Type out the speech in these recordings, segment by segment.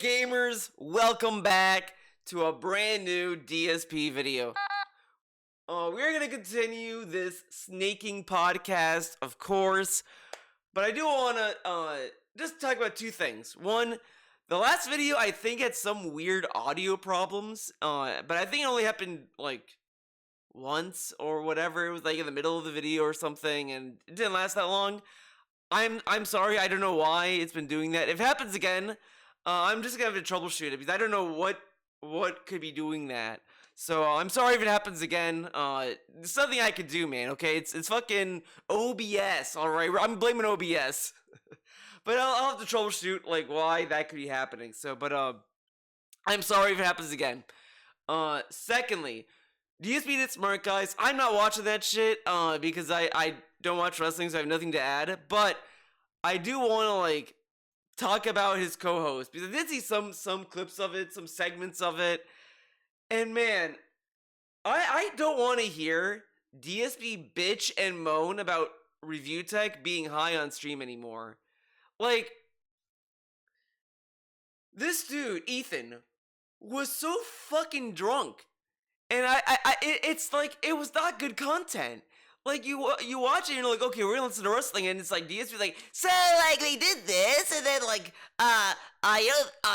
gamers, welcome back to a brand new DSP video. We're going to continue this snaking podcast, of course, but I do want to just talk about two things. One, the last video I think had some weird audio problems, but I think it only happened like once or whatever. It was like in the middle of the video or something, and it didn't last that long. I'm sorry, I don't know why it's been doing that. If it happens again, I'm just gonna have to troubleshoot it because I don't know what could be doing that. So I'm sorry if it happens again. There's something I could do, man. Okay, it's fucking OBS. All right, I'm blaming OBS, but I'll have to troubleshoot like why that could be happening. So, but I'm sorry if it happens again. Secondly, DSP did smart guys. I'm not watching that shit because I don't watch wrestling, so I have nothing to add. But I do want to like talk about his co-host because I did see some clips of it, some segments of it, and man, I don't want to hear DSP bitch and moan about review tech being high on stream anymore. Like, this dude Ethan was so fucking drunk. And it's like, it was not good content. Like, you watch it and you're like, okay, we're gonna listen to wrestling, and it's like, DSP like, so, like, they did this, and then, like,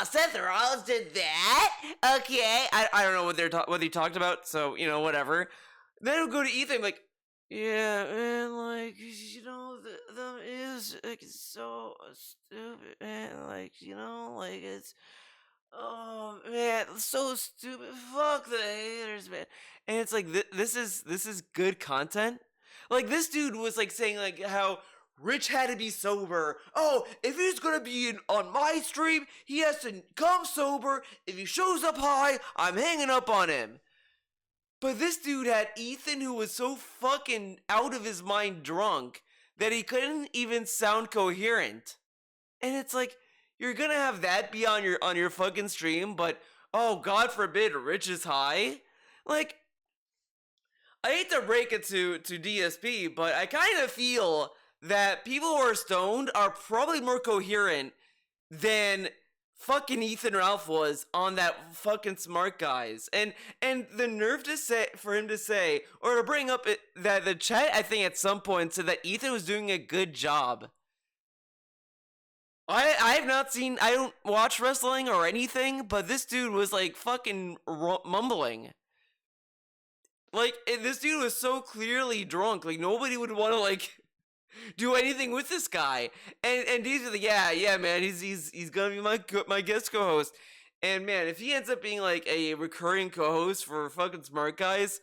Seth Rollins did that, okay, I don't know what they talked about, so, you know, whatever. Then it'll go to Ethan, like, yeah, man, like, you know, them is, like, so stupid, man, like, you know, like, it's... Oh man, so stupid. Fuck the haters, man. And it's like this is good content. Like this dude was like saying like how Rich had to be sober. Oh, if he's gonna be on my stream, he has to come sober. If he shows up high, I'm hanging up on him. But this dude had Ethan, who was so fucking out of his mind drunk that he couldn't even sound coherent. And it's like, you're gonna have that be on your fucking stream, but oh, God forbid Rich is high. Like, I hate to break it to DSP, but I kind of feel that people who are stoned are probably more coherent than fucking Ethan Ralph was on that fucking Smart Guys. And the nerve to say, for him to say, or to bring up it, that the chat, I think at some point said that Ethan was doing a good job. I have not seen, I don't watch wrestling or anything, but this dude was like fucking mumbling. Like, this dude was so clearly drunk, like nobody would want to like do anything with this guy. And these are the, yeah man, he's gonna be my guest co-host. And man, if he ends up being like a recurring co-host for fucking Smart Guys,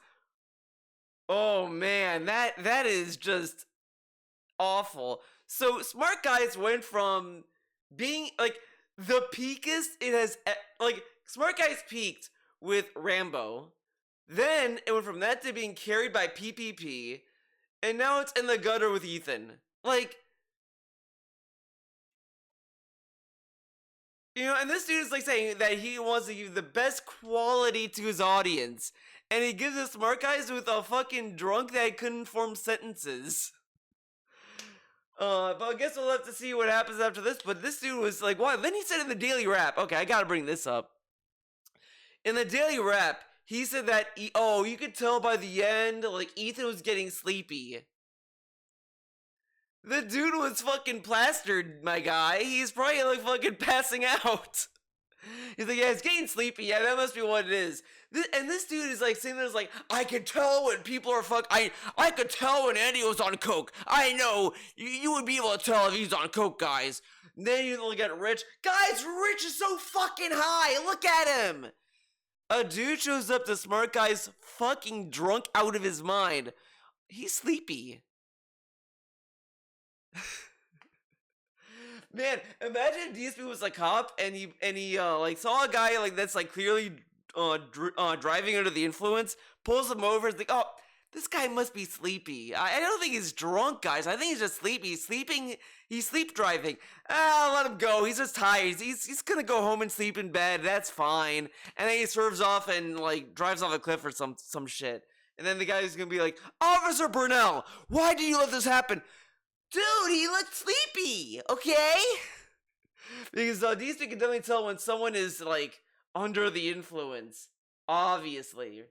oh man, that is just awful. So Smart Guys went from being like the peakest it has, like Smart Guys peaked with Rambo, then it went from that to being carried by PPP, and now it's in the gutter with Ethan. Like, you know, and this dude is like saying that he wants to give the best quality to his audience, and he gives us Smart Guys with a fucking drunk that couldn't form sentences. But I guess we'll have to see what happens after this. But this dude was like, what? Then he said in the Daily Rap, okay, I gotta bring this up. In the Daily Rap, he said that, you could tell by the end, like, Ethan was getting sleepy. The dude was fucking plastered, my guy. He's probably, like, fucking passing out. He's like, yeah, it's getting sleepy. Yeah, that must be what it is. And this dude is like saying this like, I can tell when people are I could tell when Andy was on coke. I know. You would be able to tell if he's on coke, guys. And then you look at Rich. Guys, Rich is so fucking high. Look at him. A dude shows up to Smart Guys fucking drunk out of his mind. He's sleepy. Man, imagine if DSP was a cop and he like saw a guy like that's like clearly driving under the influence, pulls him over, is like, oh, this guy must be sleepy. I don't think he's drunk, guys. I think he's just sleepy. He's sleep driving. Let him go. He's just tired. He's gonna go home and sleep in bed. That's fine. And then he swerves off and like drives off a cliff or some shit. And then the guy's gonna be like, Officer Burnell, why did you let this happen? Dude, he looked sleepy, okay? Because DSP can definitely tell when someone is like under the influence. Obviously.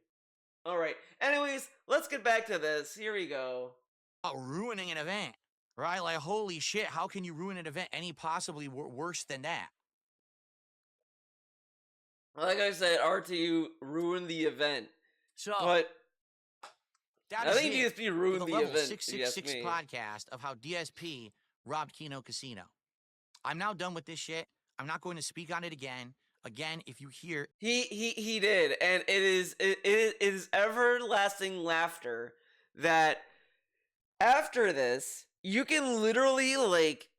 All right. Anyways, let's get back to this. Here we go. Ruining an event, right? Like, holy shit, how can you ruin an event any possibly worse than that? Like I said, RTU ruined the event. So, But that I is think it DSP for ruined the the level event, if you ask 666 me. podcast of how DSP robbed Kino Casino. I'm now done with this shit. I'm not going to speak on it again. Again, if you hear He did, and it is everlasting laughter that after this, you can literally like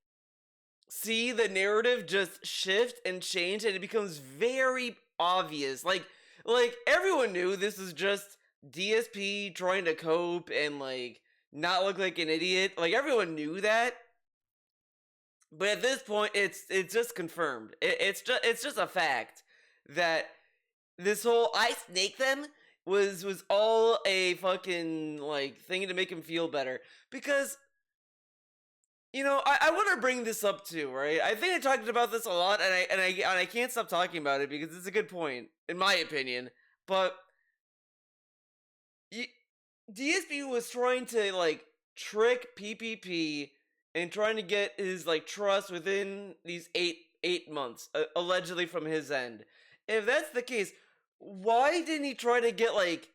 see the narrative just shift and change, and it becomes very obvious. Like everyone knew this is just DSP trying to cope and like not look like an idiot. Like everyone knew that. But at this point, it's just confirmed. It's just a fact that this whole "I snake them" was all a fucking like thing to make him feel better. Because I want to bring this up too, right? I think I talked about this a lot, and I can't stop talking about it because it's a good point, in my opinion. But DSP was trying to like trick PPP and trying to get his like trust within these eight months, allegedly from his end. If that's the case, why didn't he try to get like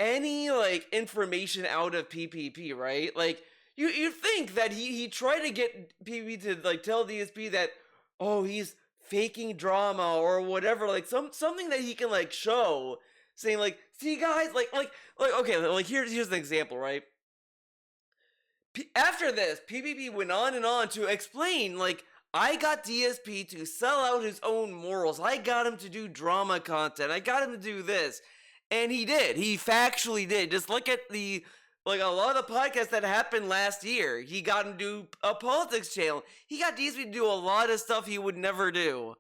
any like information out of PPP? Right, like you think that he tried to get PPP to like tell DSP that he's faking drama or whatever, like something that he can like show, saying like, see guys, like okay, like here's an example, right? After this, PPP went on and on to explain, like, I got DSP to sell out his own morals. I got him to do drama content. I got him to do this. And he did. He factually did. Just look at like, a lot of the podcasts that happened last year. He got him to do a politics channel. He got DSP to do a lot of stuff he would never do.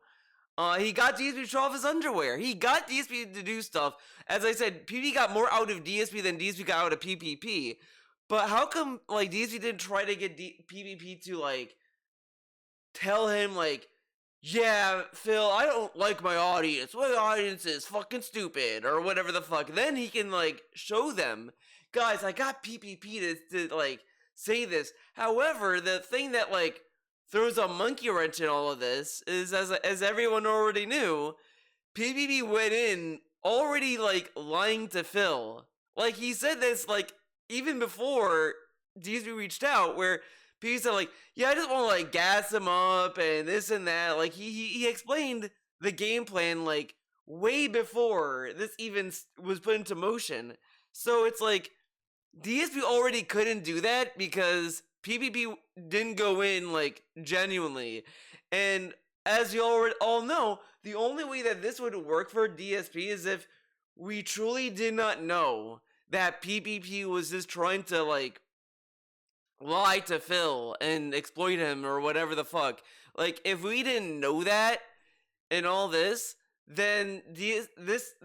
He got DSP to show off his underwear. He got DSP to do stuff. As I said, PPP got more out of DSP than DSP got out of PPP. But how come like DSP didn't try to get PPP to like tell him like, yeah, Phil, I don't like my audience. My audience is fucking stupid or whatever the fuck. Then he can like show them, guys, I got PPP to like say this. However, the thing that like throws a monkey wrench in all of this is, as everyone already knew, PPP went in already like lying to Phil. Like he said this like even before DSP reached out, where people said like, yeah, I just want to like gas him up and this and that. Like he explained the game plan like way before this even was put into motion. So it's like DSP already couldn't do that because PPP didn't go in like genuinely. And as you already all know, the only way that this would work for DSP is if we truly did not know that PPP was just trying to like lie to Phil and exploit him or whatever the fuck. Like if we didn't know that and all this, then this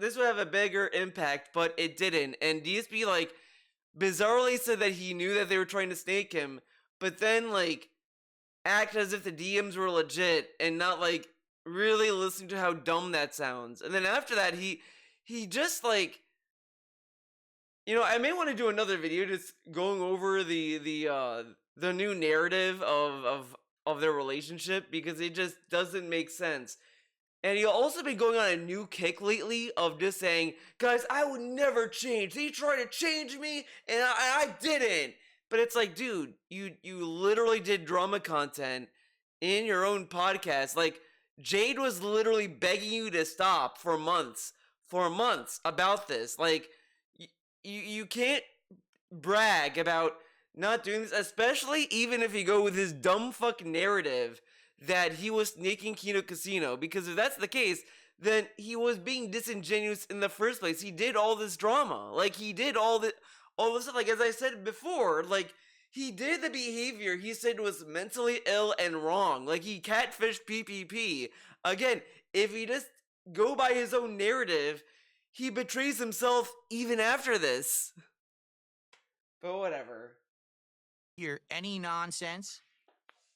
would have a bigger impact, but it didn't. And DSP like bizarrely said that he knew that they were trying to snake him, but then like act as if the DMs were legit and not like really listening to how dumb that sounds. And then after that, he just like, I may want to do another video just going over the new narrative of their relationship because it just doesn't make sense. And he'll also been going on a new kick lately of just saying, guys, I would never change. They tried to change me and I didn't. But it's like, dude, you literally did drama content in your own podcast. Like Jade was literally begging you to stop for months about this. Like you can't brag about not doing this, especially even if you go with his dumb fuck narrative that he was sneaking Kino Casino, because if that's the case, then he was being disingenuous in the first place. He did all this drama. Like he did all this stuff, like as I said before, like he did the behavior he said was mentally ill and wrong. Like he catfished PPP. Again, if he just go by his own narrative, he betrays himself even after this. But whatever. hear any nonsense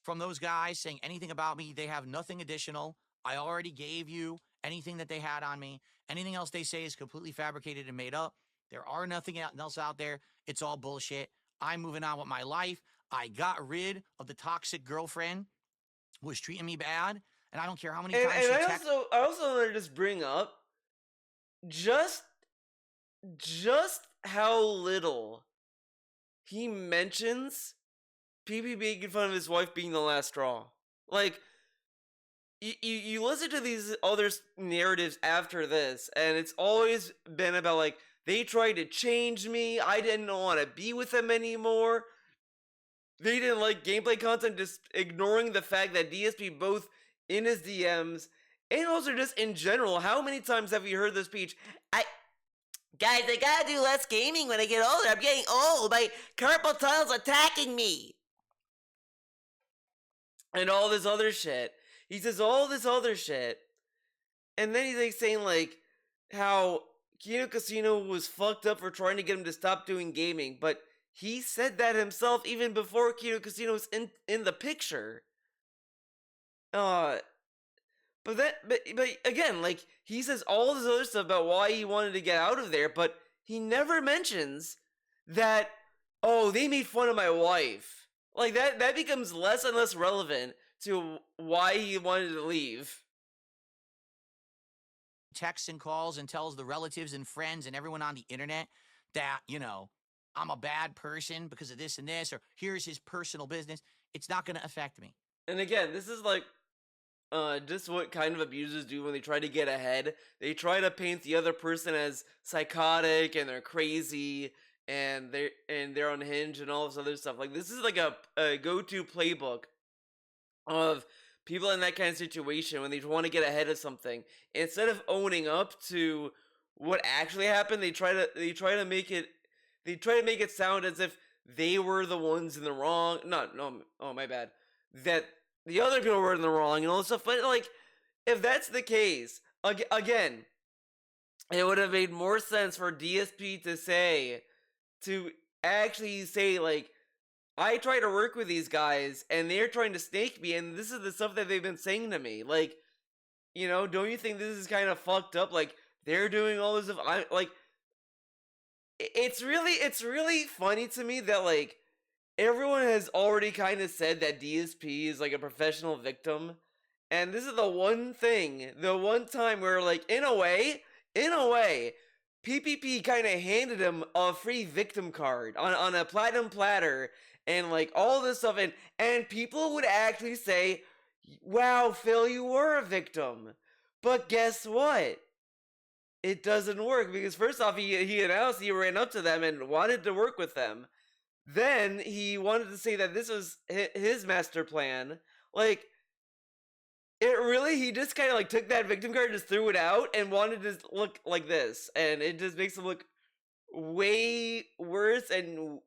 from those guys saying anything about me. They have nothing additional. I already gave you anything that they had on me. Anything else they say is completely fabricated and made up. There are nothing else out there. It's all bullshit. I'm moving on with my life. I got rid of the toxic girlfriend who was treating me bad, and I don't care how many times And she I texts. also want to just bring up just how little he mentions PP making fun of his wife being the last straw. Like, you listen to these other narratives after this, and it's always been about, like, they tried to change me, I didn't want to be with them anymore, they didn't like gameplay content, just ignoring the fact that DSP both in his DMs and also just in general, how many times have you heard this speech? Guys, I gotta do less gaming when I get older. I'm getting old. My carpal tunnel's attacking me. And all this other shit. He says all this other shit. And then he's like saying like how Kino Casino was fucked up for trying to get him to stop doing gaming. But he said that himself even before Kino Casino was in the picture. But again, like, he says all this other stuff about why he wanted to get out of there, but he never mentions that, oh, they made fun of my wife. Like, that becomes less and less relevant to why he wanted to leave. Texts and calls and tells the relatives and friends and everyone on the internet that, I'm a bad person because of this and this, or here's his personal business. It's not going to affect me. And again, this is like, just what kind of abusers do when they try to get ahead. They try to paint the other person as psychotic and they're crazy and they're unhinged and all this other stuff. Like, this is like a go-to playbook of people in that kind of situation when they want to get ahead of something. Instead of owning up to what actually happened, they try to make it sound as if they were the ones in the wrong. Oh my bad. That the other people were in the wrong and all this stuff. But like, if that's the case, again, it would have made more sense for DSP to actually say like, I try to work with these guys and they're trying to snake me, and this is the stuff that they've been saying to me. Like, don't you think this is kind of fucked up? Like, they're doing all this stuff. I like. It's really funny to me that like, everyone has already kind of said that DSP is like a professional victim, and this is the one time where like, in a way, PPP kind of handed him a free victim card on a platinum platter, and like all this stuff, and people would actually say, wow, Phil, you were a victim. But guess what? It doesn't work, because first off, he announced he ran up to them and wanted to work with them. Then he wanted to say that this was his master plan. Like, he just kind of like took that victim card, just threw it out, and wanted to look like this. And it just makes him look way worse and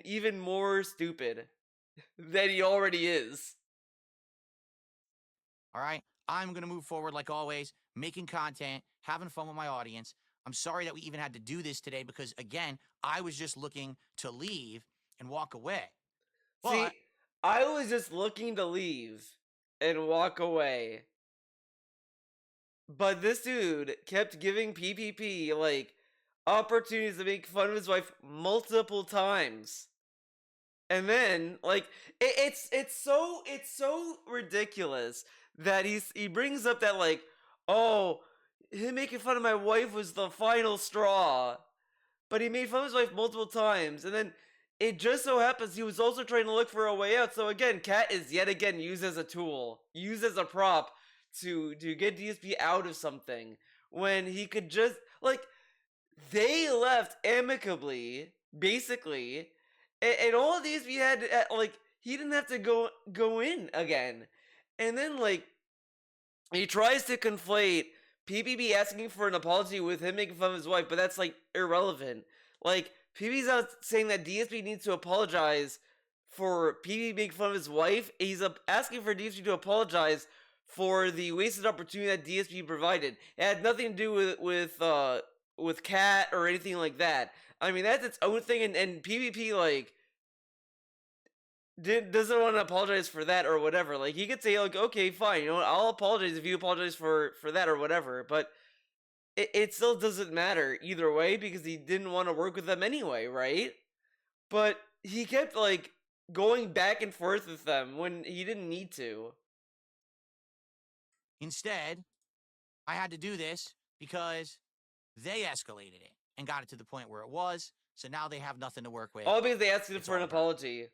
even more stupid than he already is. All right? I'm going to move forward like always, making content, having fun with my audience. I'm sorry that we even had to do this today because, again, I was just looking to leave and walk away. But see, I was just looking to leave and walk away. But this dude kept giving PPP, like, opportunities to make fun of his wife multiple times. And then, like, it's so ridiculous that he brings up that, like, oh, him making fun of my wife was the final straw. But he made fun of his wife multiple times, and then it just so happens he was also trying to look for a way out. So again, Cat is yet again used as a tool, used as a prop to get DSP out of something, when he could just, like, they left amicably, basically, and all of these we had, like, he didn't have to go in again. And then, like, he tries to conflate PPP asking for an apology with him making fun of his wife, but that's, like, irrelevant. Like, PPP's not saying that DSP needs to apologize for PPP making fun of his wife. He's asking for DSP to apologize for the wasted opportunity that DSP provided. It had nothing to do with Cat or anything like that. I mean, that's its own thing, and PPP, like, doesn't want to apologize for that or whatever. Like he could say like, okay, fine, you know what, I'll apologize if you apologize for that or whatever. But it still doesn't matter either way because he didn't want to work with them anyway, right? But he kept like going back and forth with them when he didn't need to. Instead, I had to do this because they escalated it and got it to the point where it was. So now they have nothing to work with. All because they asked him It's for an all done. apology.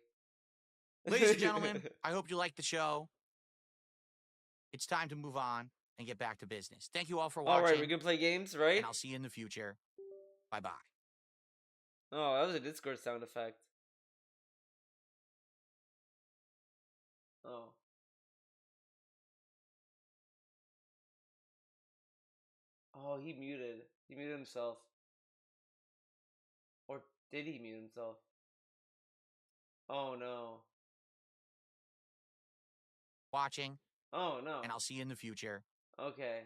Ladies and gentlemen, I hope you liked the show. It's time to move on and get back to business. Thank you all for watching. All right, we can play games, right? And I'll see you in the future. Bye-bye. Oh, that was a Discord sound effect. Oh. Oh, he muted. He muted himself. Or did he mute himself? Oh no. Watching. Oh no. And I'll see you in the future. Okay.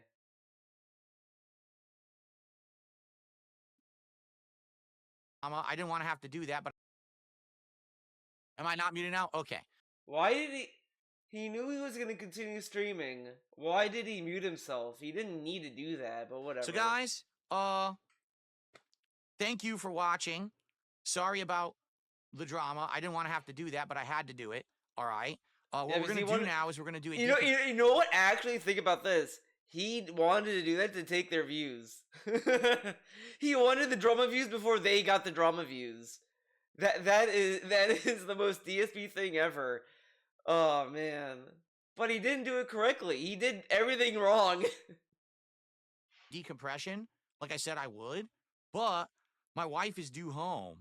I didn't want to have to do that, but am I not muted now? Okay. Why did he? He knew he was gonna continue streaming. Why did he mute himself? He didn't need to do that, but whatever. So guys, thank you for watching. Sorry about the drama. I didn't want to have to do that, but I had to do it. All right. What we're gonna do now is we're gonna do a you know what? Actually, think about this. He wanted to do that to take their views. He wanted the drama views before they got the drama views. That is the most DSP thing ever. Oh man. But he didn't do it correctly. He did everything wrong. decompression, like I said I would, but my wife is due home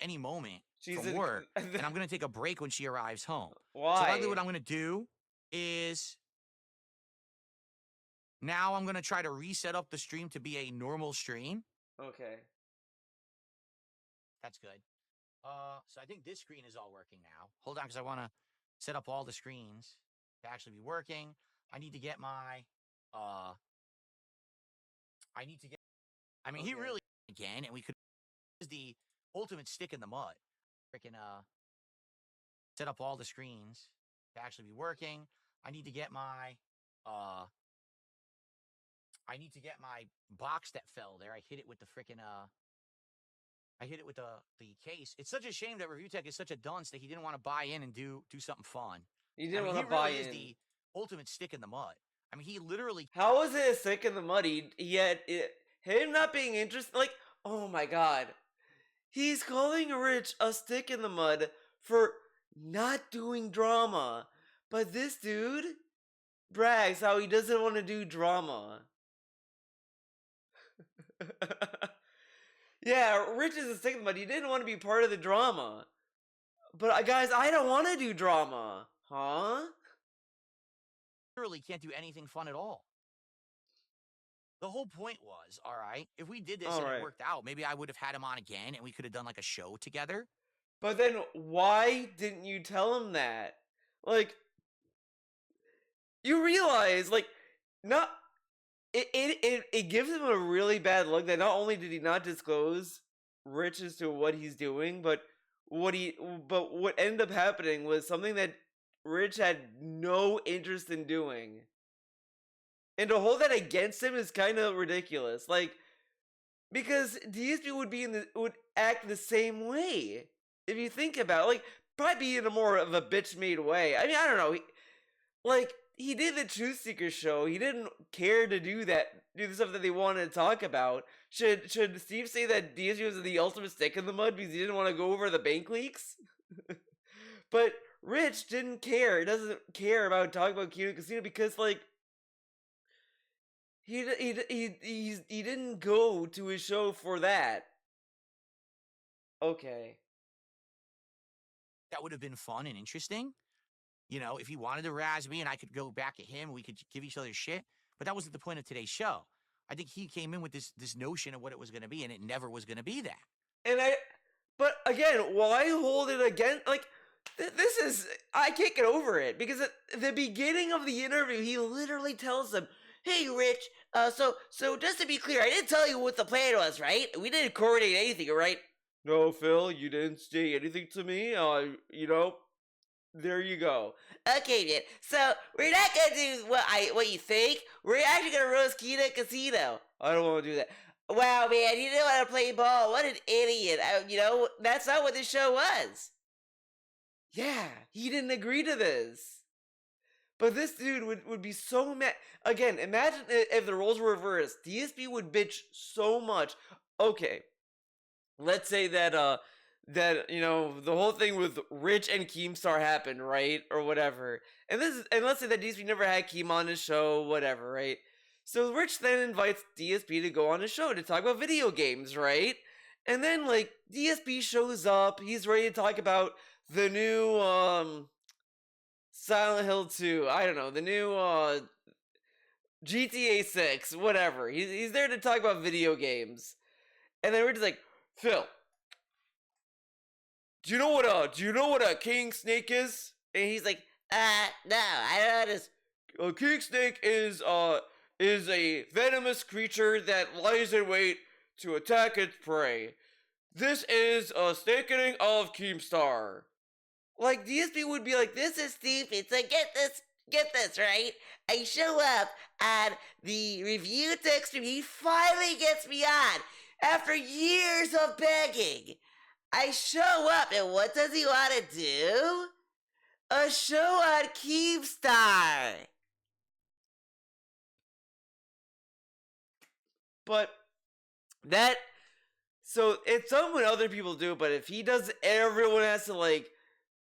any moment from work, and I'm gonna take a break when she arrives home. Why? So likely what I'm gonna do is now I'm gonna try to reset up the stream to be a normal stream. Okay. That's good. So I think this screen is all working now. Hold on, because I want to set up all the screens to actually be working. I need to get my I mean, he really again, and we could is the ultimate stick in the mud. Freaking set up all the screens to actually be working. I need to get my box that fell there. I hit it with the freaking I hit it with the case. It's such a shame that Review Tech is such a dunce that he didn't want to buy in and do something fun. He didn't want to buy in. He really is the ultimate stick in the mud. I mean, he literally. How was it a stick in the mud? He had him not being interested. Like, oh my god, he's calling Rich a stick in the mud for not doing drama, but this dude brags how he doesn't want to do drama. Yeah, Rich is a stick in the mud. He didn't want to be part of the drama. But guys, I don't want to do drama. Huh? Literally can't do anything fun at all. The whole point was, all right, if we did this and it worked out, maybe I would have had him on again and we could have done like a show together. But then why didn't you tell him that? Like, you realize, like, not... It gives him a really bad look that not only did he not disclose Rich as to what he's doing, but what ended up happening was something that Rich had no interest in doing. And to hold that against him is kind of ridiculous. Like, because DSP would act the same way if you think about it. Like, probably be in a more of a bitch-made way. I mean, I don't know. He did the Truth Seeker show. He didn't care to do the stuff that they wanted to talk about. Should Steve say that DSP was the ultimate stick in the mud because he didn't want to go over the bank leaks? But Rich didn't care. He doesn't care about talking about Kino Casino because, like, he didn't go to his show for that. Okay. That would have been fun and interesting. You know, if he wanted to razz me and I could go back at him, we could give each other shit. But that wasn't the point of today's show. I think he came in with this notion of what it was going to be, and it never was going to be that. But again, why hold it against, like, this is, I can't get over it, because at the beginning of the interview, he literally tells them, hey, Rich, so just to be clear, I didn't tell you what the plan was, right? We didn't coordinate anything, right? no, Phil, you didn't say anything to me. There you go. Okay, man. So we're not gonna do what you think. We're actually gonna roast Kino Casino. I don't want to do that. Wow, man, you didn't want to play ball. What an idiot. That's not what this show was. Yeah, he didn't agree to this. But this dude would be so mad. Again, imagine if the roles were reversed. DSP would bitch so much. Okay, let's say that the whole thing with Rich and Keemstar happened, right, or whatever. And let's say that DSP never had Keem on his show, whatever, right? So Rich then invites DSP to go on his show to talk about video games, right? And then like DSP shows up, he's ready to talk about the new Silent Hill 2. I don't know, the new GTA 6, whatever. He's there to talk about video games. And then we're just like, Phil, do you know what a king snake is? And he's like, no, I don't know this. A king snake is a venomous creature that lies in wait to attack its prey. This is a stakening of Keemstar. Like DSP would be like, this is stupid. So get this right. I show up and the review text me. He finally gets me on after years of begging. I show up, and what does he want to do? A show on Keemstar. But that, so it's something when other people do, but if he does, everyone has to like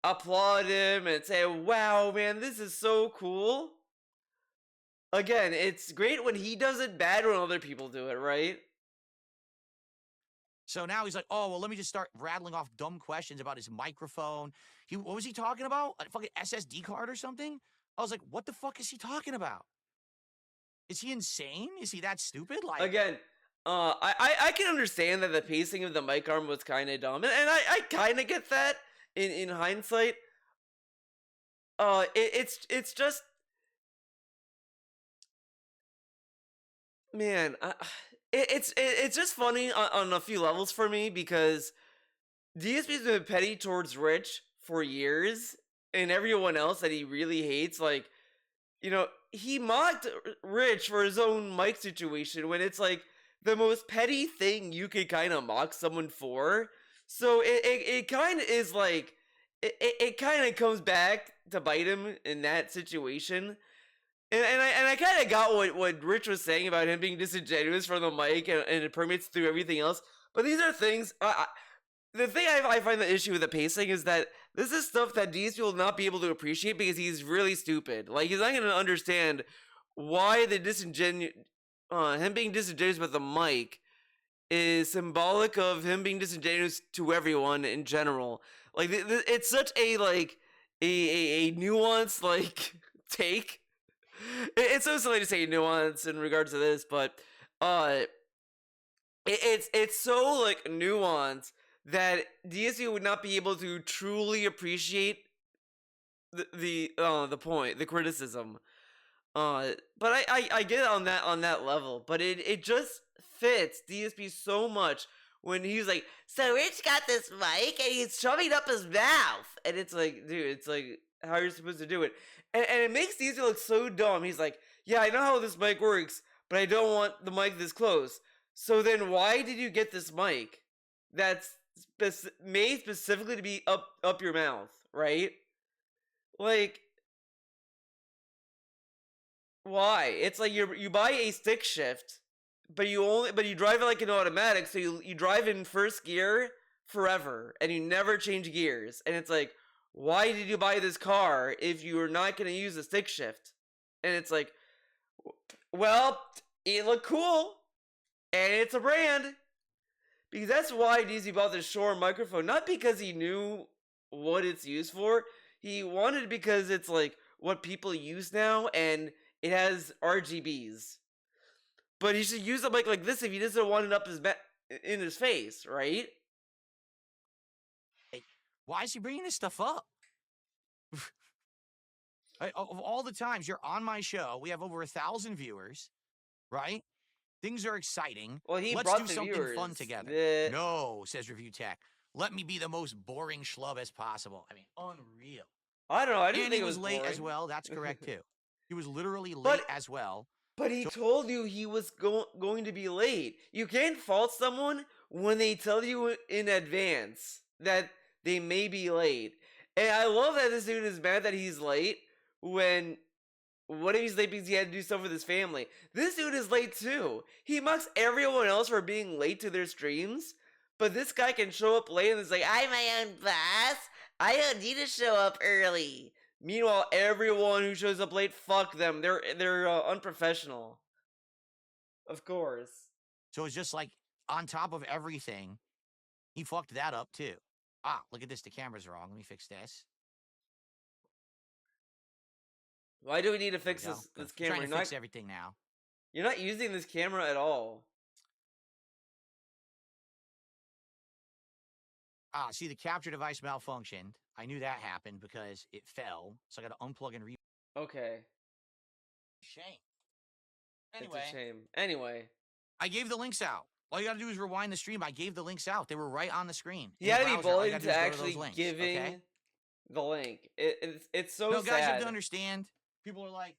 applaud him and say, wow, man, this is so cool. Again, it's great when he does it, bad when other people do it, right? So now he's like, oh, well, let me just start rattling off dumb questions about his microphone. What was he talking about? A fucking SSD card or something? I was like, what the fuck is he talking about? Is he insane? Is he that stupid? Like, again, I can understand that the pacing of the mic arm was kind of dumb, and I kind of get that in hindsight. It's just, man, it's just funny on a few levels for me because DSP's been petty towards Rich for years, and everyone else that he really hates. Like, he mocked Rich for his own mic situation when it's like the most petty thing you could kind of mock someone for. So it kind of is like it kind of comes back to bite him in that situation. And I kind of got what Rich was saying about him being disingenuous from the mic and it permeates through everything else. But these are things. The thing I find the issue with the pacing is that this is stuff that DSP will not be able to appreciate because he's really stupid. Like he's not going to understand why the him being disingenuous with the mic is symbolic of him being disingenuous to everyone in general. Like it's such a like a nuanced like take. It's so silly to say nuance in regards to this, but it's so like nuanced that DSP would not be able to truly appreciate the point, the criticism. But I get it on that level, but it just fits DSP so much when he's like, so Rich got this mic and he's shoving up his mouth, and it's like, dude, it's like how you're supposed to do it, and it makes DSP look so dumb. He's like, yeah, I know how this mic works, but I don't want the mic this close. So then why did you get this mic that's made specifically to be up your mouth, right? Like, why? It's like you buy a stick shift, but you drive it like an automatic, so you drive in first gear forever and you never change gears. And it's like, why did you buy this car if you are not going to use a stick shift? And it's like, well, it looked cool and it's a brand. Because that's why DZ bought this Shure microphone, not because he knew what it's used for. He wanted it because it's like what people use now and it has RGBs. But he should use a mic like this if he doesn't want it up in his face, right? why is he bringing this stuff up? Of all the times you're on my show, we have over 1,000 viewers, right? Things are exciting. Well, he Let's brought do the something viewers. fun together. The... No, says Review Tech. Let me be the most boring schlub as possible. I mean, unreal. I don't know. I didn't And think he it was was late as boring. well. That's correct too. He was literally late But as well. But he told you he was going to be late. You can't fault someone when they tell you in advance that they may be late. And I love that this dude is mad that he's late when... What if he's late because he had to do stuff with his family? This dude is late too. He mocks everyone else for being late to their streams, but this guy can show up late and it's like, I'm my own boss. I don't need to show up early. Meanwhile, everyone who shows up late, fuck them. They're unprofessional. Of course. So it's just like on top of everything, he fucked that up too. Ah, look at this. The camera's wrong. Let me fix this. Why do we need to There we fix go. this I'm camera? trying to fix everything now. You're not using this camera at all. Ah, see, the capture device malfunctioned. I knew that happened because it fell. So I got to unplug and Okay. Shame. It's Anyway, a shame. Anyway. I gave the links out. All you got to do is rewind the stream. I gave the links out. They were right on the screen. You in gotta the be browser. All you bullied gotta do to is go to actually those links, giving okay? the link. It's so No, sad. guys, you have to understand. People are like,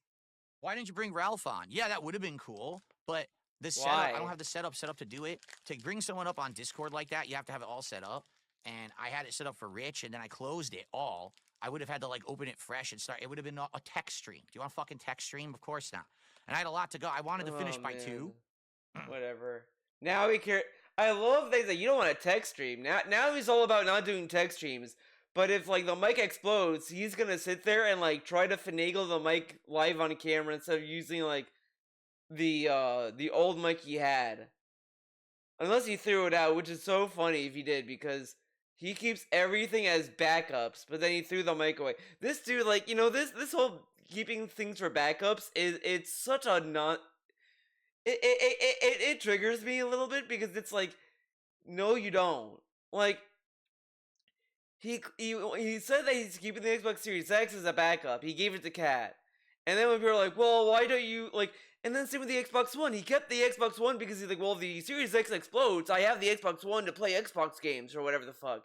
why didn't you bring Ralph on? Yeah, that would have been cool. But the setup, I Why? don't have the setup set up to do it. To bring someone up on Discord like that, you have to have it all set up. And I had it set up for Rich, and then I closed it all. I would have had to like open it fresh and start. It would have been a text stream. Do you want a fucking text stream? Of course not. And I had a lot to go. I wanted to finish by 2. Whatever. Now we care. I love they say you don't want a text stream. Now he's all about not doing text streams. But if like the mic explodes, he's gonna sit there and like try to finagle the mic live on camera instead of using like the old mic he had. Unless he threw it out, which is so funny if he did, because he keeps everything as backups, but then he threw the mic away. This dude, like, you know, this whole keeping things for backups it's such a not. It triggers me a little bit because it's like, no, you don't. Like, he said that he's keeping the Xbox Series X as a backup. He gave it to Kat, and then when people are like, well, why don't you like? And then same with the Xbox One. He kept the Xbox One because he's like, well, if the Series X explodes, I have the Xbox One to play Xbox games or whatever the fuck.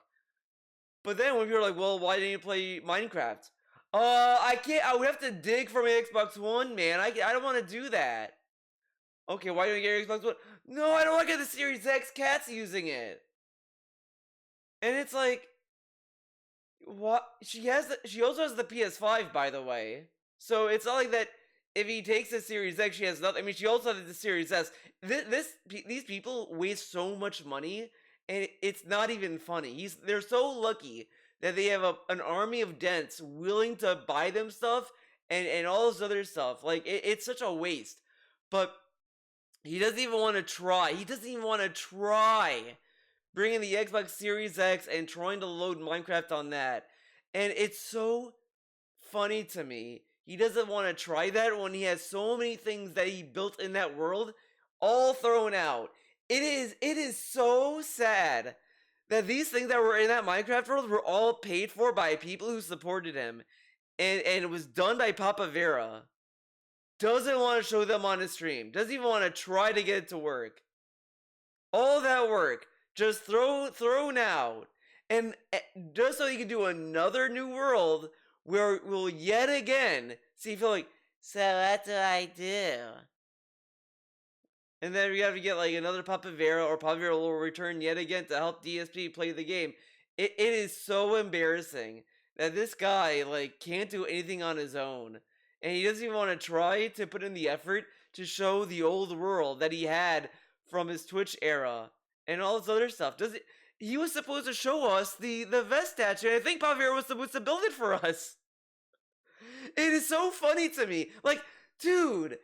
But then when people are like, well, why didn't you play Minecraft? I can't. I would have to dig for my Xbox One, man. I don't want to do that. Okay, why don't you get your Xbox One? No, I don't want to get the Series X. Cat's using it. And it's like, what? She also has the PS5, by the way. So it's not like that. If he takes the Series X, she has nothing. I mean, she also has the Series S. These people waste so much money, and it's not even funny. They're so lucky that they have an army of dents willing to buy them stuff and all this other stuff. Like, it's such a waste. But he doesn't even want to try. He doesn't even want to try bringing the Xbox Series X and trying to load Minecraft on that. And it's so funny to me. He doesn't want to try that when he has so many things that he built in that world all thrown out. It is so sad that these things that were in that Minecraft world were all paid for by people who supported him. And it was done by Papa Vera. Doesn't want to show them on his stream. Doesn't even want to try to get it to work. All that work just thrown out. And just so he can do another new world where we'll yet again see if he'll like, so what do I do? And then we have to get like another Papa Vera, or Papa Vera will return yet again to help DSP play the game. It is so embarrassing that this guy like can't do anything on his own. And he doesn't even want to try to put in the effort to show the old world that he had from his Twitch era and all this other stuff. He was supposed to show us the vest statue, and I think Papa Vera was supposed to build it for us. It is so funny to me. Like, dude,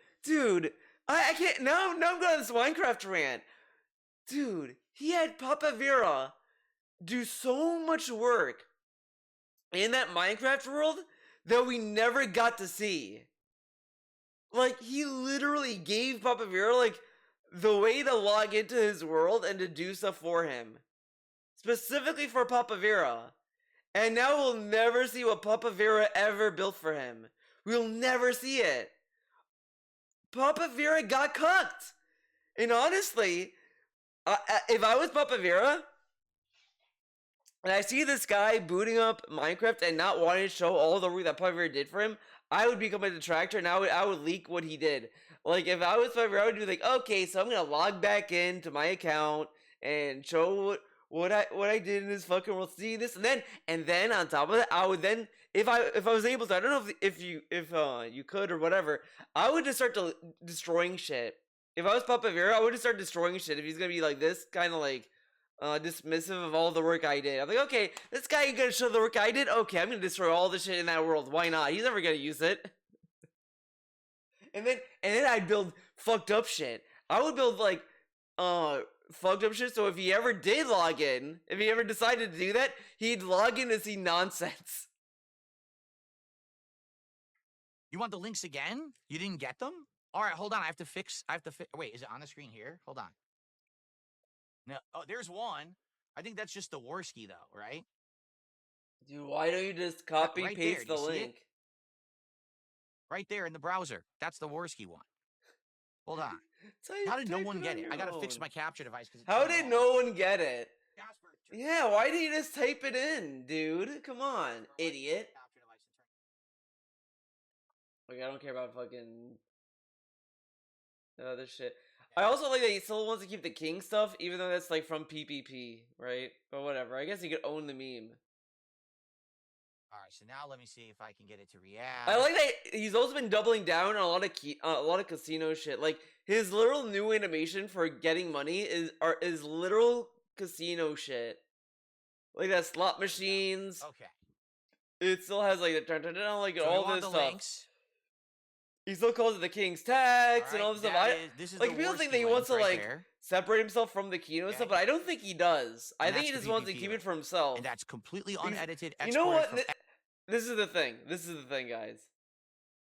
I can't. Now I'm going on this Minecraft rant. Dude, he had Papa Vera do so much work in that Minecraft world that we never got to see. Like, he literally gave Papa Vera, like, the way to log into his world and to do stuff for him. Specifically for Papa Vera. And now we'll never see what Papa Vera ever built for him. We'll never see it. Papa Vera got cucked. And honestly, if I was Papa Vera and I see this guy booting up Minecraft and not wanting to show all the work that Papa Vera did for him, I would become a detractor and I would leak what he did. Like if I was Papa Vera, I would be like, okay, so I'm gonna log back into my account and show what I did in this fucking world. See this, and then on top of that, I would then if I was able to, I don't know if you could or whatever, I would just start destroying shit. If I was Papa Vera, I would just start destroying shit. If he's gonna be like this, kind of like dismissive of all the work I did. I'm like, okay, this guy ain't gonna show the work I did. Okay, I'm gonna destroy all the shit in that world. Why not? He's never gonna use it. And then I'd build fucked up shit. I would build like fucked up shit. So if he ever did log in, if he ever decided to do that, he'd log in to see nonsense. You want the links again? You didn't get them? All right, hold on. I have to fix. Wait, is it on the screen here? Hold on. No. Oh, there's one. I think that's just the Worski though, right? Dude, why don't you just copy right paste there. the link? Right there in the browser. That's the Worski one. Hold on. How How did no one get it? I gotta fix my capture device. How did no one get it? Jasper, Yeah, why didn't you just type it in, dude? Come on, idiot. Like, I don't care about fucking other shit. I also like that he still wants to keep the king stuff, even though that's like from PPP, right? But whatever. I guess he could own the meme. All right, so now let me see if I can get it to react. I like that he's also been doubling down on a lot of casino shit. Like his literal new animation for getting money is literal casino shit. Like that slot machines. Okay. It still has like like So all this stuff. Links. He still calls it the King's Tax and all this stuff. This is like people think that he wants to like there. separate himself from the kino stuff, but I don't think he does. I think he just wants to keep it for himself. And that's completely unedited. You know what? This is the thing. This is the thing, guys.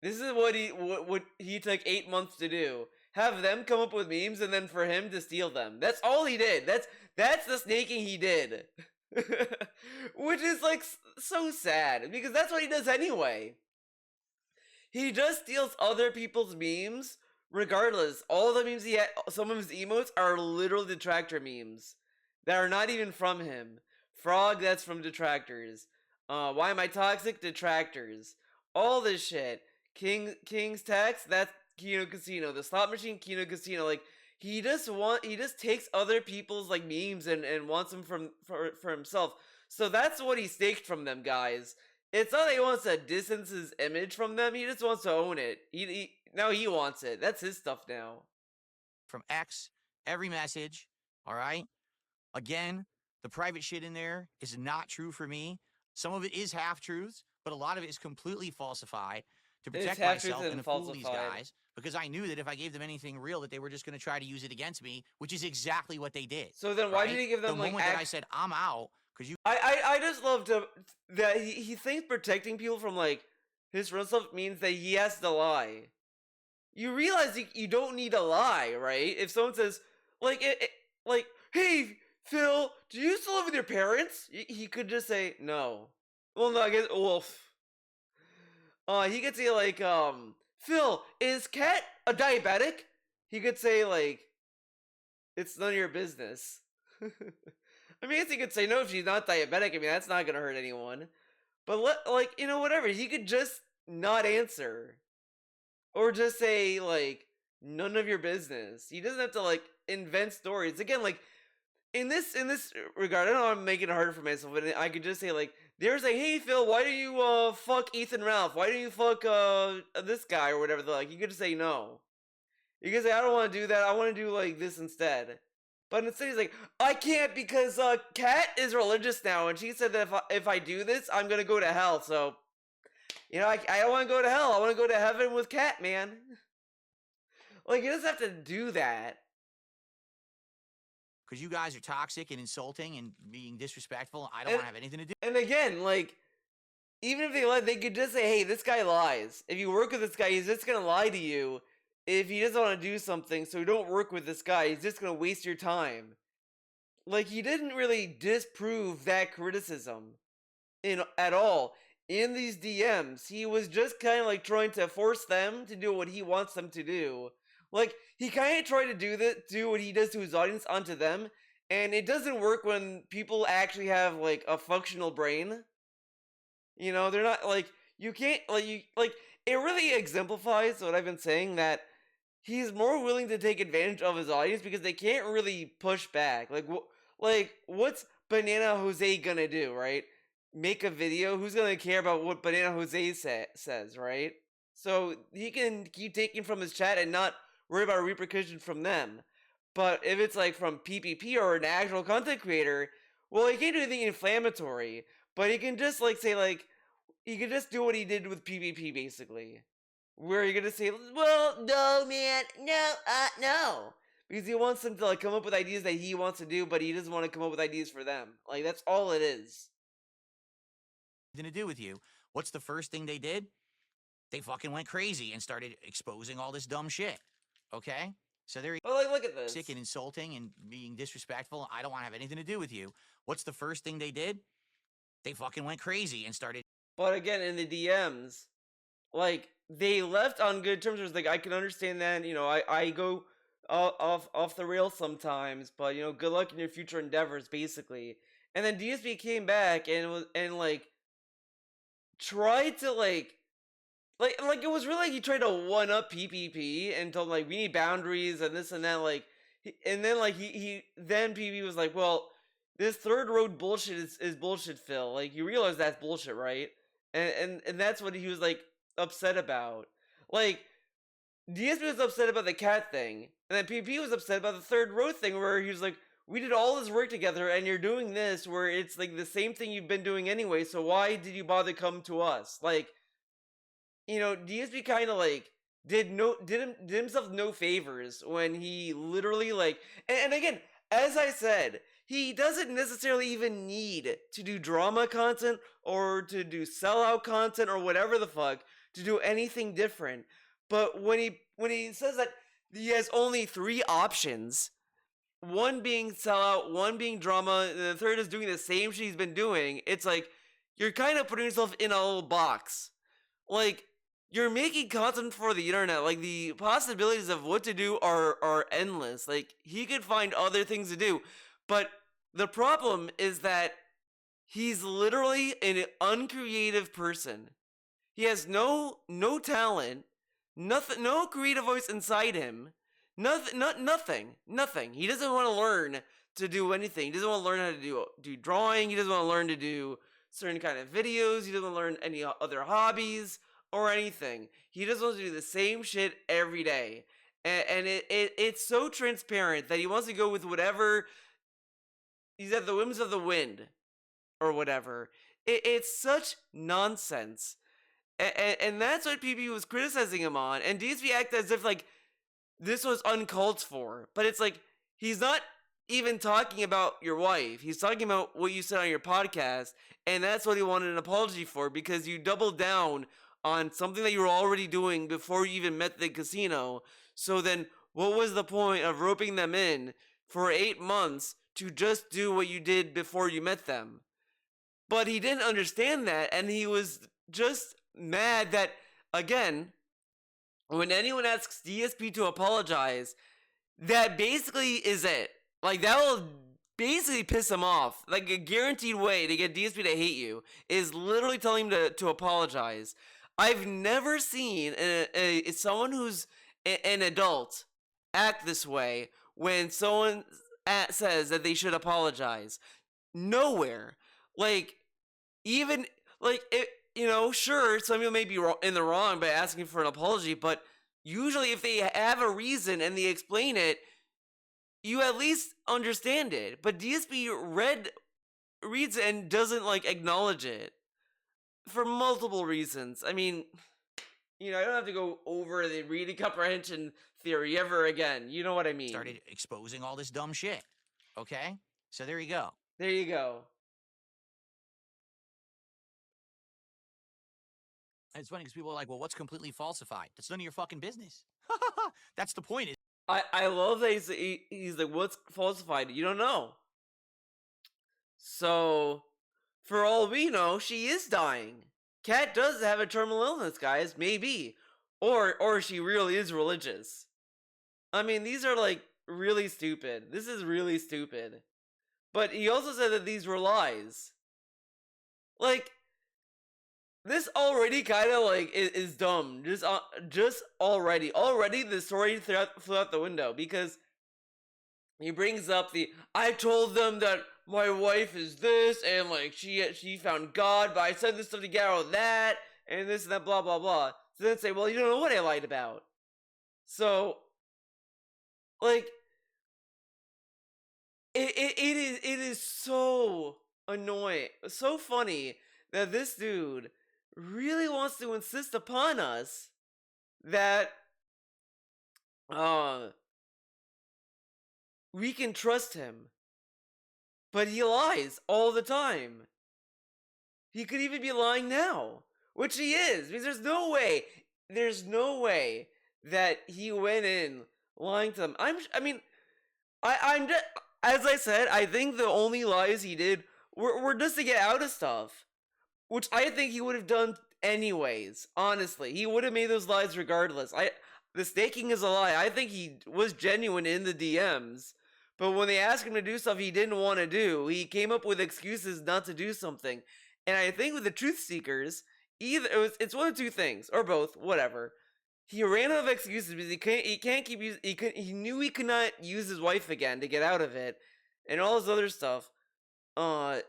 This is what he took 8 months to do. Have them come up with memes and then for him to steal them. That's all he did. That's the snaking he did. Which is like so sad because that's what he does anyway. He just steals other people's memes regardless. All the memes he had, some of his emotes are literal detractor memes that are not even from him. Frog, that's from detractors. Why am I toxic? Detractors. All this shit. King's Tax, that's Kino Casino. The slot machine, Kino Casino. Like he just takes other people's like memes and wants them for himself. So that's what he staked from them, guys. It's not that he wants to distance his image from them. He just wants to own it. Now he wants it. That's his stuff now. From X, every message. All right. Again, the private shit in there is not true for me. Some of it is half truths, but a lot of it is completely falsified to protect myself and to fool these guys. Because I knew that if I gave them anything real, that they were just going to try to use it against me, which is exactly what they did. So then, why did he give them the moment that I said I'm out? Because you, I just love that he thinks protecting people from like his real stuff means that he has to lie. You realize you don't need to lie, right? If someone says like hey Phil, do you still live with your parents? He could just say no. Well, no, I guess he could say like Phil, is Kat a diabetic? He could say like it's none of your business. I mean, I guess he could say no if she's not diabetic. I mean, that's not gonna hurt anyone. But whatever. He could just not answer, or just say like none of your business. He doesn't have to like invent stories. Again, like in this regard, I don't know. I'm making it harder for myself, but I could just say like, there's like, hey Phil, why do you fuck Ethan Ralph? Why do you fuck this guy or whatever? Like, you could just say no. You could say I don't want to do that. I want to do like this instead. But instead he's like, I can't because Kat is religious now, and she said that if I do this, I'm gonna go to hell. So, I don't want to go to hell. I want to go to heaven with Kat, man. Like, he doesn't have to do that. Because you guys are toxic and insulting and being disrespectful. I don't want to have anything to do. And again, like, even if they lie, they could just say, hey, this guy lies. If you work with this guy, he's just gonna lie to you. If he doesn't want to do something, so don't work with this guy. He's just going to waste your time. Like, he didn't really disprove that criticism at all in these DMs. He was just kind of like trying to force them to do what he wants them to do, Like, he kind of tried to do what he does to his audience onto them, and it doesn't work when people actually have like a functional brain. You know, they're not like you can't like you like it really exemplifies what I've been saying that he's more willing to take advantage of his audience because they can't really push back. Like what's Banana Jose gonna do, right? Make a video? Who's gonna care about what Banana Jose says, right? So he can keep taking from his chat and not worry about repercussions from them. But if it's like from PPP or an actual content creator, well, he can't do anything inflammatory. But he can just like say like he can just do what he did with PPP basically, where you're gonna say, well, no, man, no, no, because he wants them to like come up with ideas that he wants to do, but he doesn't want to come up with ideas for them. Like that's all it is. To do with you. What's the first thing they did? They fucking went crazy and started exposing all this dumb shit. Okay? So they're Well, like look at this. sick and insulting and being disrespectful. I don't want to have anything to do with you. What's the first thing they did? They fucking went crazy and started. But again, in the DMs, like they left on good terms. It's like I can understand that. You know, I go off the rails sometimes, but you know, good luck in your future endeavors, basically. And then DSP came back and was and like tried to like it was really like he tried to one up PPP and told him, like we need boundaries and this and that and then like he then PPP was like, well, this third road bullshit is bullshit, Phil. Like you realize that's bullshit, right? And that's what he was like upset about. Like DSP was upset about the cat thing, and then PPP was upset about the third road thing where he was like, we did all this work together and you're doing this where it's like the same thing you've been doing anyway, so why did you bother come to us? Like, you know, DSP kind of like did himself no favors when he literally like and again, as I said, he doesn't necessarily even need to do drama content or to do sellout content or whatever the fuck to do anything different. But when he says that he has only three options, one being sellout, one being drama, and the third is doing the same shit he's been doing, it's like you're kind of putting yourself in a little box. Like you're making content for the internet. Like the possibilities of what to do are endless. Like he could find other things to do, but the problem is that he's literally an uncreative person. He has no talent, nothing, no creative voice inside him. Nothing. He doesn't want to learn to do anything. He doesn't want to learn how to do drawing. He doesn't want to learn to do certain kind of videos. He doesn't want to learn any other hobbies or anything. He just wants to do the same shit every day. And it's so transparent that he wants to go with whatever. He's at the whims of the wind or whatever. It's such nonsense. And that's what PB was criticizing him on. And DSP acted as if like this was uncalled for. But it's like he's not even talking about your wife. He's talking about what you said on your podcast. And that's what he wanted an apology for, because you doubled down on something that you were already doing before you even met the casino. So then what was the point of roping them in for 8 months to just do what you did before you met them? But he didn't understand that, and he was just mad that, again, when anyone asks DSP to apologize, that basically is it. Like, that will basically piss him off. Like, a guaranteed way to get DSP to hate you is literally telling him to apologize. I've never seen someone who's an adult act this way when someone says that they should apologize. Nowhere. Like, even, like, it, you know, sure, some people may be in the wrong by asking for an apology, but usually if they have a reason and they explain it, you at least understand it. But DSP reads it and doesn't, like, acknowledge it for multiple reasons. I mean, you know, I don't have to go over the reading comprehension theory ever again. You know what I mean. Started exposing all this dumb shit. Okay? So there you go. There you go. It's funny because people are like, well, what's completely falsified? That's none of your fucking business. That's the point. I love that he's like, what's falsified? You don't know. So, for all we know, she is dying. Kat does have a terminal illness, guys. Maybe. Or she really is religious. I mean, these are like really stupid. This is really stupid. But he also said that these were lies. Like, this already kind of like is dumb. Just already the story flew out the window because he brings up the I told them that my wife is this and like she found God, but I said this stuff to get out of that and this and that blah blah blah. So then say, well, you don't know what I lied about. So like it is so annoying, so funny that this dude really wants to insist upon us that uh we can trust him, but he lies all the time. He could even be lying now, which he is, because there's no way that he went in lying to them. I mean, I'm just, as I said, I think the only lies he did were just to get out of stuff, which I think he would have done anyways. Honestly, he would have made those lies regardless. The staking is a lie. I think he was genuine in the DMs, but when they asked him to do stuff he didn't want to do, he came up with excuses not to do something. And I think with the truth seekers, it's one of two things or both, whatever. He ran out of excuses because he can't keep using, he knew he could not use his wife again to get out of it, and all this other stuff. And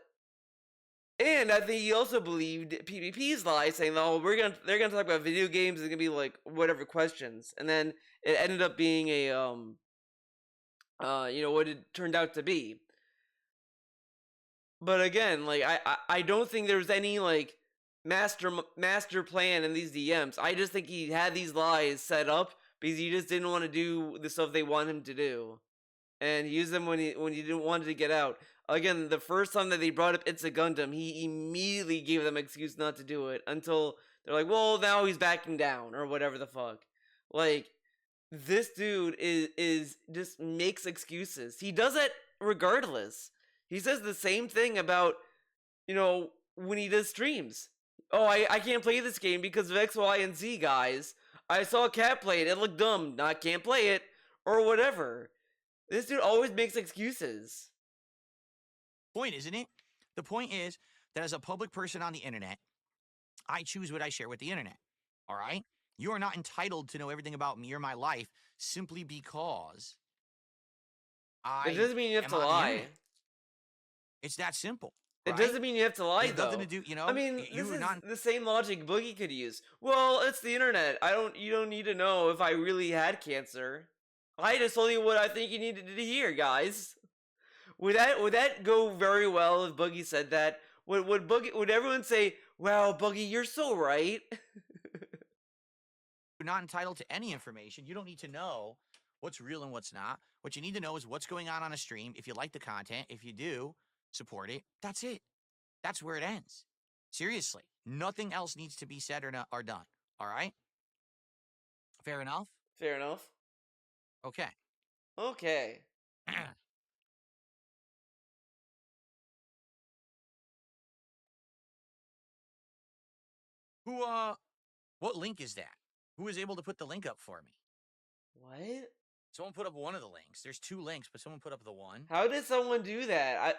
I think he also believed PvP's lie, saying, "Oh, they're gonna talk about video games. It's gonna be like whatever questions," and then it ended up being a what it turned out to be. But again, like I don't think there's any like master plan in these DMs. I just think he had these lies set up because he just didn't want to do the stuff they want him to do, and he used them when he didn't want it to get out. Again, the first time that they brought up It's a Gundam, he immediately gave them excuse not to do it until they're like, well, now he's backing down or whatever the fuck. Like, this dude is just makes excuses. He does it regardless. He says the same thing about, when he does streams. Oh, I can't play this game because of X, Y, and Z, guys. I saw a cat play it. It looked dumb. Not can't play it. Or whatever. This dude always makes excuses. Point, isn't it? The point is that as a public person on the internet, I choose what I share with the internet. All right? You are not entitled to know everything about me or my life simply because It doesn't mean you have to lie. It's that simple. It doesn't mean you have to lie, though. Nothing to do, I mean, this is the same logic Boogie could use. Well, it's the internet. You don't need to know if I really had cancer. I just told you what I think you needed to hear, guys. Would that go very well if Boogie said that? Would everyone say, "Wow, Boogie, you're so right"? You're not entitled to any information. You don't need to know what's real and what's not. What you need to know is what's going on a stream. If you like the content, if you do, support it. That's it. That's where it ends. Seriously, nothing else needs to be said or done. All right? Fair enough? Fair enough. Okay. Okay. What link is that? Who was able to put the link up for me? What? Someone put up one of the links. There's two links, but someone put up the one. How did someone do that?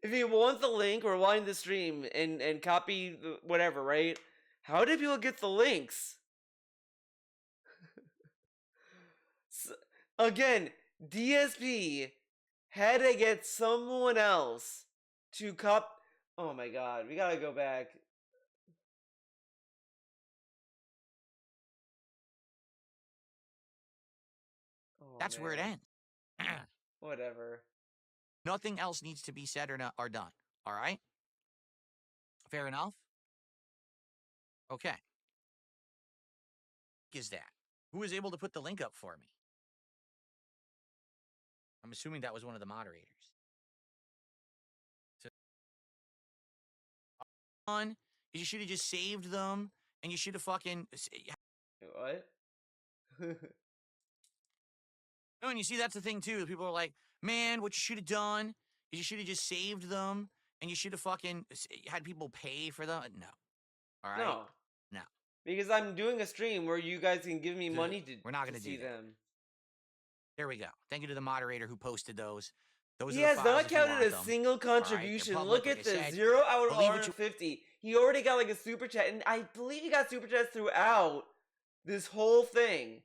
If you want the link, rewind the stream and copy whatever, right? How did people get the links? Again, DSP had to get someone else to Oh my god, we gotta go back. Oh, That's where it ends. Whatever. Nothing else needs to be said or done. All right? Fair enough? Okay. Is that? Who was able to put the link up for me? I'm assuming that was one of the moderators. You should have just saved them, and you should have fucking... What? No, and you see, that's the thing, too. People are like, man, what you should have done is you should have just saved them, and you should have fucking had people pay for them. No. All right? No. No. Because I'm doing a stream where you guys can give me Good. money We're not to going to see do that. them. There we go. Thank you to the moderator who posted those. Those He are the has files not if you counted want a them. single They're contribution. public, Look like at I this. said. 0 out of Believe what you 150. He already got like a super chat, and I believe he got super chats throughout this whole thing.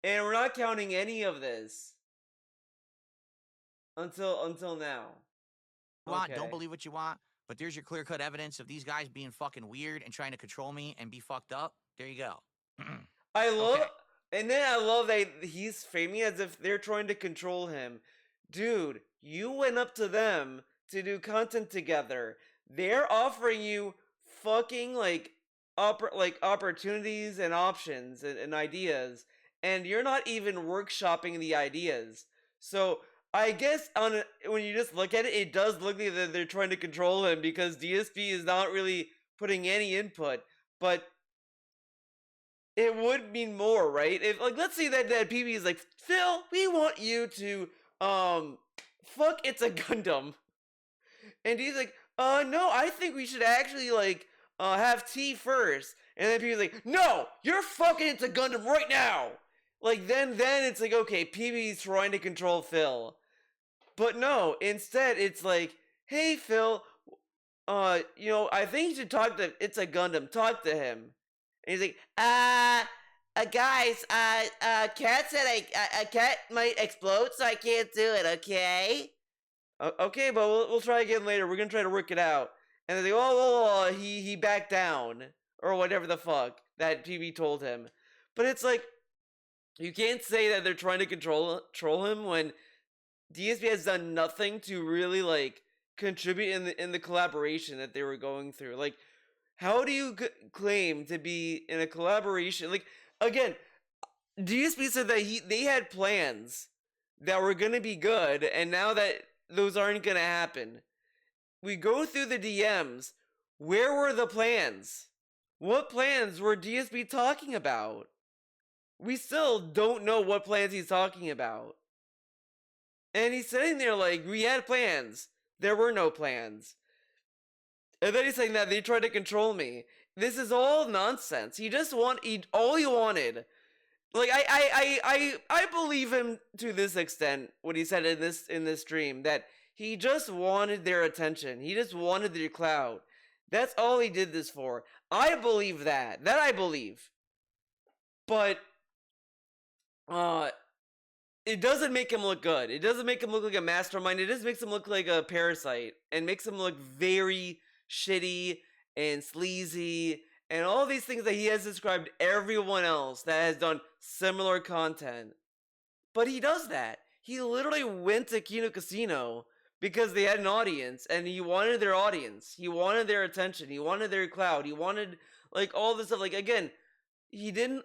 And we're not counting any of this until now. want. Don't Okay. believe what you want. But there's your clear-cut evidence of these guys being fucking weird and trying to control me and be fucked up. There you go. I love, Okay. and then I love that he's framing as if they're trying to control him. Dude, you went up to them to do content together. They're offering you fucking like opportunities and options and ideas, and you're not even workshopping the ideas. So I guess when you just look at it, it does look like that they're trying to control him because DSP is not really putting any input, but it would mean more, right? If like let's say that PB is like, Phil, we want you to fuck It's a Gundam. And he's like, no, I think we should actually like have tea first. And then PB's like, no, you're fucking It's a Gundam right now. Like then it's like, okay, PB's trying to control Phil. But no, instead it's like, hey Phil, I think you should talk to It's a Gundam. Talk to him. And he's like, guys, Cat said a cat might explode, so I can't do it, okay? Okay, but we'll try again later. We're gonna try to work it out. And they're like, oh, he backed down. Or whatever the fuck that PB told him. But it's like, you can't say that they're trying to control him when DSP has done nothing to really, like, contribute in the collaboration that they were going through. Like, how do you claim to be in a collaboration? Like, again, DSP said that they had plans that were gonna be good, and now that those aren't gonna happen. We go through the DMs. Where were the plans? What plans were DSP talking about? We still don't know what plans he's talking about. And he's sitting there like, we had plans. There were no plans. And then he's saying that they tried to control me. This is all nonsense. All he wanted. Like I believe him to this extent when he said in this stream that he just wanted their attention. He just wanted their clout. That's all he did this for. I believe that. That I believe. But it doesn't make him look good. It doesn't make him look like a mastermind. It just makes him look like a parasite and makes him look very shitty and sleazy and all these things that he has described everyone else that has done similar content. But he does that. He literally went to Kino Casino because they had an audience and he wanted their audience. He wanted their attention. He wanted their clout. He wanted like all this stuff. Like again, he didn't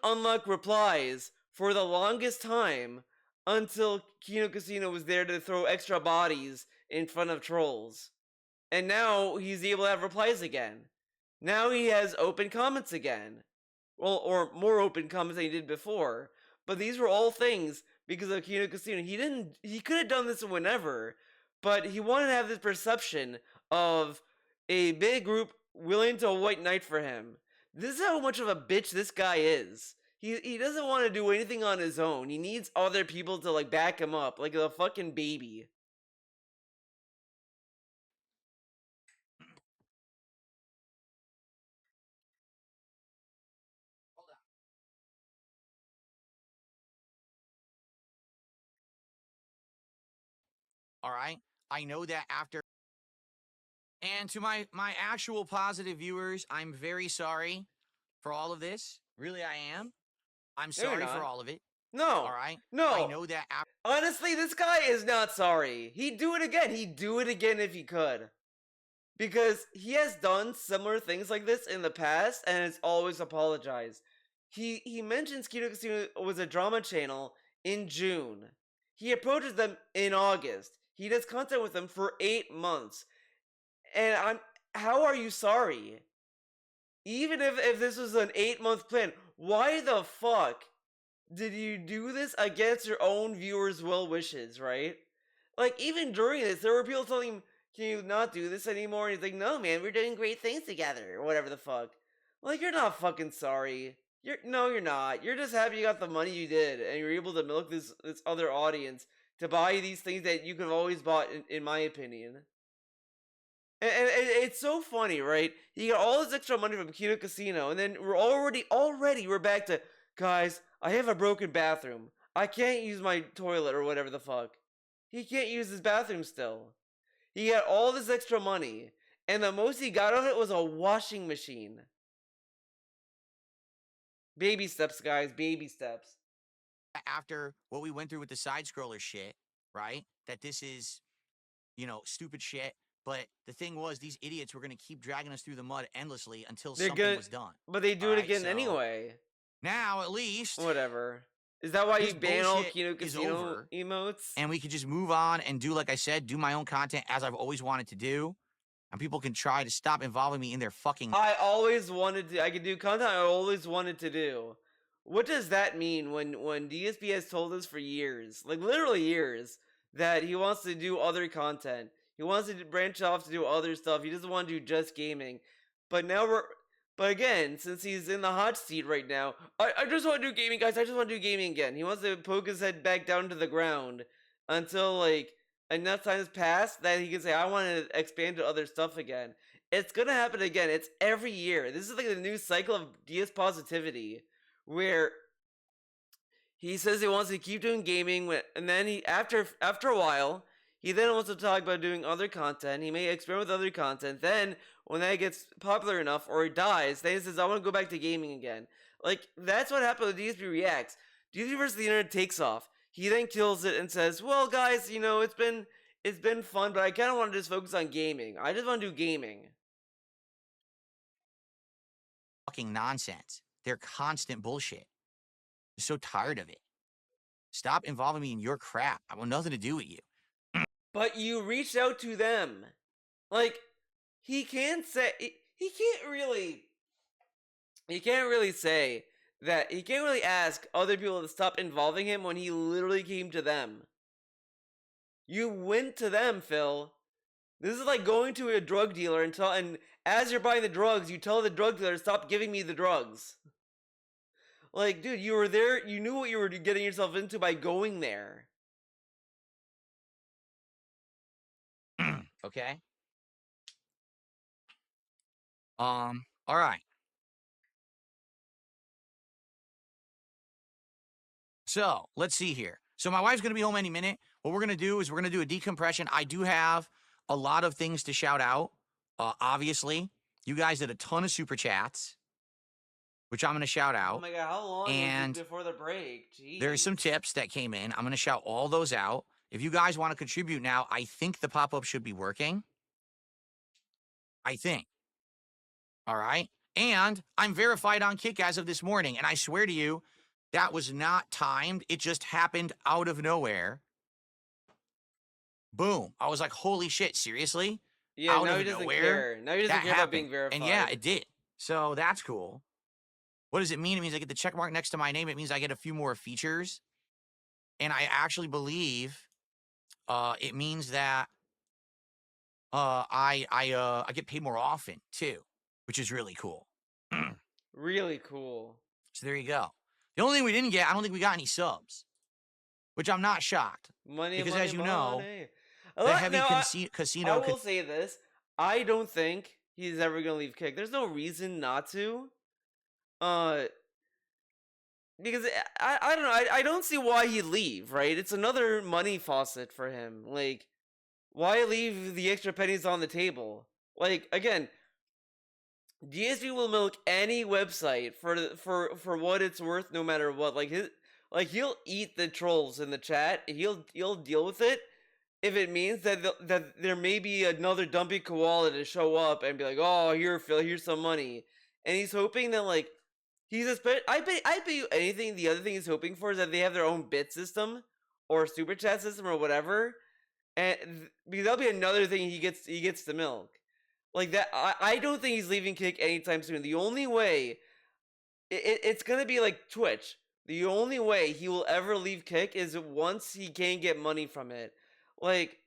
unlock replies for the longest time until Kino Casino was there to throw extra bodies in front of trolls. And now he's able to have replies again. Now he has open comments again. Well, or more open comments than he did before. But these were all things because of Kino Casino. He could have done this whenever, but he wanted to have this perception of a big group willing to white knight for him. This is how much of a bitch this guy is. He doesn't want to do anything on his own. He needs other people to like back him up, like a fucking baby. All right. I know that after. And to my actual positive viewers, I'm very sorry for all of this. Really, I am. I'm sorry for all of it. No. All right. No. I know that. Honestly, this guy is not sorry. He'd do it again. He'd do it again if he could. Because he has done similar things like this in the past and has always apologized. He mentions Kino Casino was a drama channel in June. He approaches them in August. He does content with them for 8 months. And how are you sorry? Even if this was an 8-month plan, why the fuck did you do this against your own viewers' well wishes, right? Like, even during this, there were people telling him, can you not do this anymore? And he's like, no, man, we're doing great things together, or whatever the fuck. Like, you're not fucking sorry. You're not. You're just happy you got the money you did, and you're able to milk this other audience to buy these things that you could have always bought, in my opinion. And it's so funny, right? He got all this extra money from Kino Casino, and then we're already we're back to, guys, I have a broken bathroom. I can't use my toilet or whatever the fuck. He can't use his bathroom still. He got all this extra money, and the most he got of it was a washing machine. Baby steps, guys, baby steps. After what we went through with the side scroller shit, right? That this is, stupid shit. But the thing was, these idiots were going to keep dragging us through the mud endlessly until something was done. But they do it again anyway. Now, at least. Whatever. Is that why you ban all Kino Casino emotes? And we could just move on and do, like I said, do my own content as I've always wanted to do. And people can try to stop involving me in their fucking... I always wanted to... I could do content I always wanted to do. What does that mean when DSP has told us for years, like literally years, that he wants to do other content? He wants to branch off to do other stuff. He doesn't want to do just gaming. But now But again, since he's in the hot seat right now, I just want to do gaming, guys. I just want to do gaming again. He wants to poke his head back down to the ground until, like, enough time has passed that he can say, I want to expand to other stuff again. It's going to happen again. It's every year. This is like the new cycle of DS positivity, where he says he wants to keep doing gaming, and then he after a while, he then wants to talk about doing other content. He may experiment with other content. Then, when that gets popular enough, or he dies, then he says, I want to go back to gaming again. Like, that's what happened with DSP Reacts. DSP vs. the Internet takes off. He then kills it and says, well, guys, it's been fun, but I kind of want to just focus on gaming. I just want to do gaming. Fucking nonsense. They're constant bullshit. I'm so tired of it. Stop involving me in your crap. I want nothing to do with you. But you reached out to them. Like, he can't really say that. He can't really ask other people to stop involving him when he literally came to them. You went to them, Phil. This is like going to a drug dealer and as you're buying the drugs, you tell the drug dealer, stop giving me the drugs. Like, dude, you were there, you knew what you were getting yourself into by going there. Okay. All right. So let's see here. So my wife's going to be home any minute. What we're going to do is we're going to do a decompression. I do have a lot of things to shout out. Obviously, you guys did a ton of super chats, which I'm going to shout out. Oh my God, how long was it before the break? Jeez. There's some tips that came in. I'm going to shout all those out. If you guys want to contribute now, I think the pop-up should be working. I think. All right. And I'm verified on Kick as of this morning. And I swear to you, that was not timed. It just happened out of nowhere. Boom. I was like, holy shit, seriously? Yeah, now he doesn't care. Now he doesn't care about being verified. And yeah, it did. So that's cool. What does it mean? It means I get the check mark next to my name. It means I get a few more features. And I actually believe it means that I get paid more often too, which is really cool. Really cool. So there you go. The only thing we didn't get, I don't think we got any subs, which I'm not shocked. Because as you know, the heavy casino... I will say this. I don't think he's ever going to leave Kick. There's no reason not to. Because I don't know. I don't see why he'd leave, right? It's another money faucet for him. Like, why leave the extra pennies on the table? Like, again, DSP will milk any website for what it's worth, no matter what. He'll eat the trolls in the chat. He'll deal with it if it means that there may be another dumpy koala to show up and be like, oh, here, Phil, here's some money, and he's hoping that I bet you anything. The other thing he's hoping for is that they have their own bit system or super chat system or whatever, and because that'll be another thing he gets to milk. Like that, I don't think he's leaving Kick anytime soon. The only way, it's gonna be like Twitch. The only way he will ever leave Kick is once he can get money from it. Like,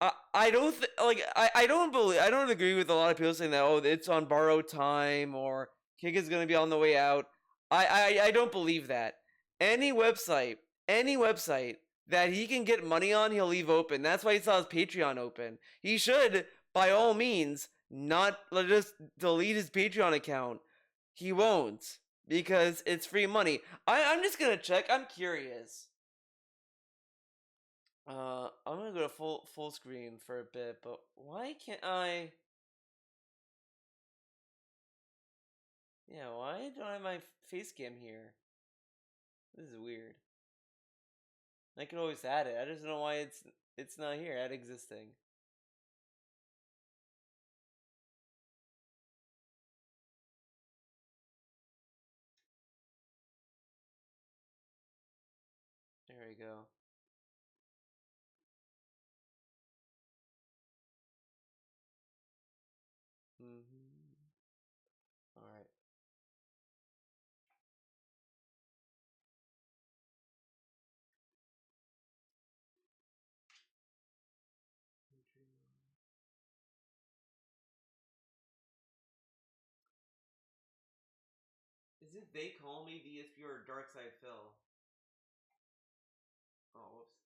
I don't I don't agree with a lot of people saying that, oh, it's on borrowed time or Kick is gonna be on the way out. I don't believe that. Any website, any website that he can get money on, he'll leave open. That's why he saw his Patreon open. He should, by all means, not just delete his Patreon account. He won't because it's free money. I'm just gonna check. I'm curious. I'm gonna go to full screen for a bit, but why can't I? Yeah, why don't I have my face cam here? This is weird. I could always add it. I just don't know why it's not here. Add existing. There we go. All right. Is it they call me DSP or Dark Side Phil? Oh, whoops.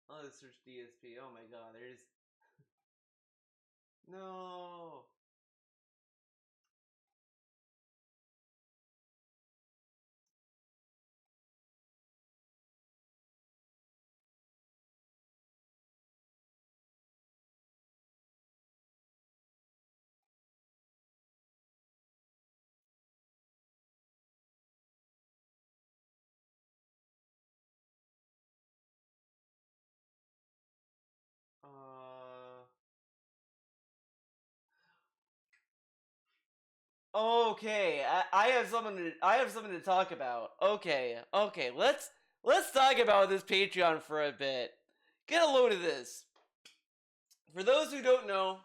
Oh, let's search DSP. Oh my god, there's no. Uh. Okay, I have something to talk about. Okay, let's talk about this Patreon for a bit. Get a load of this. For those who don't know,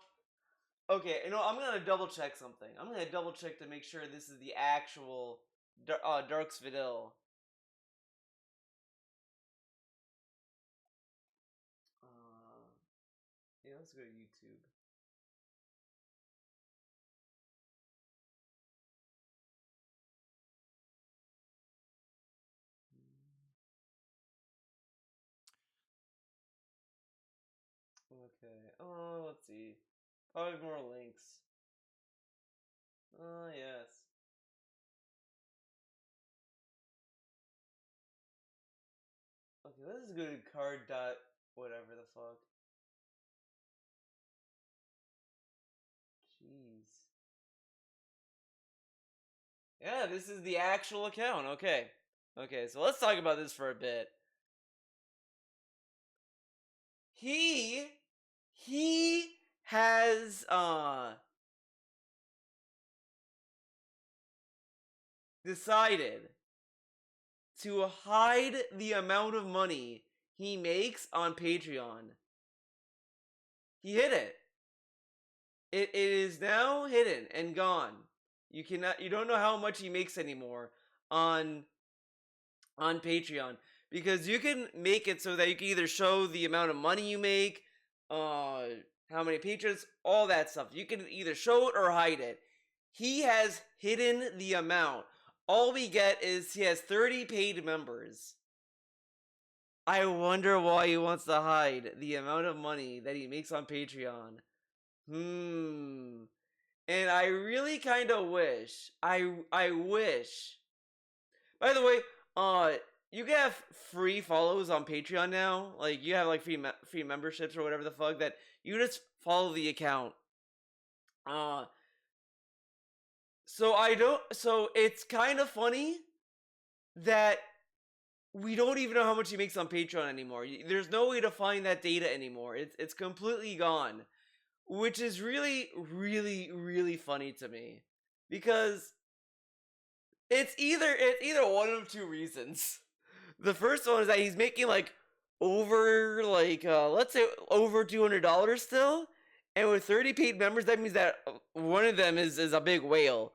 okay, I'm gonna double check something. I'm gonna double check to make sure this is the actual Dark Svidil. Yeah, let's go to YouTube. Okay. Oh, let's see. Probably more links. Oh, yes. Okay, let's go to card dot whatever the fuck. Jeez. Yeah, this is the actual account. Okay. Okay, so let's talk about this for a bit. He has decided to hide the amount of money he makes on Patreon. He hid it. It is now hidden and gone. You don't know how much he makes anymore on Patreon because you can make it so that you can either show the amount of money you make, how many patrons, all that stuff. You can either show it or hide it. He has hidden the amount. All we get is he has 30 paid members. I wonder why he wants to hide the amount of money that he makes on Patreon. And I really kind of wish. I wish. By the way, you can have free follows on Patreon now. Like you have like free memberships or whatever the fuck that you just follow the account. So I don't. So it's kind of funny that we don't even know how much he makes on Patreon anymore. There's no way to find that data anymore. It's completely gone, which is really, really, really funny to me because it's either one of two reasons. The first one is that he's making like over like let's say over $200 still, and with 30 paid members, that means that one of them is a big whale,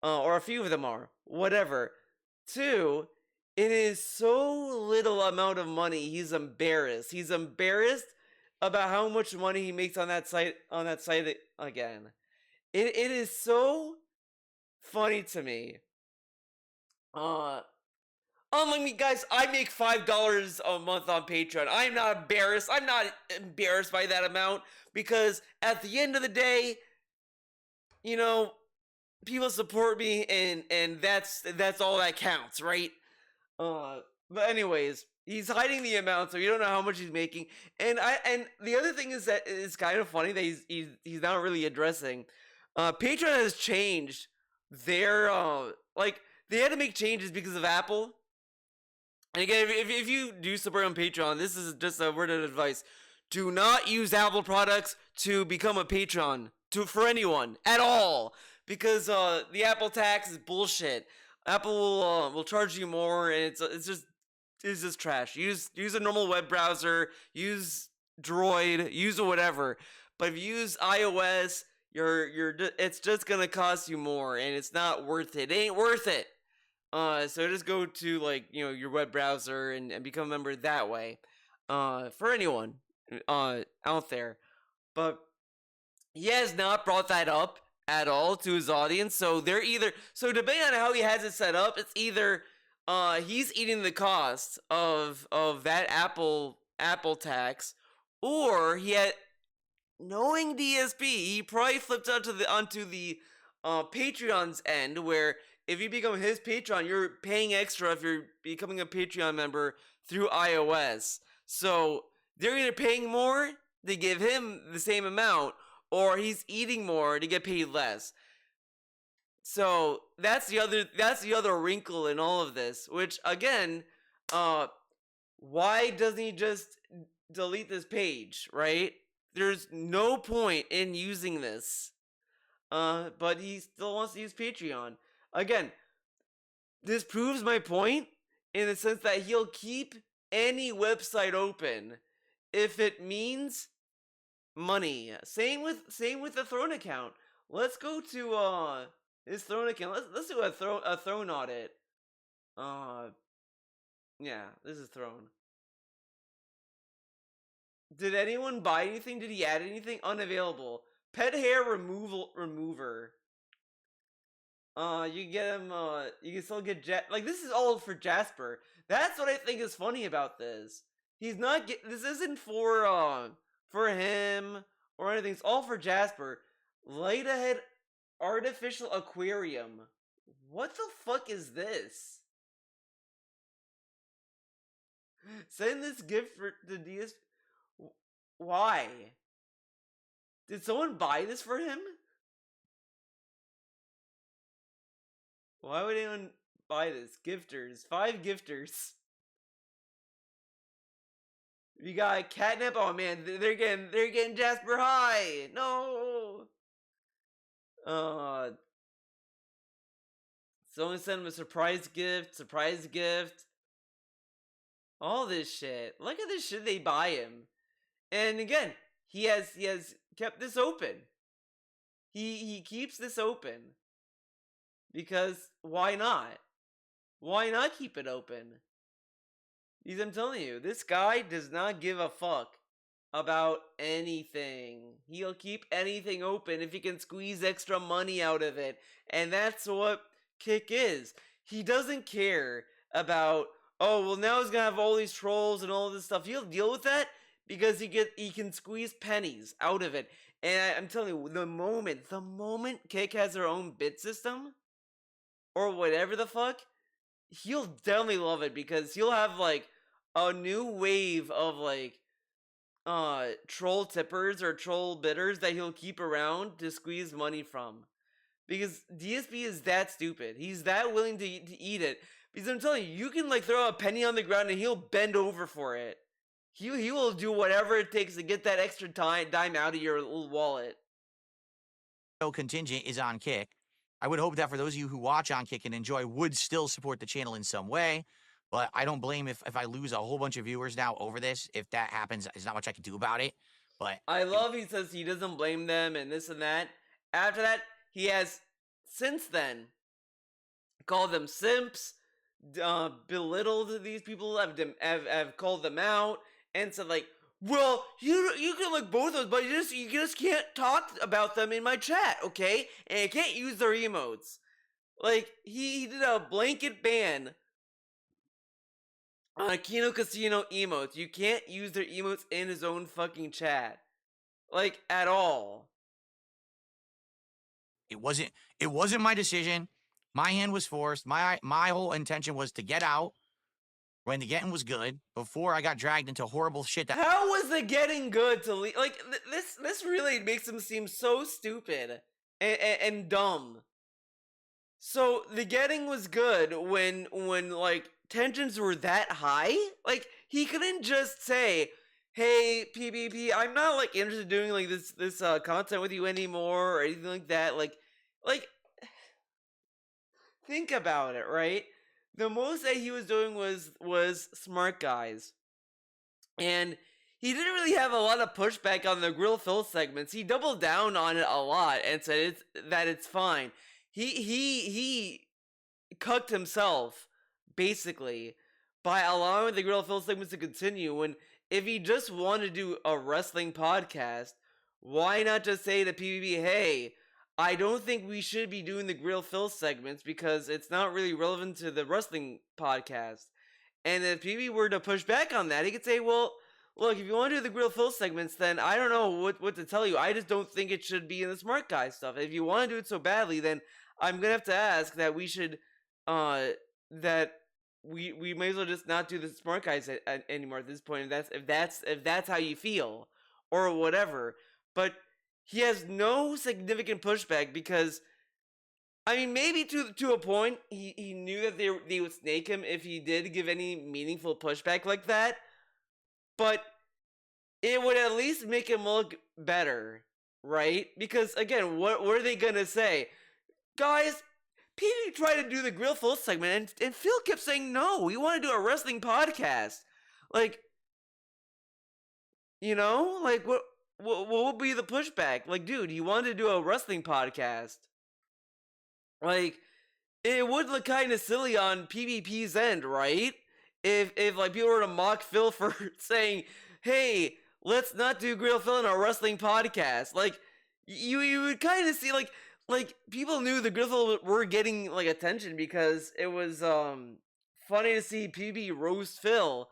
or a few of them are whatever. Two, it is so little amount of money. He's embarrassed. He's embarrassed about how much money he makes on that site. Again, it is so funny to me. Uh, Unlike me, guys, I make $5 a month on Patreon. I'm not embarrassed. I'm not embarrassed by that amount because at the end of the day, you know, people support me, and that's all that counts, right? But anyways, he's hiding the amount, so you don't know how much he's making. And the other thing is that it's kind of funny that he's not really addressing. Patreon has changed their like they had to make changes because of Apple. And again, if you do support on Patreon, this is just a word of advice: do not use Apple products to become a patron for anyone at all, because the Apple tax is bullshit. Apple will charge you more, and it's just trash. Use a normal web browser, use Droid, use whatever. But if you use iOS, it's just gonna cost you more, and it's not worth it. It ain't worth it. So just go to your web browser and become a member that way. For anyone out there, but he has not brought that up at all to his audience. So they're either depending on how he has it set up, it's either he's eating the cost of that Apple tax, or he had, knowing DSP, he probably flipped onto the Patreon's end, where if you become his Patreon, you're paying extra if you're becoming a Patreon member through iOS. So they're either paying more to give him the same amount, or he's eating more to get paid less. So that's the other wrinkle in all of this. Which again, why doesn't he just delete this page, right? There's no point in using this. But he still wants to use Patreon. Again, this proves my point in the sense that he'll keep any website open if it means money. Same with the Throne account. Let's go to his Throne account. Let's do a Throne audit. Yeah, this is Throne. Did anyone buy anything? Did he add anything? Unavailable. Pet hair remover. You get him. You can still get this is all for Jasper. That's what I think is funny about this. He's not this isn't for him or anything. It's all for Jasper. Light ahead artificial aquarium. What the fuck is this? Send this gift to DS. Why? Did someone buy this for him? Why would anyone buy this? Gifters. 5 gifters. We got catnip. Oh man, they're getting Jasper high. No. Someone sent him a surprise gift. All this shit. Look at this shit they buy him. And again, he has kept this open. He keeps this open. Because why not? Why not keep it open? Because I'm telling you, this guy does not give a fuck about anything. He'll keep anything open if he can squeeze extra money out of it. And that's what Kick is. He doesn't care about, oh, well, now he's gonna have all these trolls and all this stuff. He'll deal with that because he can squeeze pennies out of it. And I'm telling you, the moment Kick has their own bit system, or whatever the fuck, he'll definitely love it, because he'll have a new wave of troll tippers or troll bidders that he'll keep around to squeeze money from. Because DSP is that stupid. He's that willing to eat it. Because I'm telling you, you can throw a penny on the ground and he'll bend over for it. He will do whatever it takes to get that extra dime out of your little wallet. Contingent is on Kick. I would hope that for those of you who watch on Kick and enjoy would still support the channel in some way. But I don't blame if I lose a whole bunch of viewers now over this. If that happens, there's not much I can do about it. But I love he says he doesn't blame them and this and that. After that, he has since then called them simps, belittled these people, have called them out, and said like, well, you can like both of those, but you just can't talk about them in my chat, okay? And you can't use their emotes. Like he did a blanket ban on Kino Casino emotes. You can't use their emotes in his own fucking chat, like at all. It wasn't my decision. My hand was forced. My whole intention was to get out when the getting was good before I got dragged into horrible shit that How was the getting good to leave? Like this really makes him seem so stupid and dumb. So the getting was good when like tensions were that high. Like he couldn't just say, "Hey PvP, I'm not like interested in doing like this content with you anymore" or anything like that. Like think about it, right? The most that he was doing was smart guys, and he didn't really have a lot of pushback on the grill fill segments. He doubled down on it a lot and said it's fine. He cucked himself basically by allowing the grill fill segments to continue. When if he just wanted to do a wrestling podcast, why not just say to PvP, hey, I don't think we should be doing the grill fill segments because it's not really relevant to the wrestling podcast. And if PvP were to push back on that, he could say, well, look, if you want to do the grill fill segments, then I don't know what to tell you. I just don't think it should be in the smart guy stuff. If you want to do it so badly, then I'm gonna have to ask that we should that we may as well just not do the smart guys anymore at this point. If that's how you feel or whatever. But he has no significant pushback because, I mean, maybe to a point he knew that they would snake him if he did give any meaningful pushback like that, but it would at least make him look better, right? Because again, what are they gonna say, guys? Peter tried to do the grill full segment, and Phil kept saying no. We want to do a wrestling podcast. Like, you know, like what would be the pushback? Like, dude, you wanted to do a wrestling podcast. Like, it would look kind of silly on PvP's end, right? If like people were to mock Phil for saying, "Hey, let's not do grill Phil in a wrestling podcast." Like, you would kind of see like people knew the Griffith were getting like attention because it was funny to see PB roast Phil,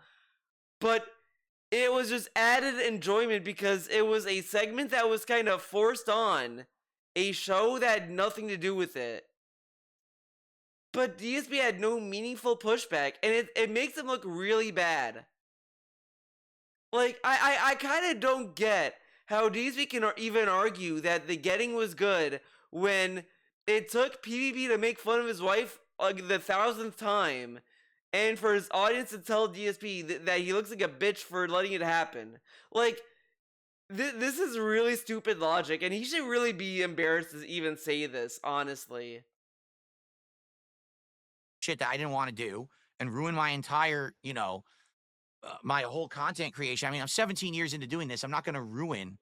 but it was just added enjoyment because it was a segment that was kind of forced on a show that had nothing to do with it. But DSP had no meaningful pushback, and it makes him look really bad. Like, I kind of don't get how DSP can even argue that the getting was good when it took PvP to make fun of his wife like the 1000th time, and for his audience to tell DSP that he looks like a bitch for letting it happen. Like, this is really stupid logic, and he should really be embarrassed to even say this, honestly. shit that I didn't want to do and ruin my entire, my whole content creation. I mean, I'm 17 years into doing this. I'm not going to ruin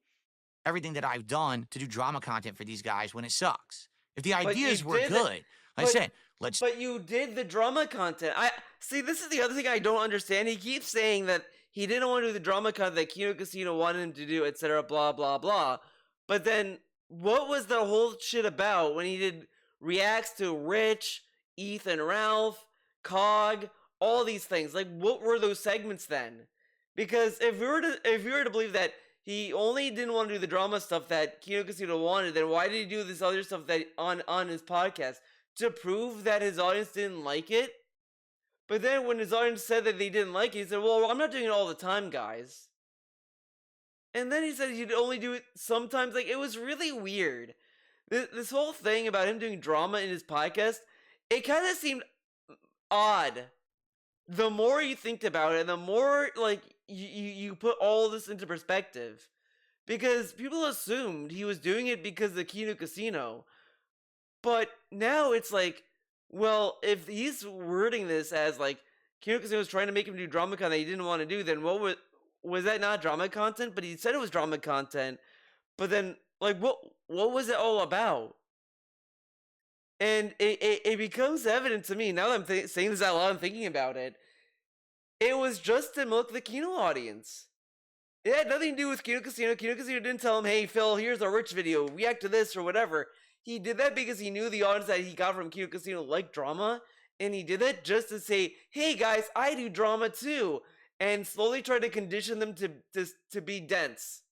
everything that I've done to do drama content for these guys when it sucks. If the ideas were good, I said, let's. But you did the drama content. I see. This is the other thing I don't understand. He keeps saying that he didn't want to do the drama content that Kino Casino wanted him to do, etc. Blah blah blah. But then, what was the whole shit about when he did reacts to Rich, Ethan, Ralph, Cog, all these things? Like, what were those segments then? Because if we were to believe that he only didn't want to do the drama stuff that Kino Casino wanted, then why did he do this other stuff that on his podcast? To prove that his audience didn't like it? But then when his audience said that they didn't like it, he said, well, I'm not doing it all the time, guys. And then he said he'd only do it sometimes. Like, it was really weird. This whole thing about him doing drama in his podcast, it kind of seemed odd. The more you think about it, the more, like, you put all this into perspective. Because people assumed he was doing it because of the Kino Casino. But now it's like, well, if he's wording this as like Kino Casino was trying to make him do drama content that he didn't want to do, then what was that not drama content? But he said it was drama content. But then, like, what was it all about? And it becomes evident to me now that I'm saying this out loud and thinking about it. It was just to milk the Kino audience. It had nothing to do with Kino Casino. Kino Casino didn't tell him, hey, Phil, here's our rich video. React to this or whatever. He did that because he knew the audience that he got from Kino Casino liked drama. And he did that just to say, hey, guys, I do drama too. And slowly try to condition them to be dense.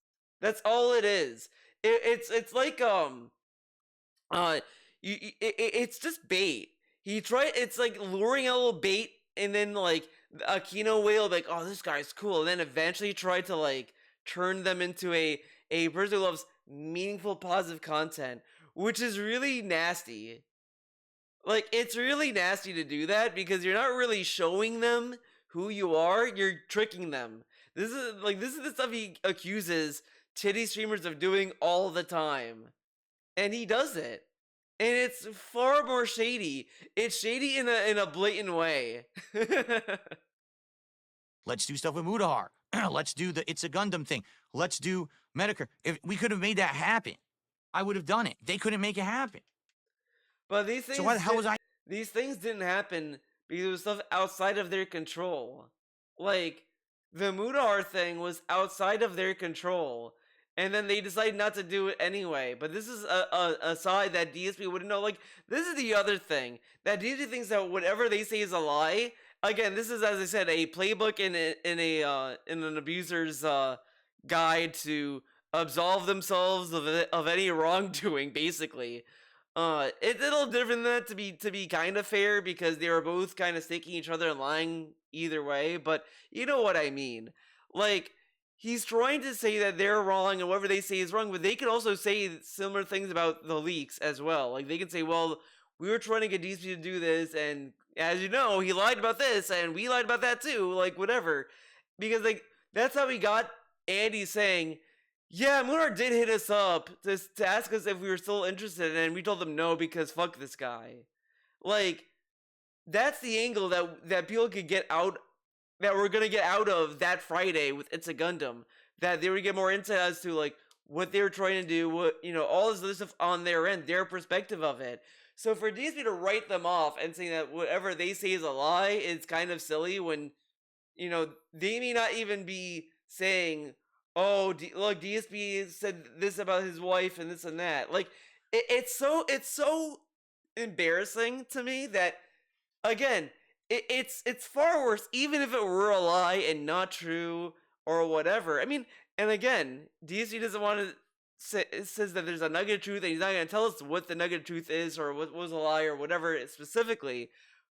That's all it is. It's like, uh, it's just bait. It's like luring a little bait and then like a Kino whale, like, oh, this guy's cool, and then eventually try to like turn them into a person who loves meaningful, positive content, which is really nasty. Like, it's really nasty to do that because you're not really showing them who you are. You're tricking them. This is the stuff he accuses titty streamers of doing all the time, and he does it. And it's far more shady. It's shady in a blatant way. Let's do stuff with Mudahar. Let's do the It's a Gundam thing. Let's do Medicare. If we could have made that happen, I would have done it. They couldn't make it happen. But these things, So why the hell was I? These things didn't happen because it was stuff outside of their control. Like, the Mudahar thing was outside of their control. And then they decided not to do it anyway. But this is a side that DSP wouldn't know. Like, this is the other thing. That DSP thinks that whatever they say is a lie. Again, this is, as I said, a playbook in an abuser's guide to absolve themselves of any wrongdoing, basically. It's a little different than that to be kind of fair because they were both kind of staking each other and lying either way. But you know what I mean. Like, he's trying to say that they're wrong and whatever they say is wrong, but they could also say similar things about the leaks as well. Like, they can say, well, we were trying to get DSP to do this, and as you know, he lied about this, and we lied about that too, like, whatever. Because, like, that's how we got Andy saying, yeah, Munar did hit us up to ask us if we were still interested, and we told them no because fuck this guy. Like, that's the angle that people could get out, that we're gonna get out of that Friday with It's a Gundam. That they would get more insight as to, like, what they were trying to do, what, you know, all this other stuff on their end, their perspective of it. So for DSP to write them off and saying that whatever they say is a lie is kind of silly when, you know, they may not even be saying, oh, look, DSP said this about his wife and this and that. Like, it's so embarrassing to me that, again, it's far worse, even if it were a lie and not true or whatever. I mean, and again, DSP doesn't want to says that there's a nugget of truth and he's not going to tell us what the nugget of truth is or what was a lie or whatever specifically,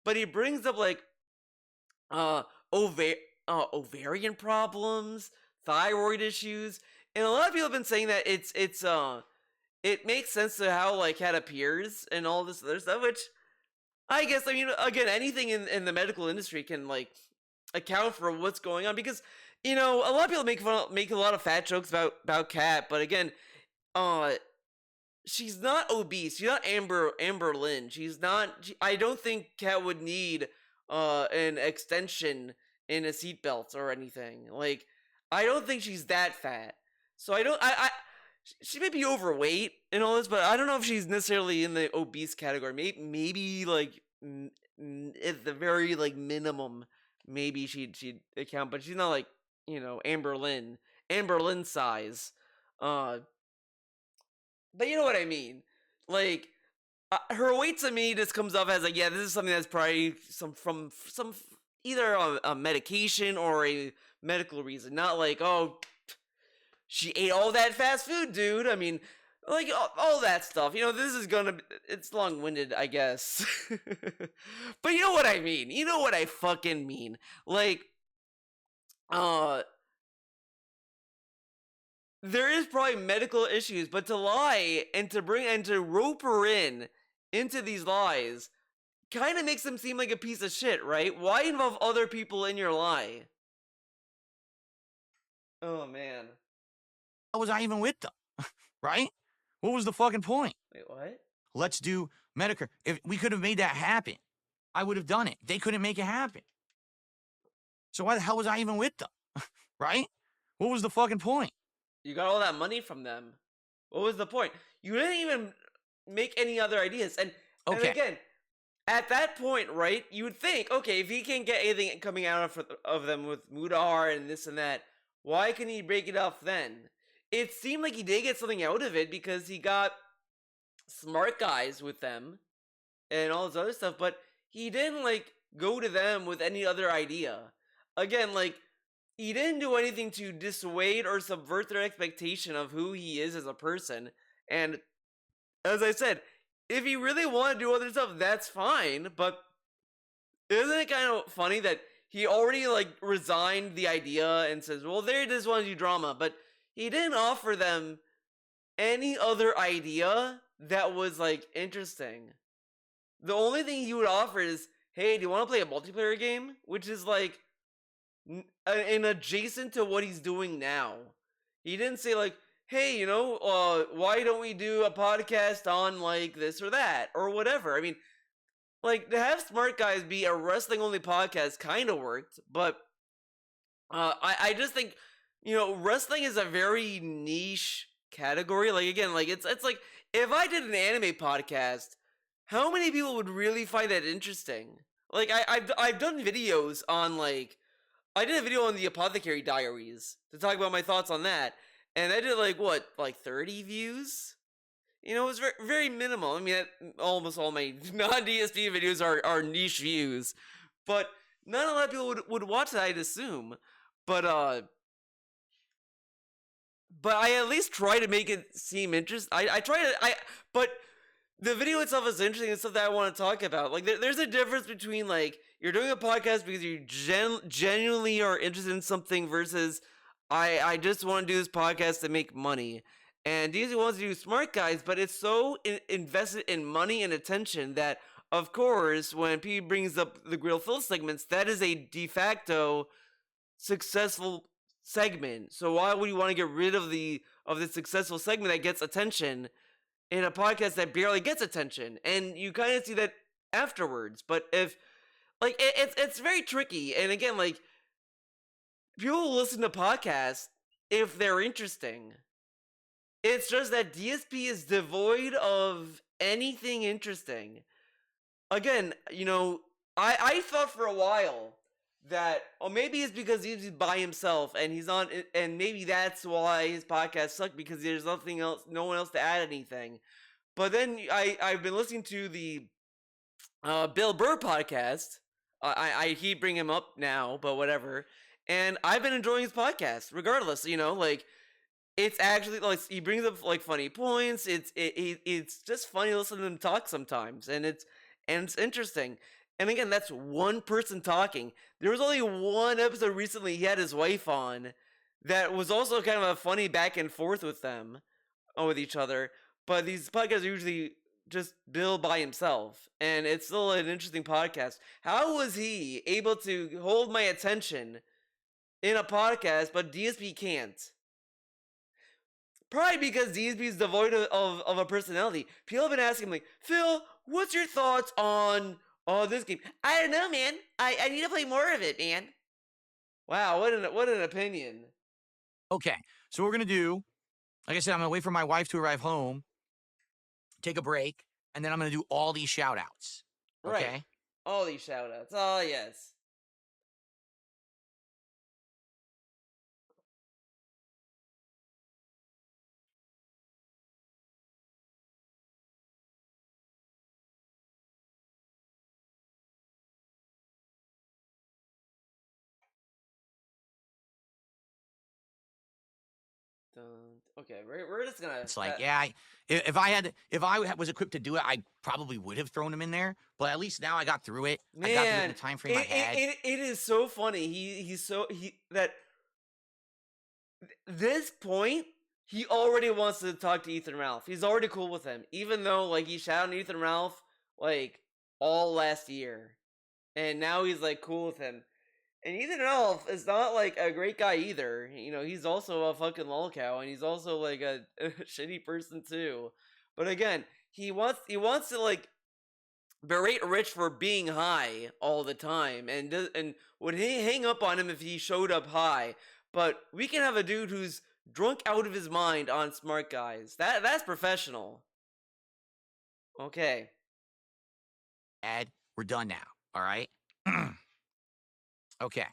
but he brings up like ovarian problems, thyroid issues, and a lot of people have been saying that it makes sense to how like Cat appears and all this other stuff, which I guess, I mean, again, anything in the medical industry can like account for what's going on because, you know, a lot of people make a lot of fat jokes about Cat, but again, she's not obese. She's not Amber Lynn. She's not. I don't think Cat would need an extension in a seatbelt or anything. Like, I don't think she's that fat. So I don't. She may be overweight and all this, but I don't know if she's necessarily in the obese category. Maybe like at the very like minimum, maybe she'd account, but she's not like, you know, Amber Lynn size. But you know what I mean. Like, her weight to me just comes off as like, yeah, this is something that's probably from either a medication or a medical reason. Not like, oh, she ate all that fast food, dude. I mean, like, all that stuff. You know, this is gonna be, it's long-winded, I guess. But you know what I mean. You know what I fucking mean. Like, there is probably medical issues, but to lie and to rope her in into these lies kind of makes them seem like a piece of shit, right? Why involve other people in your lie? Oh man. How was I even with them? Right? What was the fucking point? Wait, what? Let's do Medicare. If we could have made that happen, I would have done it. They couldn't make it happen. So why the hell was I even with them? Right? What was the fucking point? You got all that money from them. What was the point? You didn't even make any other ideas. And And Okay. again, at that point, right, you would think, okay, if he can't get anything coming out of them with Mudahar and this and that, why can he break it off then? It seemed like he did get something out of it because he got smart guys with them and all this other stuff, but he didn't like go to them with any other idea. Again, like he didn't do anything to dissuade or subvert their expectation of who he is as a person. And as I said, if he really wanted to do other stuff, that's fine. But isn't it kind of funny that he already like resigned the idea and says, "Well, they just want to do drama," but he didn't offer them any other idea that was like interesting. The only thing he would offer is, "Hey, do you want to play a multiplayer game?" Which is like an adjacent to what he's doing now. He didn't say like, "Hey, why don't we do a podcast on like this or that or whatever?" I mean, like to have smart guys be a wrestling only podcast kind of worked, but I just think wrestling is a very niche category. Like again, like it's like if I did an anime podcast, how many people would really find that interesting? Like I've done videos on like I did a video on the Apothecary Diaries to talk about my thoughts on that, and I did like what, like 30 views. It was very, very minimal. I mean, almost all my non-DSP videos are niche views, but not a lot of people would watch that, I'd assume. But I at least try to make it seem interesting. I try to but the video itself is interesting and stuff that I want to talk about. Like, there's a difference between like you're doing a podcast because you genuinely are interested in something versus I just want to do this podcast to make money. And DZ wants to do Smart Guys, but it's so invested in money and attention that, of course, when P brings up the Grill Fill segments, that is a de facto successful segment. So why would you want to get rid of the successful segment that gets attention in a podcast that barely gets attention? And you kind of see that afterwards. But if like it's very tricky. And again, like people listen to podcasts if they're interesting. It's just that DSP is devoid of anything interesting. Again, I thought for a while that, maybe it's because he's by himself and he's on, and maybe that's why his podcast sucked, because there's nothing else, no one else to add anything. But then I've been listening to the Bill Burr podcast. I keep bringing him up now, but whatever. And I've been enjoying his podcast, regardless. Like it's actually like he brings up like funny points. It's just funny to listen to him talk sometimes, and it's interesting. And again, that's one person talking. There was only one episode recently he had his wife on that was also kind of a funny back and forth with them, with each other. But these podcasts are usually just Bill by himself, and it's still an interesting podcast. How was he able to hold my attention in a podcast, but DSP can't? Probably because DSP is devoid of a personality. People have been asking me, Phil, what's your thoughts on this game? I don't know, man. I need to play more of it, man. Wow, what an opinion. Okay. So what we're going to do, like I said, I'm going to wait for my wife to arrive home, take a break, and then I'm going to do all these shout outs. Okay? Right. All these shout outs. Oh, yes. Okay, we're just gonna. It's like, yeah, if I was equipped to do it, I probably would have thrown him in there. But at least now I got through it. Man, I got through it in the time frame I had. It is so funny. That this point he already wants to talk to Ethan Ralph. He's already cool with him, even though like he shouted Ethan Ralph like all last year, and now he's like cool with him. And Ethan Ralph is not like a great guy either. He's also a fucking lolcow, and he's also like a shitty person too. But again, he wants to like berate Rich for being high all the time, and would hang up on him if he showed up high. But we can have a dude who's drunk out of his mind on Smart Guys. That's professional. Okay. Ed, we're done now. All right. Okay.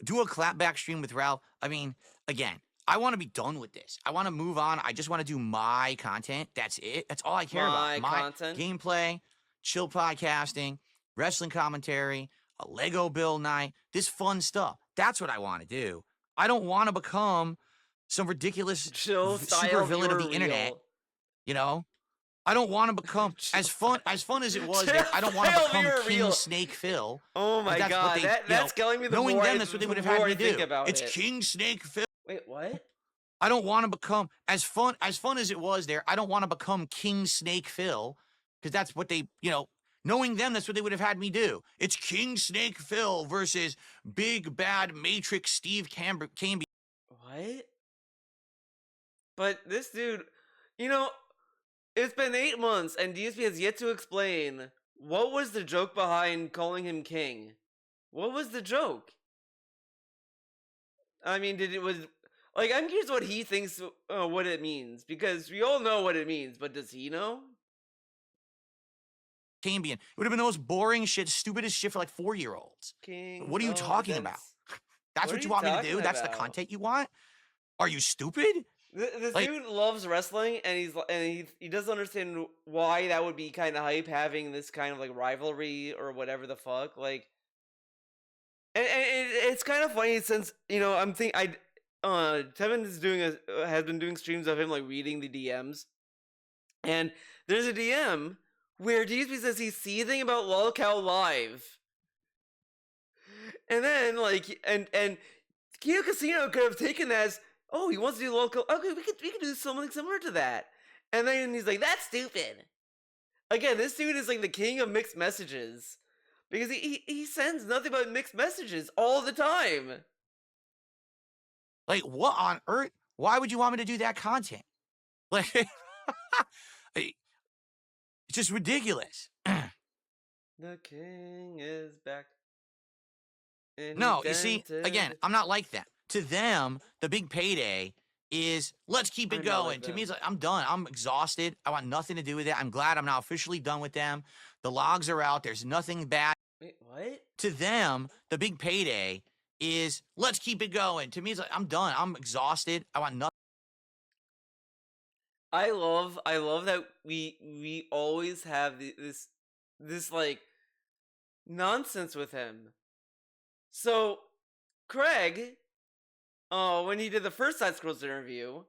Do a clapback stream with Ralph. I mean, again, I want to be done with this. I want to move on. I just want to do my content. That's it. That's all I care about. My My content. gameplay, chill podcasting, wrestling commentary, a Lego build night, this fun stuff. That's what I want to do. I don't want to become some ridiculous Chill super style villain of viewer the internet. reel. You know, I don't want to become Chill as fun as it was Chill there. I don't want to style become viewer King reel. Snake Phil. Oh my that's what god, they, that's killing me. The knowing more them, I, that's what they the would have more had I me think do. about It's it. King Snake Phil. Wait, what? I don't want to become as fun as it was there. I don't want to become King Snake Phil because that's what they, knowing them, that's what they would have had me do. It's King Snake Phil versus big bad Matrix Steve Camby. What? But this dude, it's been 8 months and DSP has yet to explain what was the joke behind calling him king. What was the joke? I mean, I'm curious what he thinks, what it means, because we all know what it means, but does he know? Cambian. It would have been the most boring shit, stupidest shit for like 4-year-olds. King. What are you talking about? That's what you want me to do? That's the content you want? Are you stupid? This dude loves wrestling, and he doesn't understand why that would be kind of hype, having this kind of like rivalry or whatever the fuck. Like, and it's kind of funny since Tevin has been doing streams of him like reading the DMs, and there's a DM where DSP says he's seething about Lolcow Live, and then and Kino Casino could have taken that as, oh, he wants to do local. Okay, we could do something similar to that. And then he's like, that's stupid. Again, this dude is like the king of mixed messages, because he sends nothing but mixed messages all the time. Like, what on earth? Why would you want me to do that content? Like, it's just ridiculous. The king is back. No, you see, again, I'm not like that. To them, the big payday is let's keep it going. Like to me, it's like, I'm done. I'm exhausted. I want nothing to do with it. I'm glad I'm now officially done with them. The logs are out. There's nothing bad. Wait, what? To them, the big payday is let's keep it going. To me, it's like, I'm done. I'm exhausted. I want nothing. I love that we always have this like nonsense with him. So Craig, when he did the first Side Scrolls interview,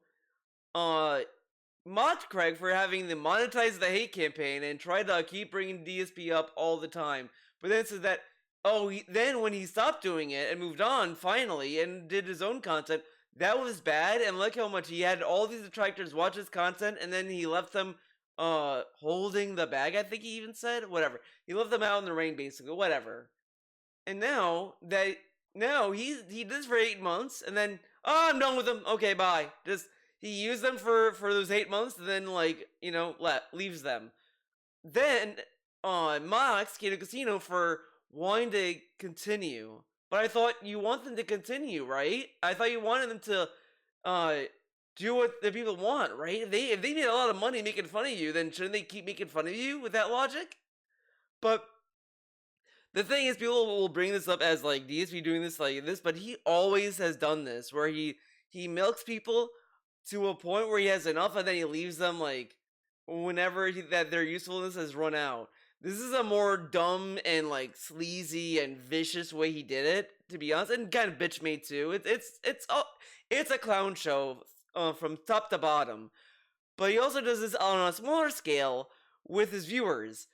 mocked Craig for having the monetize the hate campaign and tried to keep bringing DSP up all the time. But then said that, then when he stopped doing it and moved on finally and did his own content, that was bad. And look how much he had all these detractors watch his content, and then he left them holding the bag, I think he even said. Whatever. He left them out in the rain, basically. Whatever. And now he did this for 8 months, and then, I'm done with them. Okay, bye. He used them for those 8 months, and then leaves them. Then mocks Kino Casino for wanting to continue. But I thought you want them to continue, right? I thought you wanted them to do what the people want, right? If they need a lot of money making fun of you, then shouldn't they keep making fun of you with that logic? But the thing is, people will bring this up as like DSP doing this like this, but he always has done this, where he milks people to a point where he has enough, and then he leaves them like whenever that their usefulness has run out. This is a more dumb and like sleazy and vicious way he did it, to be honest, and kind of bitch made too. It's a clown show from top to bottom, but he also does this on a smaller scale with his viewers.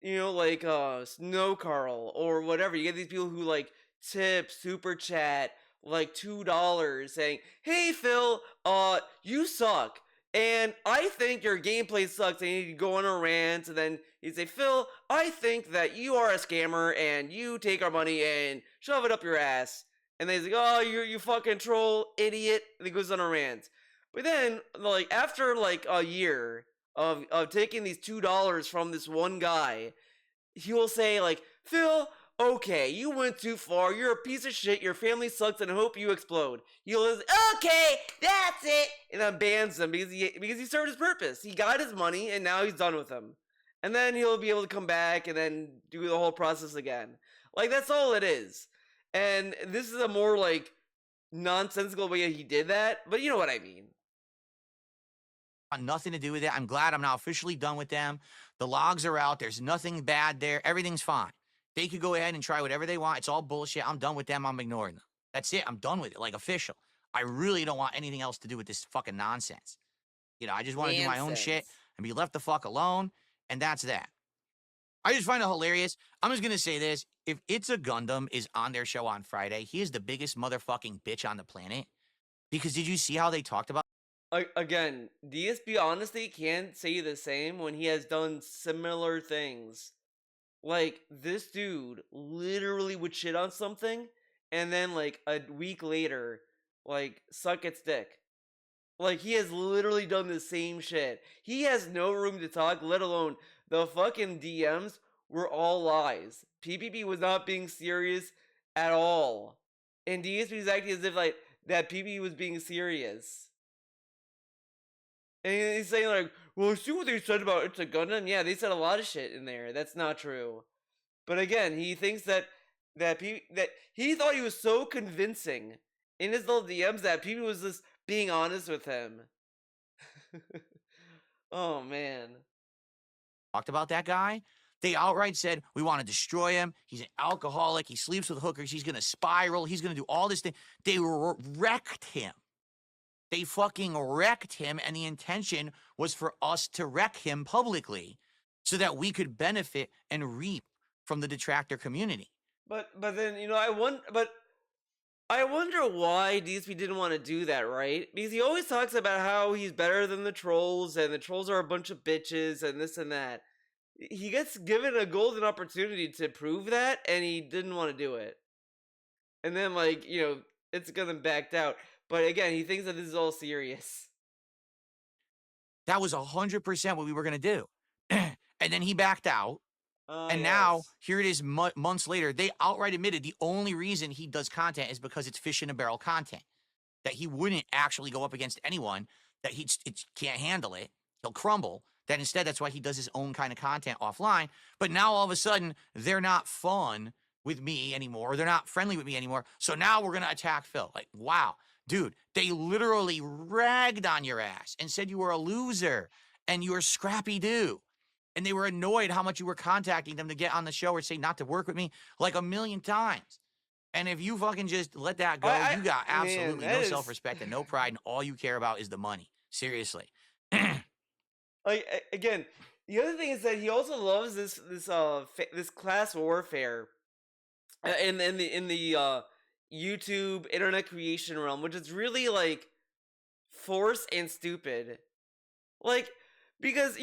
Like Snow Carl or whatever. You get these people who like tip, super chat like $2 saying, "Hey Phil, you suck. And I think your gameplay sucks," and he'd go on a rant, and then he'd say, "Phil, I think that you are a scammer and you take our money and shove it up your ass." And then he's like, "Oh, you fucking troll, idiot." And he goes on a rant. But then, like, after like a year of taking these $2 from this one guy, he will say like, "Phil, okay, you went too far. You're a piece of shit. Your family sucks, and I hope you explode. He'll just, okay, that's it, and then bans him because he served his purpose. He got his money, and now he's done with him. And then he'll be able to come back and then do the whole process again. Like that's all it is. And this is a more like nonsensical way he did that, but you know what I mean. Nothing to do with it. I'm glad I'm now officially done with them. The logs are out. There's nothing bad there. Everything's fine. They could go ahead and try whatever they want. It's all bullshit. I'm done with them. I'm ignoring them. That's it. I'm done with it. Like official. I really don't want anything else to do with this fucking nonsense. I just want to do my own shit Nonsense. and be left the fuck alone. And that's that. I just find it hilarious. I'm just gonna say this. If It's a Gundam is on their show on Friday, he is the biggest motherfucking bitch on the planet. Because did you see how they talked about Again, DSP honestly can't say the same when he has done similar things. Like this dude literally would shit on something and then like a week later like suck its dick. Like he has literally done the same shit. He has no room to talk, let alone the fucking DMs were all lies. PPP was not being serious at all. And DSP is acting as if like that PPP was being serious. And he's saying like, well, see what they said about It's a Gundam? Yeah, they said a lot of shit in there. That's not true. But again, he thinks that he thought he was so convincing in his little DMs that people was just being honest with him. Oh man. that guy? They outright said, we want to destroy him. He's an alcoholic. He sleeps with hookers. He's going to spiral. He's going to do all this thing. They wrecked him. They fucking wrecked him. And the intention was for us to wreck him publicly so that we could benefit and reap from the detractor community. But then I wonder why DSP didn't want to do that, right? Because he always talks about how he's better than the trolls and the trolls are a bunch of bitches and this and that. He gets given a golden opportunity to prove that and he didn't want to do it. And then like, it's gonna backed out. But again, he thinks that this is all serious. That was 100% what we were going to do. And then he backed out. And now, Yes. here it is months later. They outright admitted the only reason he does content is because it's fish in a barrel content. That he wouldn't actually go up against anyone, that he can't handle it. He'll crumble. That instead, that's why he does his own kind of content offline. But now all of a sudden, they're not fun with me anymore. They're not friendly with me anymore. So now we're going to attack Phil. Like, wow. Dude, they literally ragged on your ass and said you were a loser and you were scrappy do. And they were annoyed how much you were contacting them to get on the show or say not to work with me like a million times. And if you fucking just let that go, you got absolutely no self-respect and no pride, and all you care about is the money. Seriously. Like again, the other thing is that he also loves this class warfare in the YouTube internet creation realm, which is really like forced and stupid. Like because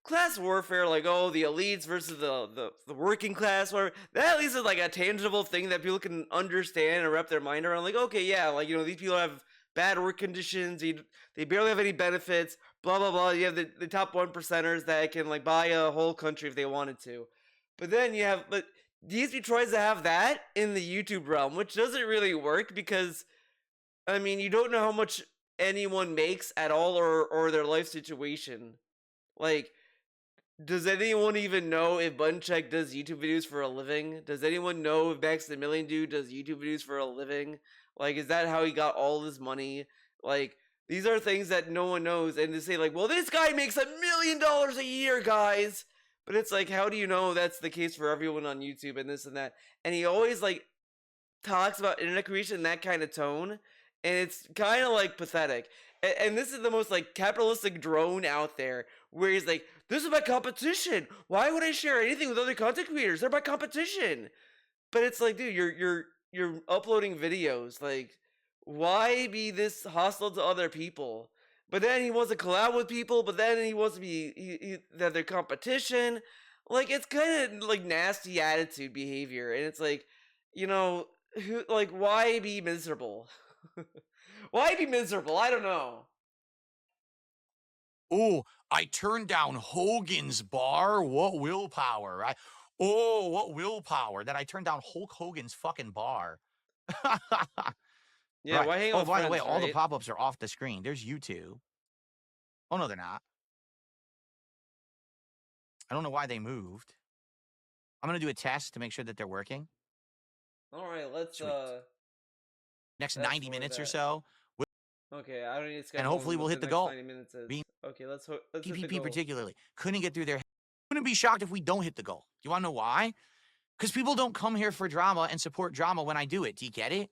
class warfare, like the elites versus the working class, or that at least is like a tangible thing that people can understand and wrap their mind around. Like okay, yeah, like these people have bad work conditions, they barely have any benefits, blah blah blah. You have the top 1%ers that can like buy a whole country if they wanted to, but then but DSP tries to have that in the YouTube realm, which doesn't really work because I mean you don't know how much anyone makes at all or their life situation. Like, does anyone even know if Buncheck does YouTube videos for a living? Does anyone know if Max the Million Dude does YouTube videos for a living? Like, is that how he got all this money? Like, these are things that no one knows. And to say, like, well, this guy makes $1 million a year, guys. But it's like, how do you know that's the case for everyone on YouTube and this and that? And he always, like, talks about internet creation in that kind of tone. And it's kind of, like, pathetic. And this is the most, like, capitalistic drone out there. Where he's like, this is my competition. Why would I share anything with other content creators? They're my competition. But it's like, dude, you're uploading videos. Like, why be this hostile to other people? But then he wants to collab with people. But then he wants to be that their competition. Like, it's kind of like nasty attitude behavior. And it's like, why be miserable? Why be miserable? I don't know. Oh, I turned down Hogan's bar. What willpower, right? Oh, what willpower that I turned down Hulk Hogan's fucking bar. Yeah, Right. why hang out Oh, with by the way, friends, all the right? pop-ups are off the screen. There's YouTube. Oh, no, they're not. I don't know why they moved. I'm going to do a test to make sure that they're working. All right, let's Sweet. Next fast 90 forward minutes or that. so, Okay, I don't need to and schedule hopefully we'll what the hit the next goal. 90 minutes is. Being Okay, let's hit the PPP goal. particularly couldn't get through their. Wouldn't be shocked if we don't hit the goal. You want to know why? Because people don't come here for drama and support drama when I do it. Do you get it?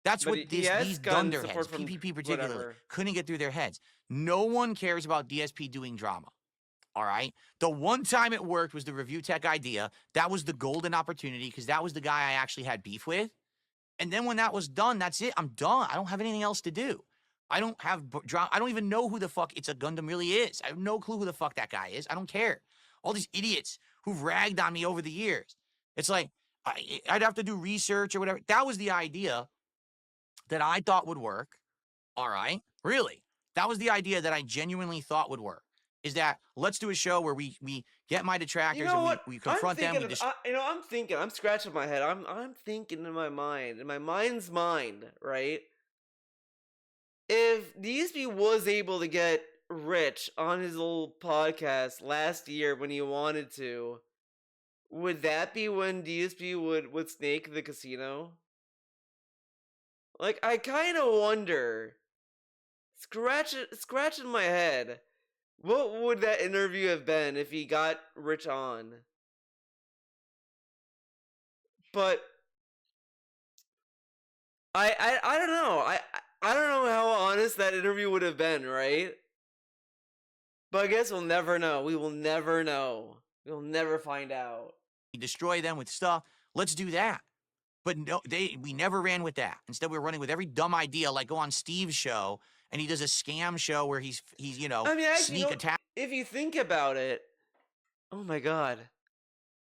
That's But what he has these gotten dunderheads, support from PPP particularly, whatever. couldn't get through their heads. No one cares about DSP doing drama. All right. The one time it worked was the review tech idea. That was the golden opportunity because that was the guy I actually had beef with. And then when that was done, that's it. I'm done. I don't have anything else to do. I don't have drama. I don't even know who the fuck It's a Gundam really is. I have no clue who the fuck that guy is. I don't care. All these idiots who've ragged on me over the years. It's like I'd have to do research or whatever. That was the idea that I thought would work. All right. Really. That was the idea that I genuinely thought would work. Is that let's do a show where we get my detractors You know and what? we I'm confront them. thinking. I'm thinking. I'm scratching my head. I'm thinking in my mind, in my mind's mind, right? If DSP was able to get Rich on his old podcast last year when he wanted to, would that be when DSP would snake the casino? Like, I kind of wonder, scratching my head, what would that interview have been if he got Rich on? But I don't know. I don't know how honest that interview would have been, right? But I guess we'll never know. We will never know. We'll never find out. Destroy them with stuff. Let's do that. But no, we never ran with that. Instead, we were running with every dumb idea, like go on Steve's show and he does a scam show where he's I mean, actually, sneak attack. if you think about it, oh my god,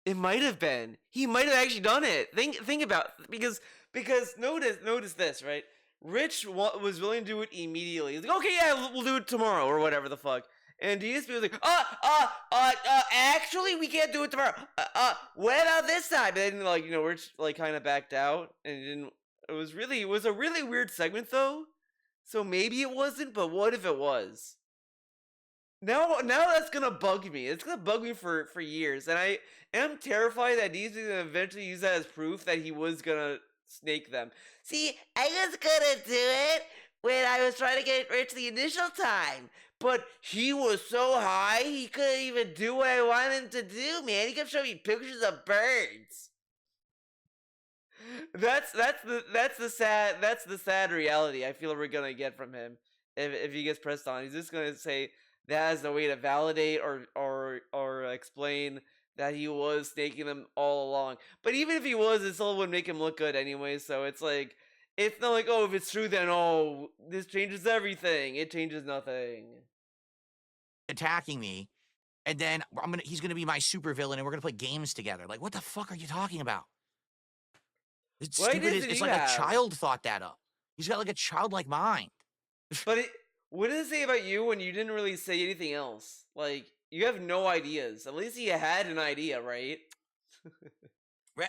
it might have been. He might have actually done it. Think about because notice this, right? Rich was willing to do it immediately. He's like, okay, yeah, we'll do it tomorrow or whatever the fuck. And DSP was like, actually, we can't do it tomorrow. What about this time? And then, like, Rich, like, kind of backed out and didn't. It was a really weird segment, though. So maybe it wasn't, but what if it was? Now that's gonna bug me. It's gonna bug me for years, and I am terrified that he's gonna eventually use that as proof that he was gonna snake them. See, I was gonna do it when I was trying to get Rich the initial time, but he was so high he couldn't even do what I wanted him to do. Man, he kept showing me pictures of birds. That's the sad reality I feel we're gonna get from him if he gets pressed on. He's just gonna say that as a way to validate or explain that he was staking them all along. But even if he was, it still would make him look good anyway. So it's like it's not like, oh, if it's true, then oh, this changes everything. It changes nothing. Attacking me, and then he's gonna be my super villain, and we're gonna play games together. Like, what the fuck are you talking about? It's What stupid. ideas did It's you like a have? child thought that up. He's got like a childlike mind. But what did it say about you when you didn't really say anything else? Like, you have no ideas. At least he had an idea, right?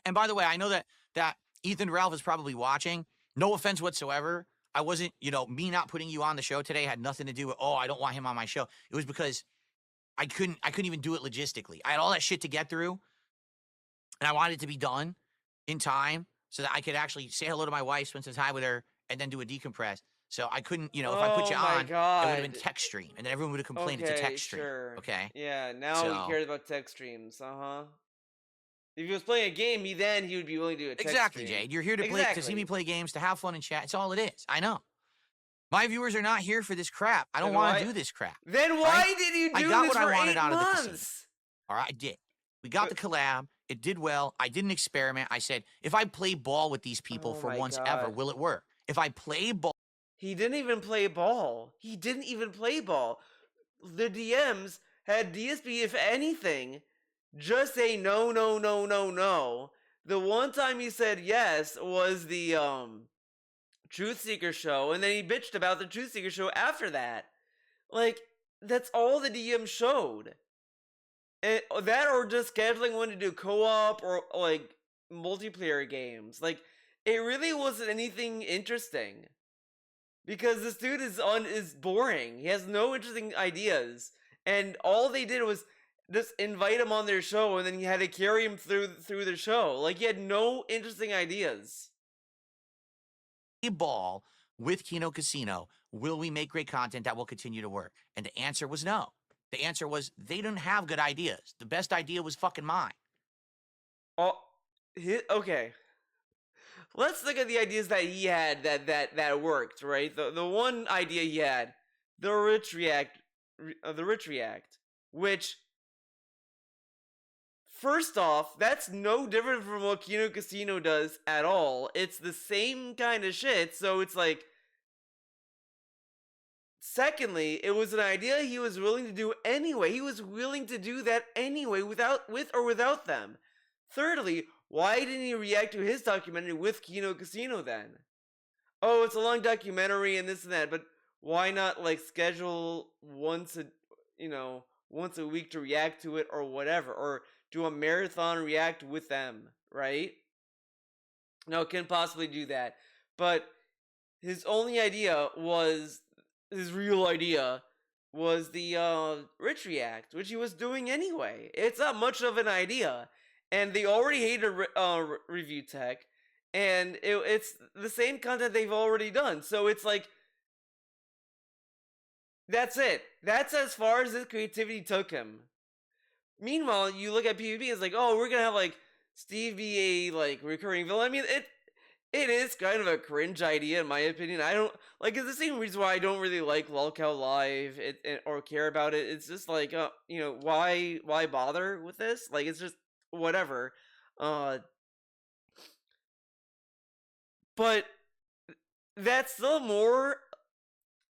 And by the way, I know that Ethan Ralph is probably watching. No offense whatsoever. I wasn't, me not putting you on the show today had nothing to do with, oh, I don't want him on my show. It was because I couldn't even do it logistically. I had all that shit to get through, and I wanted it to be done in time so that I could actually say hello to my wife, spend some time with her, and then do a decompress. So I couldn't, if I put you on, it would have been text stream, and then everyone would have complained it's a text stream. Sure. Okay. Yeah, now he cares about text streams. If he was playing a game, he would be willing to do a text Exactly, stream. Jade. You're here to see me play games, to have fun and chat. It's all it is. I know. My viewers are not here for this crap. I don't want to do this crap. Then why did you do this for 8 months? All right, I did. We got the collab. It did well. I didn't experiment. I said, if I play ball with these people for once ever, will it work? If I play ball. He didn't even play ball. The DMs had DSP, if anything, just say no, no, no, no, no. The one time he said yes was the Truth Seeker show, and then he bitched about the Truth Seeker show after that. Like, that's all the DM showed. that or just scheduling when to do co-op or like multiplayer games. Like it really wasn't anything interesting because this dude is boring. He has no interesting ideas, and all they did was just invite him on their show, and then you had to carry him through the show. Like he had no interesting ideas. Ball with Kino Casino, will we make great content that will continue to work? And the answer was no. The answer was they didn't have good ideas. The best idea was fucking mine. Oh, okay. Let's look at the ideas that he had that worked. Right, the one idea he had, the rich react, which first off, that's no different from what Kino Casino does at all. It's the same kind of shit. So it's like, secondly, it was an idea he was willing to do anyway. He was willing to do that anyway, with or without them. Thirdly, why didn't he react to his documentary with Kino Casino then? Oh, it's a long documentary and this and that, but why not like schedule once a week to react to it or whatever, or do a marathon react with them, right? No, can possibly do that. But his only idea was his real idea was the Rich React, which he was doing anyway. It's not much of an idea, and they already hated review tech, and it's the same content they've already done. So it's like, that's it. That's as far as his creativity took him. Meanwhile, you look at PvP, it's like, oh, we're gonna have like Steve be a like recurring villain. I mean, it is kind of a cringe idea in my opinion. I don't like, it's the same reason why I don't really like Lolcow Live or care about it. It's just like, why bother with this? Like, it's just whatever. But that's still more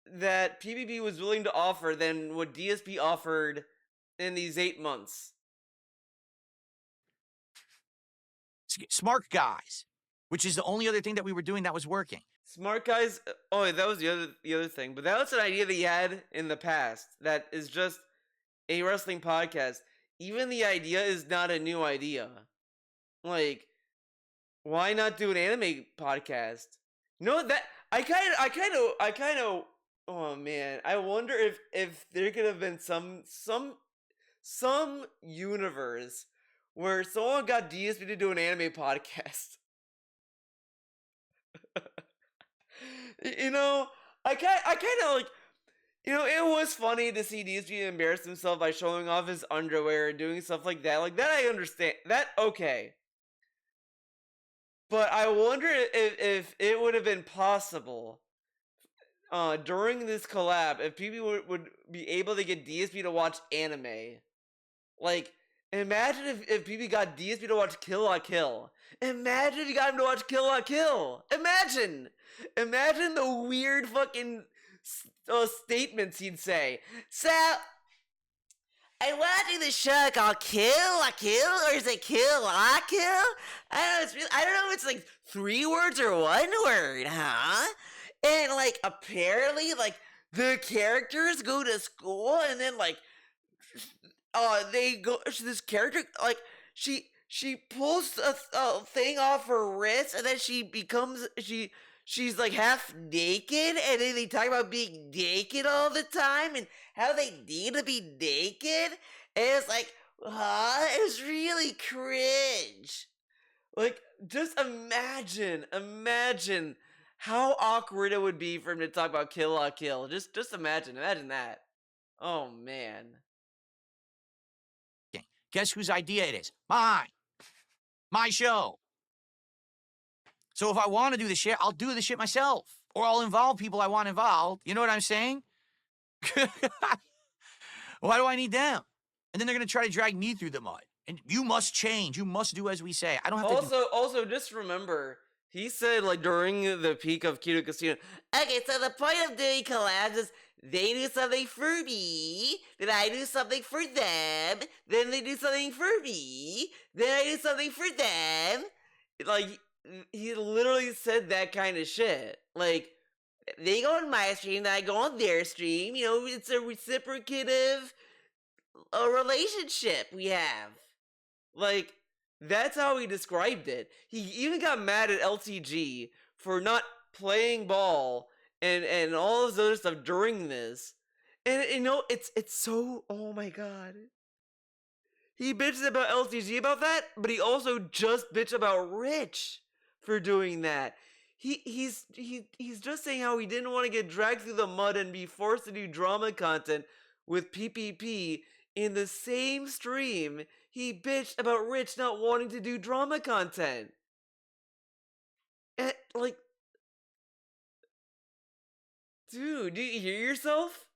that PvP was willing to offer than what DSP offered in these 8 months. Smart guys, which is the only other thing that we were doing that was working. Smart guys. Oh, that was the other thing. But that was an idea that he had in the past. That is just a wrestling podcast. Even the idea is not a new idea. Like, why not do an anime podcast? No, that I kind of. Oh man, I wonder if there could have been some universe where someone got DSP to do an anime podcast. I kind of like, it was funny to see DSP embarrass himself by showing off his underwear and doing stuff like that. Like that, I understand that. Okay, but I wonder if it would have been possible during this collab if people would be able to get DSP to watch anime. Like, imagine if people got DSP to watch Kill la Kill. Imagine if you got him to watch Kill la Kill. Imagine the weird fucking statements he'd say. So, I'm watching the show called Kill la Kill, or is it Kill la Kill? I don't know if it's like 3 words or 1 word, huh? And like, apparently, like, the characters go to school and then like, they go, this character, like, she pulls a thing off her wrist, and then she's like half naked, and then they talk about being naked all the time and how they need to be naked, and it's like, it was really cringe. Like, just imagine how awkward it would be for him to talk about Kill la Kill. Just imagine that. Oh man. Guess whose idea it is? Mine. My show. So if I want to do the shit, I'll do the shit myself. Or I'll involve people I want involved. You know what I'm saying? Why do I need them? And then they're going to try to drag me through the mud. And you must change. You must do as we say. I don't have to. Also, just remember, he said, like, during the peak of Kino Casino, okay, so the point of doing collabs is they do something for me, then I do something for them, then they do something for me, then I do something for them. Like, he literally said that kind of shit. Like, they go on my stream, then I go on their stream. It's a reciprocative a relationship we have. Like, that's how he described it. He even got mad at LTG for not playing ball and all this other stuff during this. And it's so, oh my god. He bitches about LTG about that, but he also just bitched about Rich for doing that. He's just saying how he didn't want to get dragged through the mud and be forced to do drama content with PPP in the same stream. He bitched about Rich not wanting to do drama content. And, like, dude, do you hear yourself?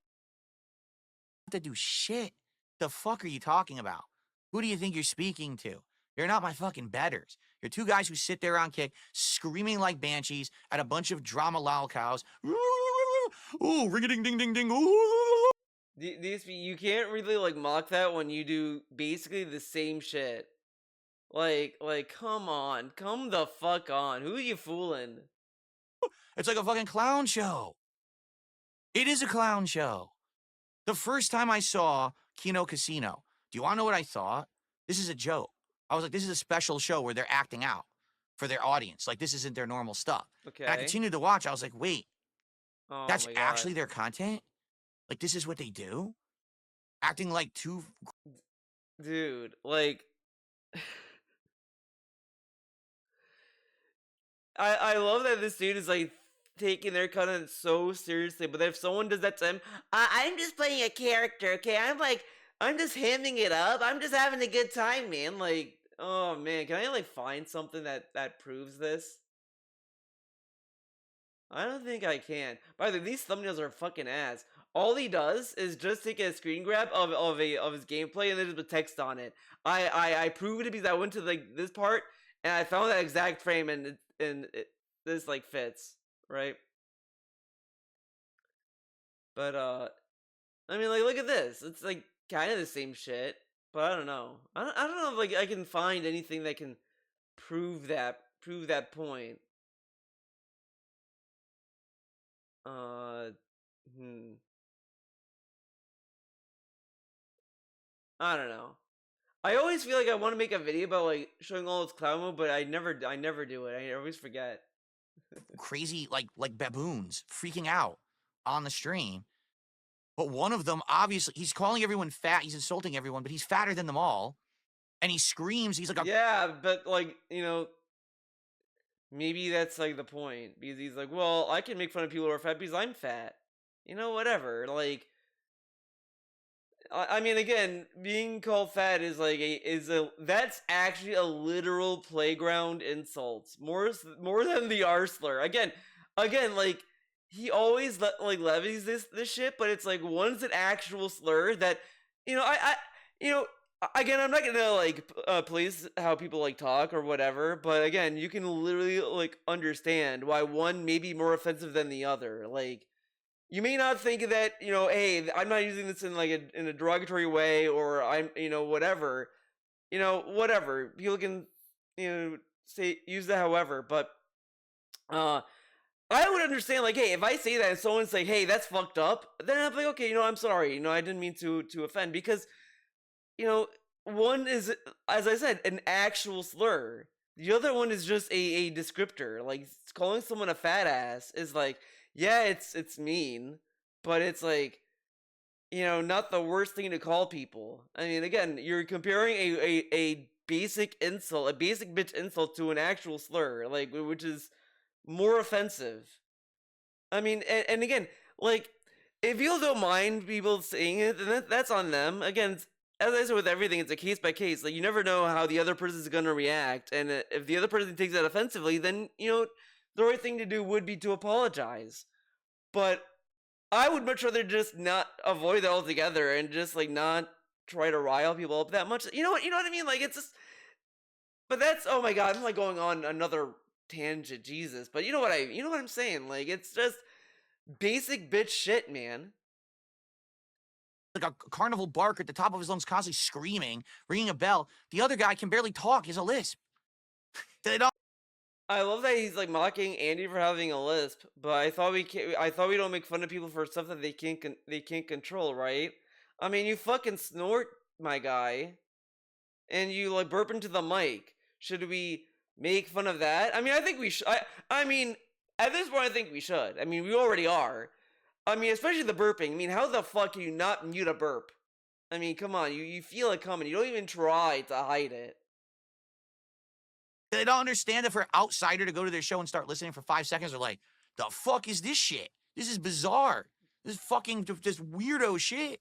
To do shit. The fuck are you talking about? Who do you think you're speaking to? You're not my fucking betters. You're two guys who sit there on kick, screaming like banshees at a bunch of drama lol cows. Ooh, ring a ding ding ding ding. Ooh. You can't really like mock that when you do basically the same shit. Like, come on, come the fuck on. Who are you fooling? It's like a fucking clown show. It is a clown show. The first time I saw Kino Casino, do you want to know what I thought? This is a joke. I was like, this is a special show where they're acting out for their audience. Like, this isn't their normal stuff. Okay. And I continued to watch. I was like, wait, Oh that's my God. actually their content? Like, this is what they do? Acting like two... Dude, like... I love that this dude is, like, taking their content so seriously, but if someone does that to him, I'm just playing a character, okay? I'm just handing it up. I'm just having a good time, man. Like, oh, man, can I, like, find something that proves this? I don't think I can. By the way, these thumbnails are fucking ass. All he does is just take a screen grab of his gameplay and then just put text on it. I proved it because I went to like this part and I found that exact frame and this like fits, right? But I mean, like, look at this. It's like kind of the same shit, but I don't know. I don't know if like I can find anything that can prove that point. Hmm. I don't know. I always feel like I want to make a video about like showing all its cloud mode, but I never do it. I always forget. crazy, like baboons freaking out on the stream. But one of them, obviously, he's calling everyone fat. He's insulting everyone, but he's fatter than them all. And he screams. He's like, yeah, but like, maybe that's like the point because he's like, well, I can make fun of people who are fat because I'm fat. Whatever. Like, I mean, again, being called fat is like that's actually a literal playground insult, more than the R slur. Again, like he always levies this shit, but it's like one's an actual slur that again, I'm not gonna like police how people like talk or whatever, but again, you can literally like understand why one may be more offensive than the other. Like, you may not think that, hey, I'm not using this in like in a derogatory way, or I'm, whatever, whatever. People can, say use that however, but I would understand like, hey, if I say that and someone's like, hey, that's fucked up, then I'm like, okay, I'm sorry, I didn't mean to offend because, one is, as I said, an actual slur. The other one is just a descriptor. Like calling someone a fat ass is like, yeah, it's mean, but it's like, not the worst thing to call people. I mean, again, you're comparing a basic insult, a basic bitch insult to an actual slur, like, which is more offensive. I mean, and again, like, if people don't mind people saying it, then that's on them. Again, as I said with everything, it's a case by case. Like, you never know how the other person's gonna react, and if the other person takes that offensively, then the right thing to do would be to apologize. But I would much rather just not avoid that altogether and just like not try to rile people up that much. You know what I mean? Like, it's just. But that's, oh my god, I'm like going on another tangent, Jesus. But you know what I'm saying? Like, it's just basic bitch shit, man. like a carnival bark at the top of his lungs, constantly screaming, ringing a bell. The other guy can barely talk. He has a lisp. They don't. I love that he's like mocking Andy for having a lisp, but I thought we don't make fun of people for stuff that they can't control, right? I mean, you fucking snort, my guy, and you like burp into the mic. Should we make fun of that? I mean, I think we should. I mean, at this point, I think we should. I mean, we already are. I mean, especially the burping. I mean, how the fuck can you not mute a burp? I mean, come on, you feel it coming. You don't even try to hide it. They don't understand that for an outsider to go to their show and start listening for 5 seconds, they're like, the fuck is this shit? This is bizarre. This is fucking just weirdo shit.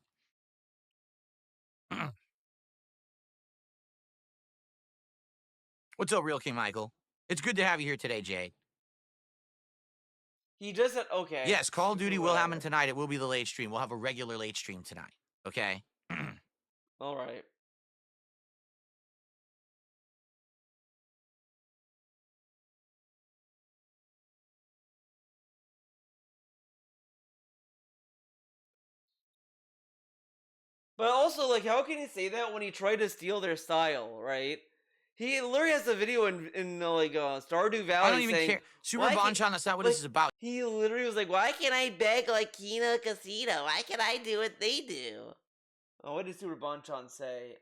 What's up, Real King Michael? It's good to have you here today, Jay. He just said, okay. Yes, Call of Duty will happen tonight. It will be the late stream. We'll have a regular late stream tonight. Okay? All right. But also, like, how can he say that when he tried to steal their style, right? He literally has a video in like Stardew Valley. I don't even saying, care. Super "Why Bonchan, that's not what like, this is about. He literally was like, "Why can't I beg like Kino Casino? Why can't I do what they do?" Oh, what did Super Bonchan say?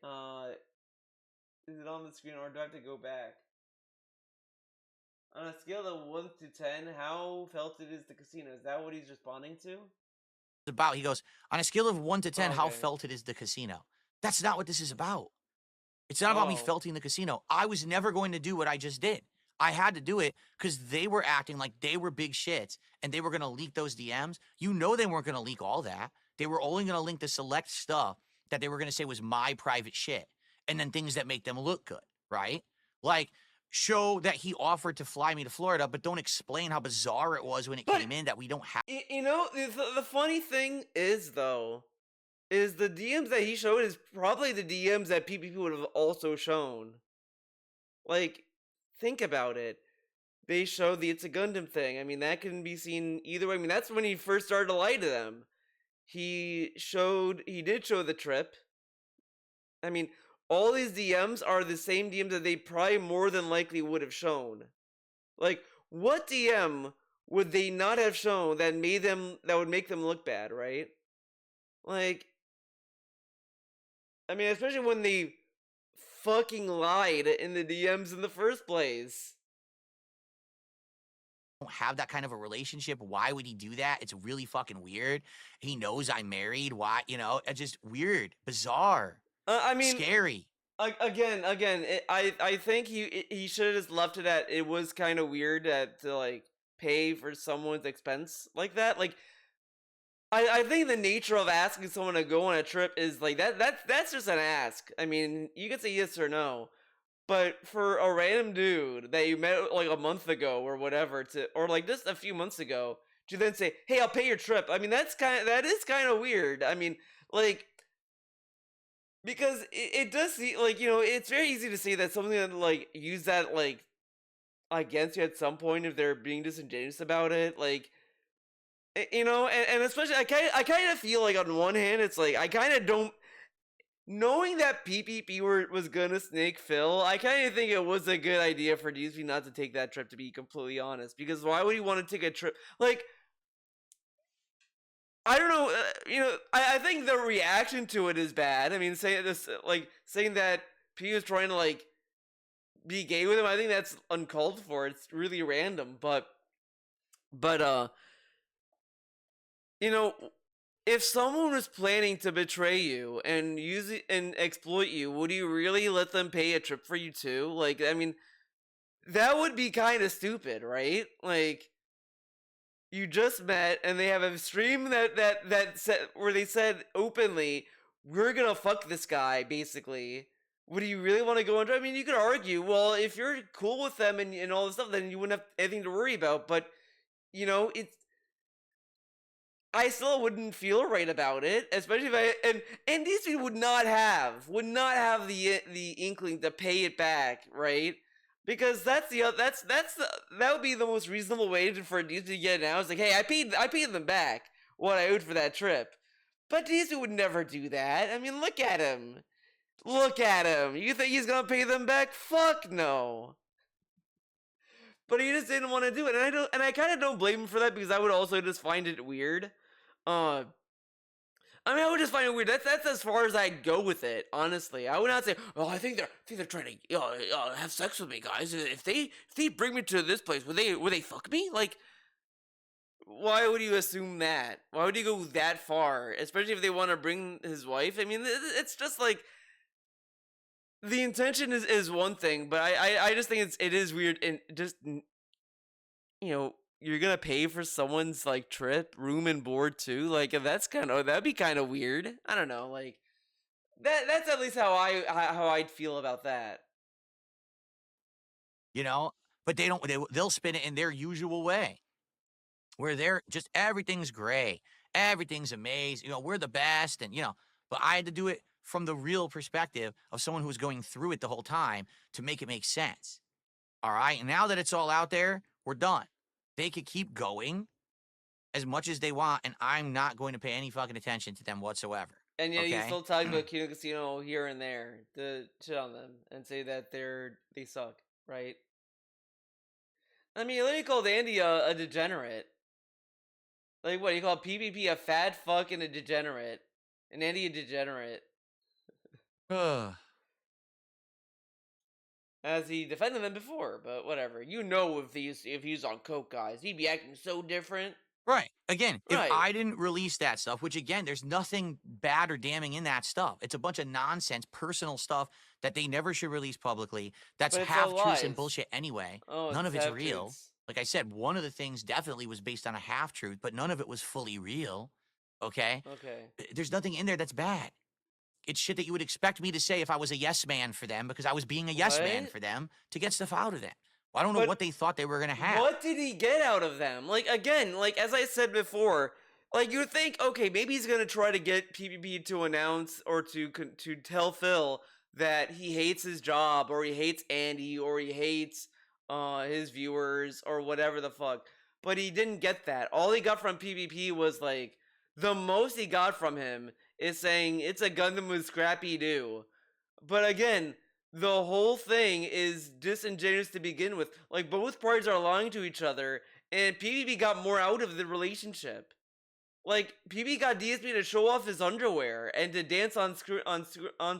Is it on the screen or do I have to go back? On a scale of 1 to 10, how felt it is the casino? Is that what he's responding to? About. He goes, on a scale of 1 to 10, how Okay. felt it is the casino. That's not what this is about. It's not about me felting the casino. I was never going to do what I just did. I had to do it because they were acting like they were big shits and they were going to leak those DMs. You know they weren't going to leak all that. They were only going to link the select stuff that they were going to say was my private shit and then things that make them look good, right? Like, show that he offered to fly me to Florida, but don't explain how bizarre it was when it came in that we don't have. You know, the funny thing is, though, is the DMs that he showed is probably the DMs that PPP would have also shown. Like, think about it. They showed the It's a Gundam thing. I mean, that can be seen either way. I mean, that's when he first started to lie to them. He did show the trip. I mean, all these DMs are the same DMs that they probably more than likely would have shown. Like, what DM would they not have shown that would make them look bad, right? Like, I mean, especially when they fucking lied in the DMs in the first place. Don't have that kind of a relationship. Why would he do that? It's really fucking weird. He knows I'm married. Why? You know, it's just weird, bizarre. I mean, scary. Again, I think he should have just left it at it was kind of weird to like pay for someone's expense like that. Like, I think the nature of asking someone to go on a trip is like that's just an ask. I mean, you can say yes or no. But for a random dude that you met like a month ago or whatever or like just a few months ago to then say, "Hey, I'll pay your trip." I mean, that is kind of weird. I mean, like, because it does seem like, you know, it's very easy to say that something that like use that like against you at some point if they're being disingenuous about it, like, you know, and especially I kind of feel like on one hand it's like I kind of don't. Knowing that PPP was gonna snake Phil, I kind of think it was a good idea for DSP not to take that trip, to be completely honest. Because why would he want to take a trip? Like, I don't know. You know, I think the reaction to it is bad. I mean, saying this, like saying that P was trying to like be gay with him, I think that's uncalled for. It's really random. But you know, if someone was planning to betray you and use it and exploit you, would you really let them pay a trip for you too? Like, I mean, that would be kind of stupid, right? Like, you just met and they have a stream that said where they said openly, "We're gonna fuck this guy." Basically, would you really want to go under? I mean, you could argue, well, if you're cool with them and all this stuff, then you wouldn't have anything to worry about. But you know, I still wouldn't feel right about it, especially if and these people would not have the inkling to pay it back, right? Because that would be the most reasonable way for these to get it now. It's like, hey, I paid them back what I owed for that trip, but these would never do that. I mean, look at him, You think he's gonna pay them back? Fuck no. But he just didn't want to do it, and I kind of don't blame him for that because I would also just find it weird. Uh, I mean, I would just find it weird. That's as far as I'd go with it. Honestly, I would not say, "Oh, I think they're trying to have sex with me, guys. If they bring me to this place, would they fuck me? Like, why would you assume that? Why would you go that far? Especially if they want to bring his wife. I mean, it's just like the intention is one thing, but I just think it is weird and just you're gonna pay for someone's like trip, room and board too. Like that'd be kind of weird. I don't know. Like that's at least how I'd feel about that. You know, but they'll spin it in their usual way, where they're just everything's great, everything's amazing. We're the best, and But I had to do it from the real perspective of someone who was going through it the whole time to make it make sense. All right, and now that it's all out there, we're done. They could keep going as much as they want, and I'm not going to pay any fucking attention to them whatsoever. And yet you Okay? still talk about Kino Casino here and there to shit on them and say that they suck, right? I mean, let me call Andy a degenerate. Like what you call PvP a fat fuck and a degenerate, and Andy a degenerate, Ugh. as he defended them before. But whatever, if he's on coke, guys, he'd be acting so different. Right. Again, if Right. I didn't release that stuff, which again, there's nothing bad or damning in that stuff. It's a bunch of nonsense, personal stuff that they never should release publicly. That's But it's half all truths and lies. bullshit anyway. Oh, None of it's real. half-truths. Like I said, one of the things definitely was based on a half truth, but none of it was fully real. Okay? Okay. There's nothing in there that's bad. It's shit that you would expect me to say if I was a yes man for them, because I was being a yes man What? for them to get stuff out of them. Well, I don't know But what they thought they were going to have. What did he get out of them? Like, again, like as I said before, like you would think, okay, maybe he's gonna try to get PvP to announce or to tell Phil that he hates his job or he hates Andy or he hates his viewers or whatever the fuck. But he didn't get that. All he got from PvP was like the most he got from him is saying it's a Gundam with Scrappy Doo. But again, the whole thing is disingenuous to begin with. Like both parties are lying to each other, and PvP got more out of the relationship. Like PvP got DSP to show off his underwear and to dance on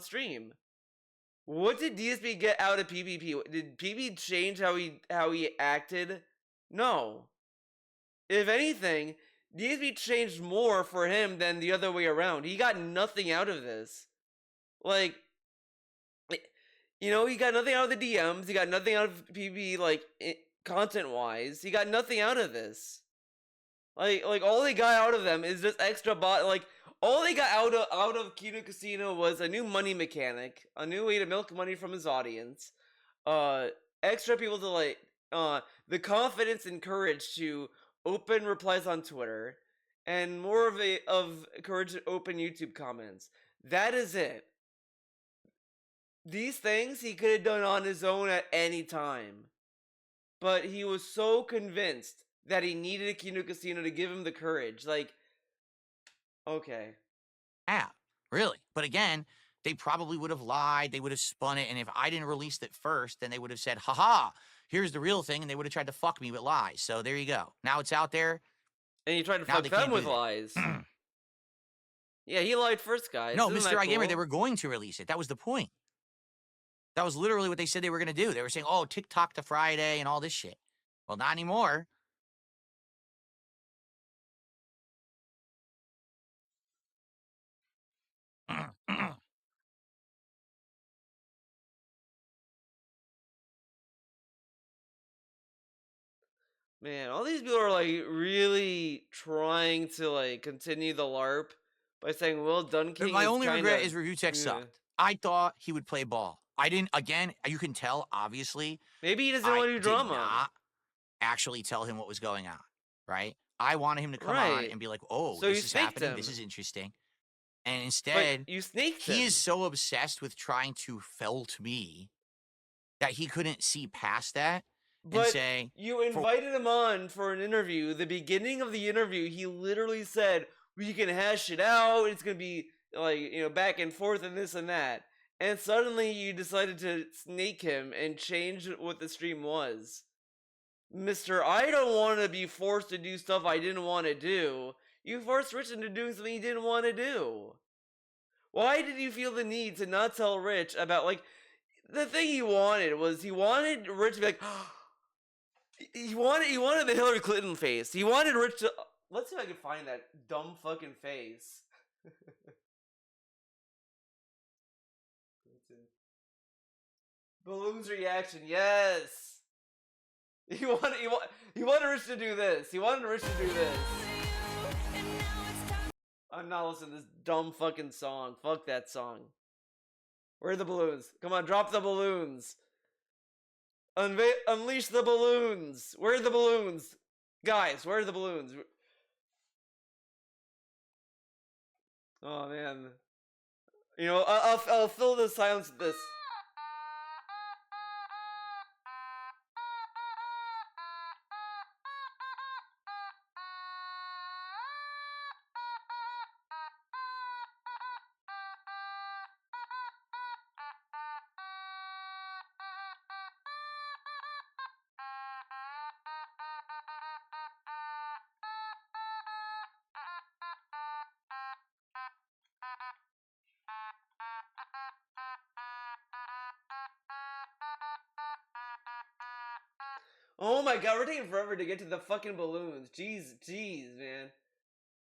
stream. What did DSP get out of PvP? Did PvP change how he acted? No. If anything, DSP changed more for him than the other way around. He got nothing out of this. Like, he got nothing out of the DMs. He got nothing out of PvP, like, content-wise. He got nothing out of this. Like all they got out of them is just extra bot. Like, all they got out of Kino Casino was a new money mechanic, a new way to milk money from his audience, extra people to, like, the confidence and courage to open replies on Twitter, and more of courage to open YouTube comments. That is it. These things he could have done on his own at any time. But he was so convinced that he needed a Kino Casino to give him the courage. Like, okay. Yeah, really. But again, they probably would have lied. They would have spun it. And if I didn't release it first, then they would have said, haha, here's the real thing. And they would have tried to fuck me with lies. So there you go. Now it's out there. And he tried to Now fuck they them can't with do that. lies. Yeah, he lied first, guys. No, Isn't Mr. that iGamer, cool? they were going to release it. That was the point. That was literally what they said they were going to do. They were saying, oh, TikTok to Friday and all this shit. Well, not anymore. Man, all these people are like really trying to like continue the LARP by saying, "Well, Dunking." My is only kinda, regret is Review Tech yeah. sucked. I thought he would play ball. I didn't. Again, you can tell, obviously. Maybe he doesn't I want to do did drama. not actually tell him what was going on, right? I wanted him to come on Right. and be like, oh, So you this is snaked happening. This him. is interesting. And instead, But you snaked he him. is so obsessed with trying to felt me that he couldn't see past that and But say, you invited him on for an interview. The beginning of the interview, he literally said, "We can hash it out. It's gonna be like back and forth and this and that." And suddenly you decided to snake him and change what the stream was. Mister, I don't want to be forced to do stuff I didn't want to do. You forced Rich into doing something he didn't want to do. Why did you feel the need to not tell Rich about, like, the thing he wanted Rich to be like, he wanted the Hillary Clinton face. He wanted Rich to, let's see if I can find that dumb fucking face. Balloon's reaction, yes. He wanted Rich to do this. He wanted Rich to do this. I'm not listening to this dumb fucking song. Fuck that song. Where are the balloons? Come on, drop the balloons. Unleash the balloons. Where are the balloons? Guys, where are the balloons? Oh, man. You know, I'll fill the silence with this. Oh my god, we're taking forever to get to the fucking balloons. Jeez, man.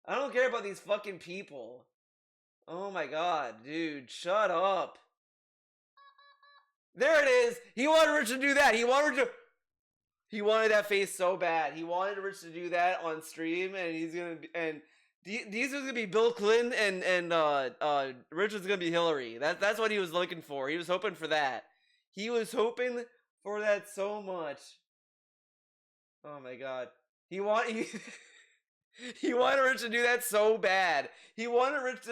I don't care about these fucking people. Oh my god, dude, shut up. There it is! He wanted Rich to do that! He wanted that face so bad. He wanted Rich to do that on stream, and he's gonna be, and these was gonna be Bill Clinton, and Rich was gonna be Hillary. That's what he was looking for. He was hoping for that. He was hoping for that so much. Oh my god. He wanted Rich to do that so bad. He wanted Rich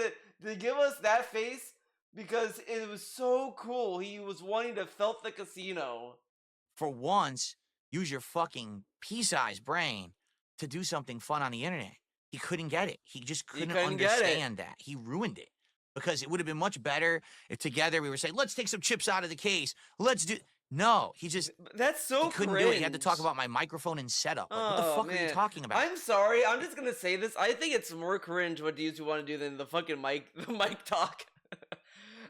to give us that face because it was so cool. He was wanting to felt the casino. For once, use your fucking pea-sized brain to do something fun on the internet. He couldn't get it. He just couldn't understand that. He ruined it. Because it would have been much better if together we were saying, let's take some chips out of the case. Let's do... No, he just... That's so he couldn't cringe. do it. He had to talk about my microphone and setup. Like, what the fuck are you talking about? I'm sorry. I'm just going to say this. I think it's more cringe what dudes want to do than the fucking mic talk.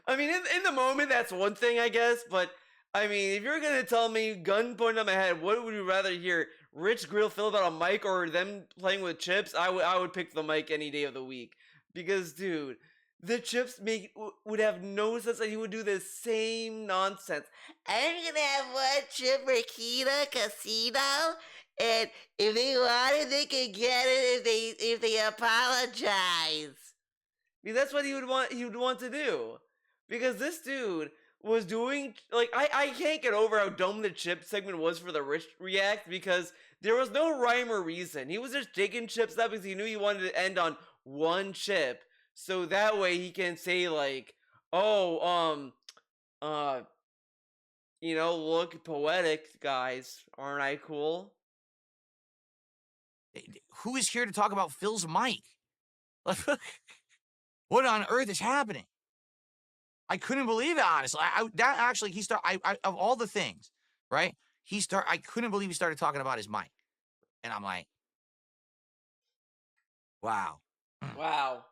I mean, in the moment, that's one thing, I guess. But, I mean, if you're going to tell me, gun pointed at my head, what would you rather hear? Rich grill Phil about a mic or them playing with chips? I would pick the mic any day of the week. Because, dude... The chips would have no sense that he would do the same nonsense. I'm gonna have one chip for Kino Casino, and if they want it, they can get it if they apologize. Because that's what he would want to do. Because this dude was doing, like, I can't get over how dumb the chip segment was for the Rich React, because there was no rhyme or reason. He was just digging chips up because he knew he wanted to end on one chip. So that way he can say, like, oh, you know, look poetic, guys. Aren't I cool? Who is here to talk about Phil's mic? What on earth is happening? I couldn't believe it, honestly. Of all the things, right? I couldn't believe he started talking about his mic. And I'm like, wow. Wow.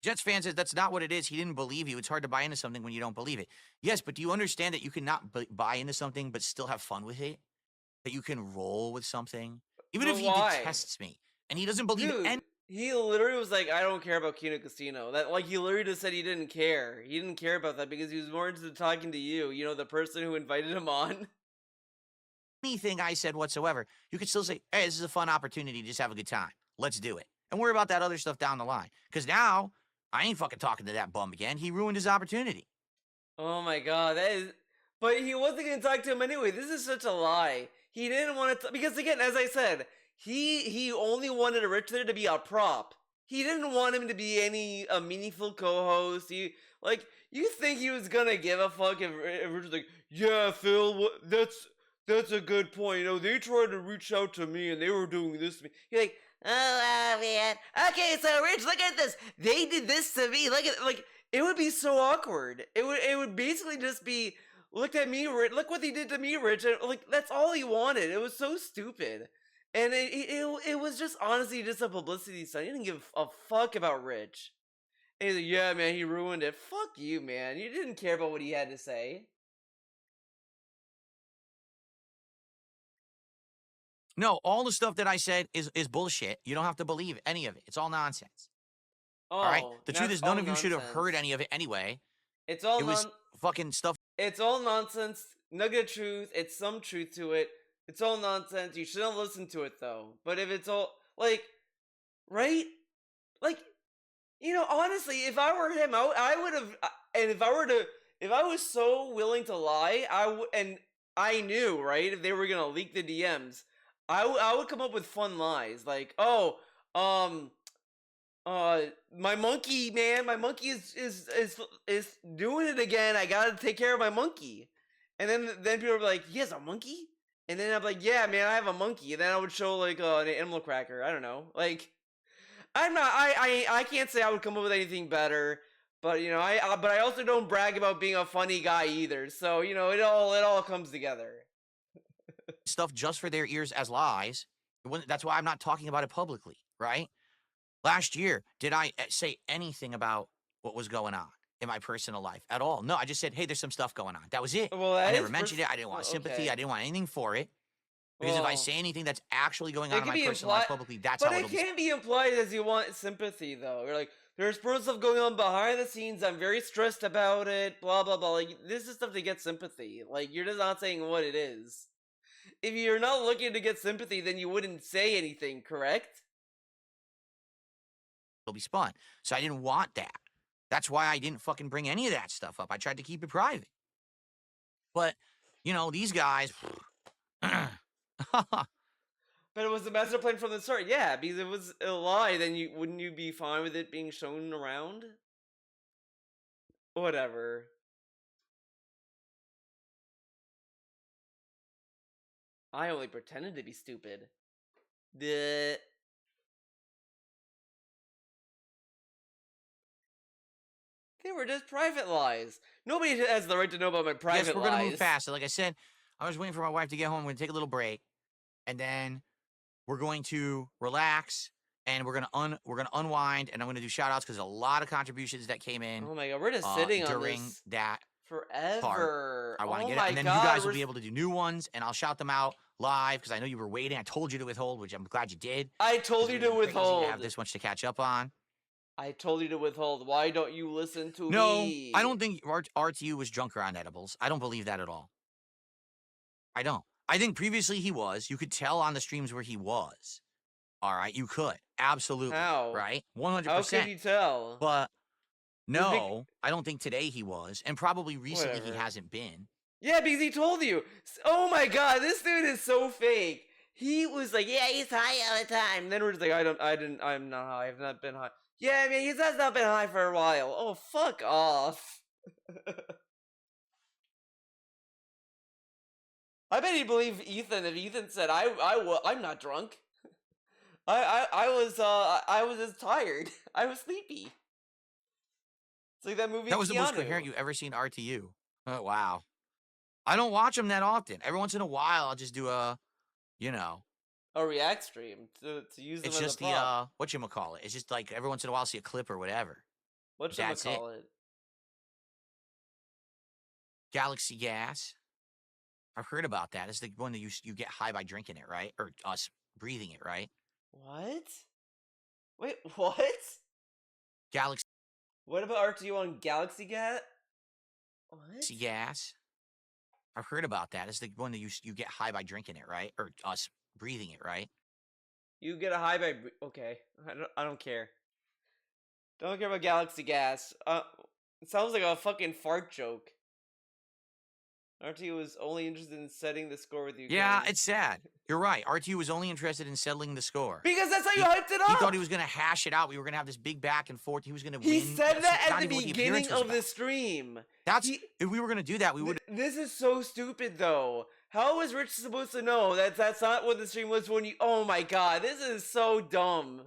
Jets fan says that's not what it is. He didn't believe you. It's hard to buy into something when you don't believe it. Yes, but do you understand that you cannot buy into something but still have fun with it? That you can roll with something? Even if he detests me and he doesn't believe it. And he literally was like, I don't care about Kino Casino. That, like, he literally just said he didn't care. He didn't care about that because he was more into talking to you. You know, the person who invited him on. Anything I said whatsoever, you could still say, hey, this is a fun opportunity to just have a good time. Let's do it. And worry about that other stuff down the line. Because now... I ain't fucking talking to that bum again. He ruined his opportunity. Oh my god, that is... But he wasn't going to talk to him anyway. This is such a lie. He didn't want to... Because again, as I said, he only wanted Rich there to be a prop. He didn't want him to be a meaningful co-host. You think he was going to give a fuck if Rich was like, yeah, Phil, that's a good point. You know, they tried to reach out to me and they were doing this to me. You're like... Oh, man. Okay, so Rich, look at this. They did this to me. Look at, like, it would be so awkward. It would basically just be, look at me, Rich. Look what he did to me, Rich. And, like, that's all he wanted. It was so stupid. And it was just honestly just a publicity stunt. He didn't give a fuck about Rich. And he's like, yeah, man, he ruined it. Fuck you, man. You didn't care about what he had to say. No, all the stuff that I said is bullshit. You don't have to believe any of it. It's all nonsense. All right? Oh, The truth that's is, none all of you should have nonsense. heard any of it anyway. It's all It was fucking stuff. It's all nonsense. Nugget of truth. It's some truth to it. It's all nonsense. You shouldn't listen to it though. But if it's all like, right? Like, honestly, if I were him, I would have. And if I was so willing to lie, I would. And I knew, right? If they were gonna leak the DMs, I would come up with fun lies like, oh, my monkey, man, my monkey is doing it again. I gotta take care of my monkey. And then people are like, he has a monkey? And then I'm like, yeah, man, I have a monkey. And then I would show like an animal cracker. I don't know. Like, I'm not. I can't say I would come up with anything better. But but I also don't brag about being a funny guy either. So it all comes together. Stuff just for their ears as lies. That's why I'm not talking about it publicly, right? Last year, did I say anything about what was going on in my personal life at all? No, I just said, hey, there's some stuff going on. That was it. Well, I never mentioned it. I didn't want sympathy. okay. I didn't want anything for it. Because if I Well, say anything that's actually going it on in can my be personal life implied, publicly, that's but how it it'll be. can't be implied as you want sympathy, though. You're like, there's personal stuff going on behind the scenes. I'm very stressed about it. Blah blah blah. Like, this is stuff to get sympathy. Like, you're just not saying what it is. If you're not looking to get sympathy, then you wouldn't say anything, correct? It'll be spun. So I didn't want that. That's why I didn't fucking bring any of that stuff up. I tried to keep it private. But, these guys. But it was the master plan from the start. Yeah, because if it was a lie, then wouldn't you be fine with it being shown around? Whatever. I only pretended to be stupid. The They were just private lies. Nobody has the right to know about my private lies. Yes, we're going to move fast. So like I said, I was waiting for my wife to get home. We're going to take a little break. And then we're going to relax. And we're gonna unwind, and I'm gonna do shout outs because a lot of contributions that came in. Oh my god, we're just sitting on during this that forever. Part. I want to get it, and then you guys will be able to do new ones, and I'll shout them out live because I know you were waiting. I told you to withhold, which I'm glad you did. I told you to withhold. I have this much to catch up on. I told you to withhold. Why don't you listen to me? No, I don't think RTU was drunk around edibles. I don't believe that at all. I don't. I think previously he was. You could tell on the streams where he was. All right, you could. Absolutely. How? Right? 100%. How could you tell? But no, I don't think today he was. And probably recently he hasn't been. Yeah, because he told you. Oh my god, this dude is so fake. He was like, yeah, he's high all the time. And then we're just like, I'm not high. I've not been high. Yeah, I mean, he has not been high for a while. Oh, fuck off. I bet he'd believe Ethan if Ethan said, I'm not drunk. I was just tired. I was sleepy. It's like that movie. That was the most coherent you've ever seen RTU. Oh, wow. I don't watch them that often. Every once in a while, I'll just do a react stream to use them. It's as just a prop. whatchamacallit. It's just like every once in a while, I'll see a clip or whatever. Whatchamacallit? Galaxy gas. I've heard about that. It's the one that you get high by drinking it, right? Or us breathing it, right? What? Wait, what? Galaxy. What about RTU on Galaxy Gas? What? Gas. I've heard about that. It's the one that you get high by drinking it, right? Or us breathing it, right? You get a high by okay. I don't care. Don't care about Galaxy Gas. It sounds like a fucking fart joke. RTU was only interested in setting the score with you. Yeah, it's sad. You're right. RTU was only interested in settling the score. Because that's how you hyped it up. He thought he was going to hash it out. We were going to have this big back and forth. He was going to win. He said that at the beginning of the stream. If we were going to do that, we would. This is so stupid, though. How was Rich supposed to know that that's not what the stream was when you... Oh my god, this is so dumb.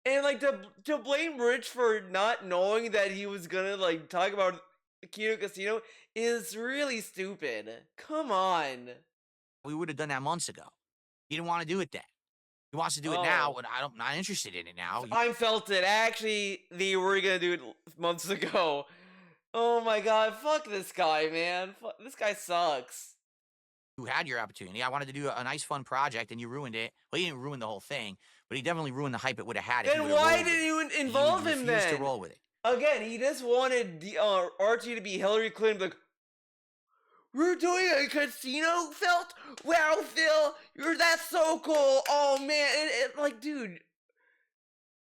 And, like, to blame Rich for not knowing that he was gonna, like, talk about Kino Casino is really stupid. Come on. We would have done that months ago. He didn't want to do it then. He wants to do it now, but I'm not interested in it now. I felt it. Actually, they were gonna do it months ago. Oh my god, fuck this guy, man. This guy sucks. You had your opportunity. I wanted to do a nice, fun project, and you ruined it. Well, he didn't ruin the whole thing, but he definitely ruined the hype it would have had. Then why did you involve him then? To roll with it. Again, he just wanted the Archie to be Hillary Clinton. Like, we're doing a casino, felt? Wow, Phil, that's so cool. Oh man, like, dude,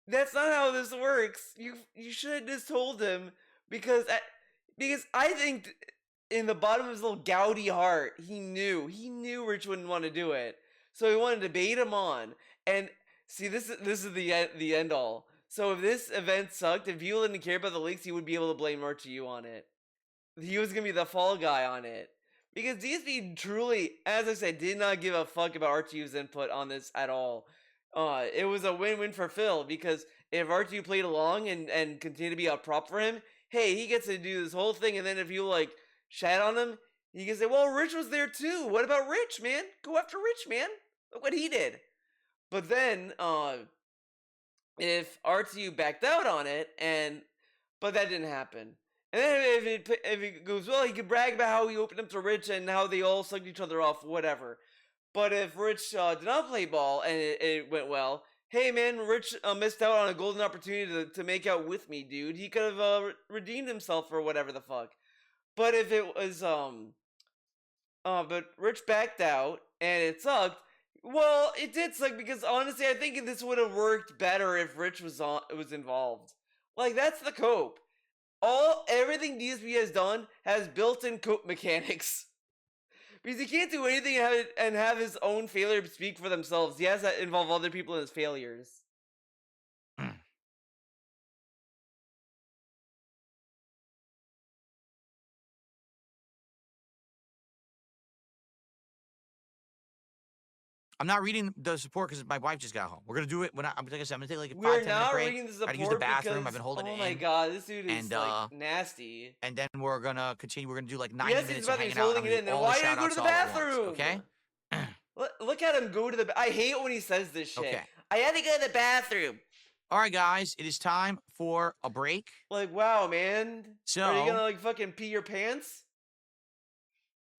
that's not how this works. You should have just told him because I think in the bottom of his little gouty heart, he knew Rich wouldn't want to do it, so he wanted to bait him on. And see, this is the end all. So if this event sucked, if people didn't care about the leaks, he would be able to blame RTU on it. He was gonna be the fall guy on it. Because DSP truly, as I said, did not give a fuck about RTU's input on this at all. It was a win-win for Phil, because if RTU played along and continued to be a prop for him, hey, he gets to do this whole thing, and then if you, like, shat on him, he can say, well, Rich was there too. What about Rich, man? Go after Rich, man. Look what he did. But then, if RTU backed out on it, but that didn't happen. And then if it goes well, he could brag about how he opened up to Rich and how they all sucked each other off, whatever. But if Rich did not play ball and it went well, hey man, Rich missed out on a golden opportunity to make out with me, dude. He could have redeemed himself or whatever the fuck. But if it was but Rich backed out and it sucked. Well, it did suck because honestly, I think this would have worked better if Rich was involved. Like, that's the cope. Everything DSP has done has built-in cope mechanics. Because he can't do anything and have his own failure speak for themselves. He has to involve other people in his failures. I'm not reading the support because my wife just got home. We're gonna do it when like I said, I'm gonna take like a 5-10 We're minute not break. reading the support gotta use the bathroom. because, I've been holding it in. Oh my god, this dude is like nasty. And then we're gonna continue. We're gonna do like 90 yes, minutes he's of hanging out. holding it in. Then why did he go to the bathroom? Okay. Look at him go to the. I hate when he says this shit. Okay. I had to go to the bathroom. All right, guys, it is time for a break. Like, wow, man. So are you gonna like fucking pee your pants?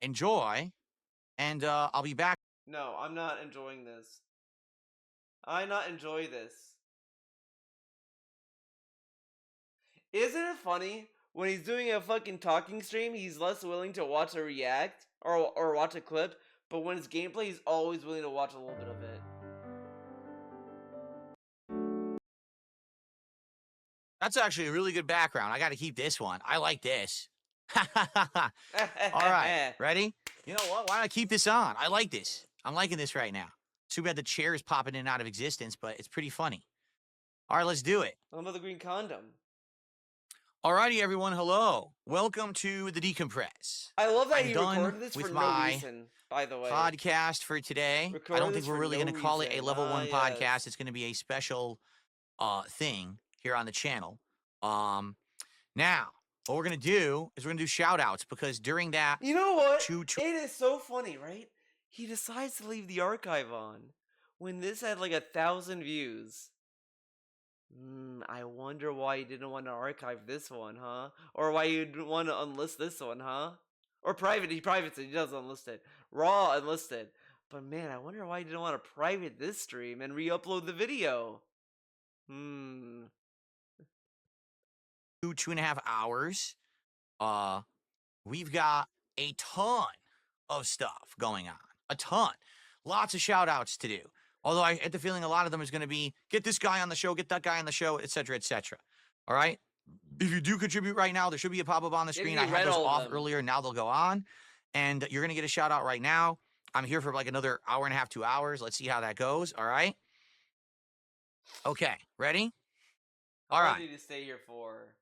Enjoy, and I'll be back. No, I'm not enjoying this. I not enjoy this. Isn't it funny when he's doing a fucking talking stream, he's less willing to watch a react or watch a clip, but when it's gameplay, he's always willing to watch a little bit of it. That's actually a really good background. I got to keep this one. I like this. All right, ready? You know what? Why not keep this on? I like this. I'm liking this right now. Too bad the chair is popping in and out of existence, but it's pretty funny. All right, let's do it. What about the green condom? Alrighty, everyone. Hello. Welcome to the Decompress. I love that you recorded this for no reason, by the way. Podcast for today. I don't think we're really going to call it a level 1 podcast. Yes. It's going to be a special thing here on the channel. Now, what we're going to do is we're going to do shout outs because during that... You know what? It is so funny, right? He decides to leave the archive on when this had like 1,000 views. I wonder why you didn't want to archive this one, huh? Or why you didn't want to unlist this one, huh? Or private, he privates it, he does unlist it. Raw unlisted. But man, I wonder why you didn't want to private this stream and re-upload the video. 2.5 hours. We've got a ton of stuff going on. A ton. Lots of shout outs to do. Although I get the feeling a lot of them is going to be, get this guy on the show, get that guy on the show, etc., etc. All right? If you do contribute right now, there should be a pop-up on the screen. I had those off earlier. Now they'll go on. And you're going to get a shout out right now. I'm here for like another hour and a half, 2 hours. Let's see how that goes. All right? Okay. Ready? All right. How long did you stay here for?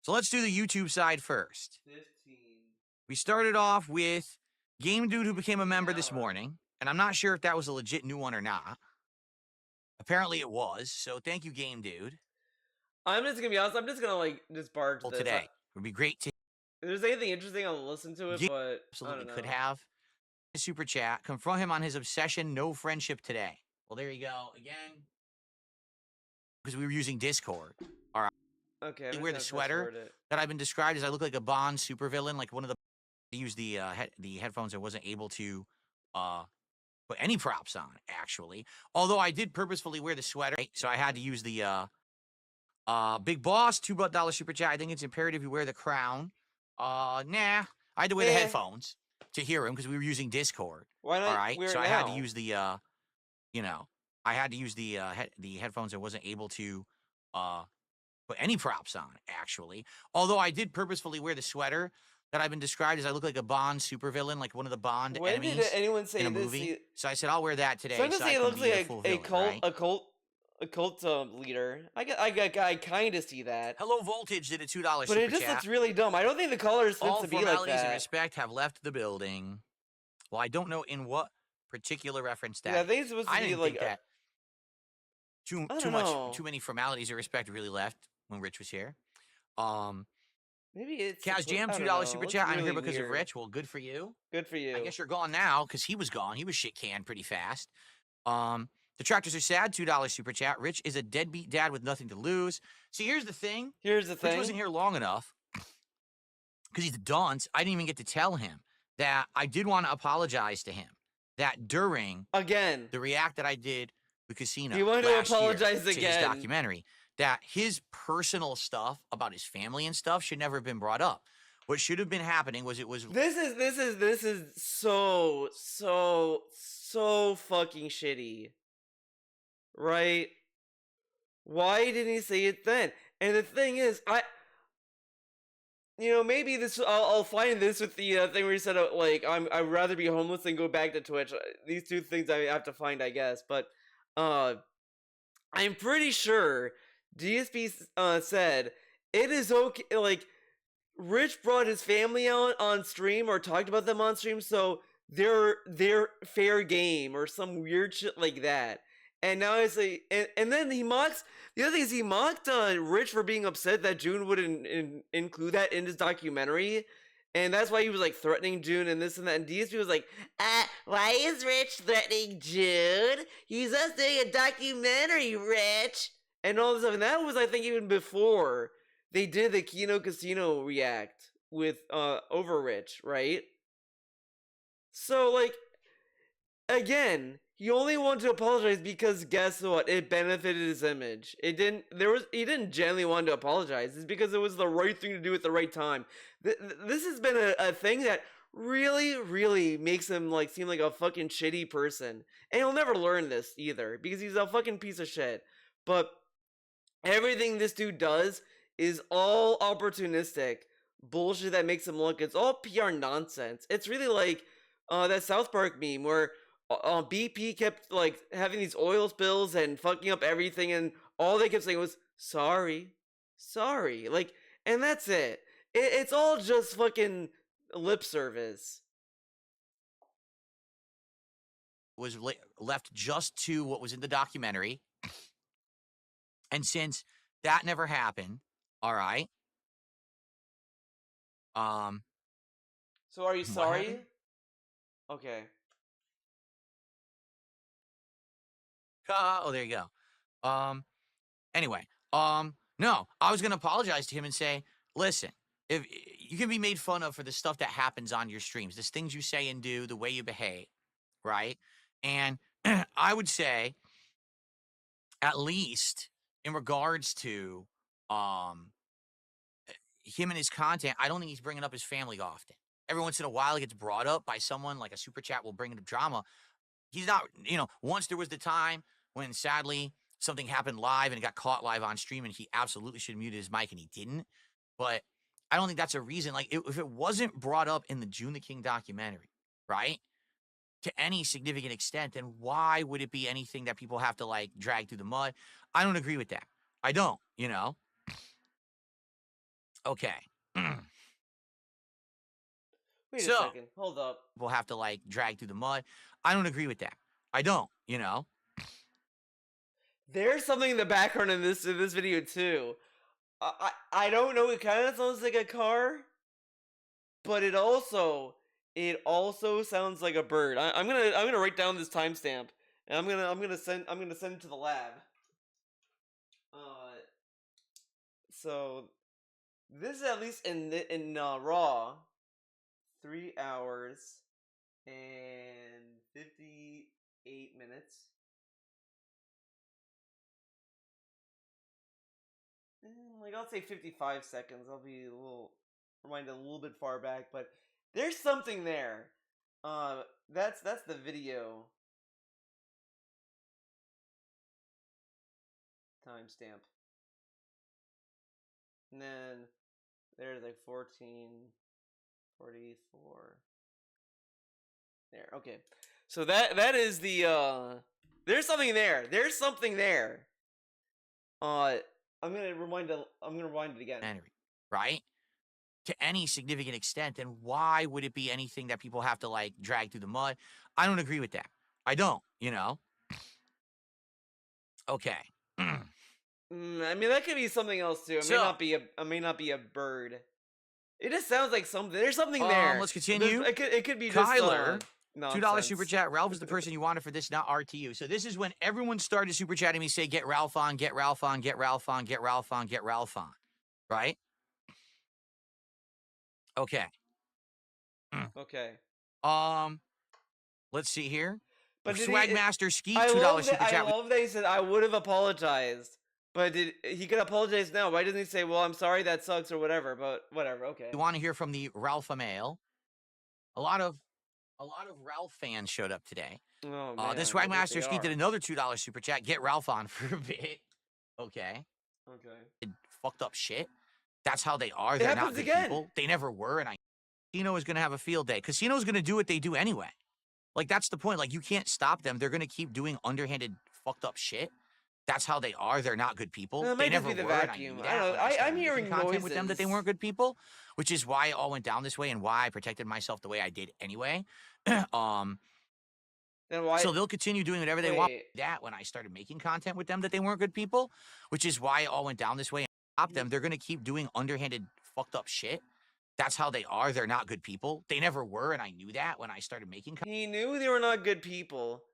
So let's do the YouTube side first. 15. We started off with Game Dude, who became a member this morning. And I'm not sure if that was a legit new one or not. Apparently it was. So thank you, Game Dude. I'm just going to be honest. I'm just going to like just barge this. Today. It would be great to... If there's anything interesting, I'll listen to it, but absolutely could have. super chat. Confront him on his obsession. No friendship today. Well, there you go again. Because we were using Discord. All right. Okay, I'm just Wear the gonna sweater fast-forward it. that I've been described as I look like a Bond supervillain, like one of the use the headphones. I wasn't able to put any props on actually. Although I did purposefully wear the sweater, right? So I had to use the Big Boss $2 super chat. I think it's imperative you wear the crown. Nah, I had to wear the headphones to hear him because we were using Discord. Why not All right, wear so it I had to now? use the you know, I had to use the headphones. I wasn't able to put any props on actually. Although I did purposefully wear the sweater that I've been described as I look like a Bond supervillain, like one of the Bond When did enemies anyone in say a this? movie. So I said I'll wear that today Some so say I it can looks be the like full a villain, cult, right? a cult leader. I kind of see that, Hello Voltage did a $2 but super it just chat. looks really dumb. I don't think the color is meant All to be like formalities and that. respect have left the building. Well, I don't know in what particular reference that Yeah, I think it's supposed to I be didn't like think that I too don't much know. too many formalities of respect really left when Rich was here. Maybe it's Kaz Jam I don't $2 know. super It's chat. I'm really here because of weird. Rich. Well, good for you. Good for you. I guess you're gone now because he was gone. He was shit canned pretty fast. Detractors are sad. $2 super chat. Rich is a deadbeat dad with nothing to lose. See, here's the thing. Here's the Rich thing. wasn't here long enough because he's a dunce. I didn't even get to tell him that I did want to apologize to him. That during Again, the react that I did with Casino he wanted to last year apologize to his again. documentary, that his personal stuff about his family and stuff should never have been brought up. What should have been happening was This is so fucking shitty. Right? Why didn't he say it then? And the thing is, maybe this I'll find this with the thing where he said like I'd rather be homeless than go back to Twitch. These two things I have to find, I guess. But I'm pretty sure DSP said it is okay. Like Rich brought his family out on stream or talked about them on stream, so they're fair game or some weird shit like that. And now it's like, and then he mocks. The other thing is he mocked Rich for being upset that June wouldn't include that in his documentary, and that's why he was like threatening June and this and that. And DSP was like, why is Rich threatening June? He's just doing a documentary, Rich, and all this stuff. And that was, I think, even before they did the Kino Casino react with Overrich, right? So like, again, he only wanted to apologize because guess what? It benefited his image. He didn't genuinely want to apologize. It's because it was the right thing to do at the right time. This has been a thing that really makes him like seem like a fucking shitty person. And he'll never learn this either because he's a fucking piece of shit. But everything this dude does is all opportunistic bullshit that makes him look. It's all PR nonsense. It's really like that South Park meme where BP kept like having these oil spills and fucking up everything, and all they kept saying was sorry, like, and that's it. It's all just fucking lip service. was left just to what was in the documentary. And since that never happened, all right. So are you sorry? happened? Okay. Oh, there you go. Anyway, no, I was gonna apologize to him and say, listen, if you can be made fun of for the stuff that happens on your streams, the things you say and do, the way you behave, right? And I would say, at least in regards to him and his content, I don't think he's bringing up his family often. Every once in a while, it gets brought up by someone, like a super chat will bring up drama. He's not, once there was the time when sadly something happened live and it got caught live on stream and he absolutely should have muted his mic and he didn't. But I don't think that's a reason. Like, if it wasn't brought up in the June the King documentary, right, to any significant extent, then why would it be anything that people have to like drag through the mud? I don't agree with that. I don't, Okay. Wait So, a second. Hold up. We'll have to like drag through the mud. I don't agree with that. I don't, There's something in the background in this video too. I don't know. It kind of sounds like a car, but it also It also sounds like a bird. I'm gonna write down this timestamp, and I'm gonna send it to the lab. So this is at least in raw, 3 hours and 58 minutes. Like I'll say 55 seconds. I'll be reminded a little bit far back, but there's something there. That's the video timestamp, and then there's like 14:44. There, okay. So that is the there's something there. There's something there. I'm gonna rewind it again. Henry, right? To any significant extent, then why would it be anything that people have to like drag through the mud? I don't agree with that. I don't, you know? Okay. I mean, that could be something else too. It may not be a bird. It just sounds like something. There's something there. Let's continue. It could be Kyler, just $2 super chat. Ralph is the person you wanted for this, not RTU. So this is when everyone started super chatting me, say, get Ralph on, get Ralph on, get Ralph on, get Ralph on, get Ralph on. Right? Okay. Okay. Let's see here. But Swagmaster Skeet, $2 super chat. I love that he said I would have apologized. But he could apologize now? Why doesn't he say, well, I'm sorry, that sucks, or whatever? But whatever, okay. You want to hear from the Ralph mail? A lot of Ralph fans showed up today. Oh, man. This Swagmaster Skeet did another $2 super chat. Get Ralph on for a bit. Okay. Fucked up shit. That's how they are. They're not good people. They never were, and Casino is going to have a field day. Casino is going to do what they do anyway. Like, that's the point. Like, you can't stop them. They're going to keep doing underhanded, fucked up shit. That's how they are. They're not good people. They never were. Vacuum. I'm hearing content with them that they weren't good people, which is why it all went down this way and why I protected myself the way I did anyway. Then why? So they'll continue doing whatever they want. That when I started making content with them that they weren't good people, which is why it all went down this way and stop them. They're going to keep doing underhanded, fucked up shit. That's how they are. They're not good people. They never were, and I knew that when I started making content. He knew they were not good people,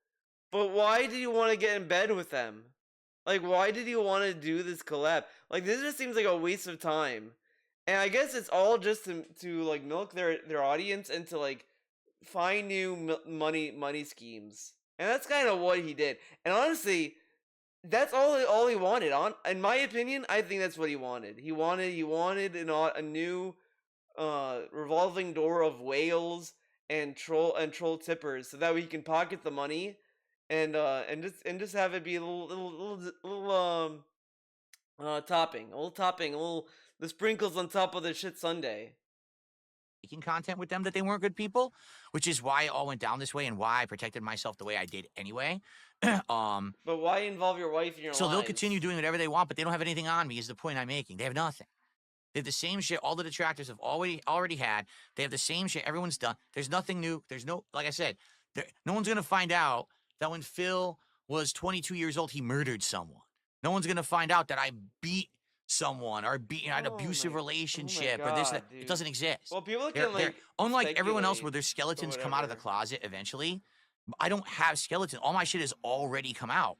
but why did he want to get in bed with them? Like, why did he want to do this collab? Like, this just seems like a waste of time. And I guess it's all just to like milk their audience and to like find new money schemes. And that's kind of what he did. And honestly, that's all he wanted. In my opinion, I think that's what he wanted. He wanted a new revolving door of whales and troll tippers, so that we can pocket the money and just have it be a little topping, the sprinkles on top of the shit sundae. Making content with them that they weren't good people, which is why it all went down this way and why I protected myself the way I did anyway. But why involve your wife in your So lives? they'll continue doing whatever they want, but they don't have anything on me is the point I'm making. They have nothing. They have the same shit all the detractors have already had. They have the same shit everyone's done. There's nothing new. There's no, like I said, no one's going to find out that when Phil was 22 years old, he murdered someone. No one's going to find out that I beat someone or had an abusive relationship or this. It doesn't exist. Well, people can unlike everyone else where their skeletons come out of the closet eventually. I don't have skeletons. All my shit has already come out.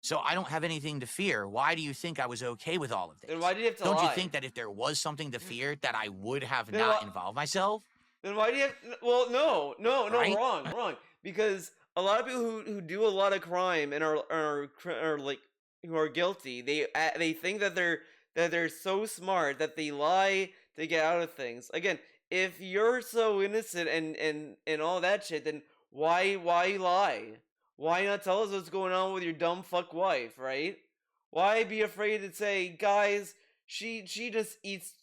So I don't have anything to fear. Why do you think I was okay with all of this? Then why do you have to Don't you think that if there was something to fear that I would have not involved myself? Then why do you have? Well, no, Right? wrong. Because a lot of people who do a lot of crime and are like who are guilty, they think that they're so smart that they lie to get out of things. Again, if you're so innocent and all that shit, then why lie? Why not tell us what's going on with your dumb fuck wife, right? Why be afraid to say, guys, she just eats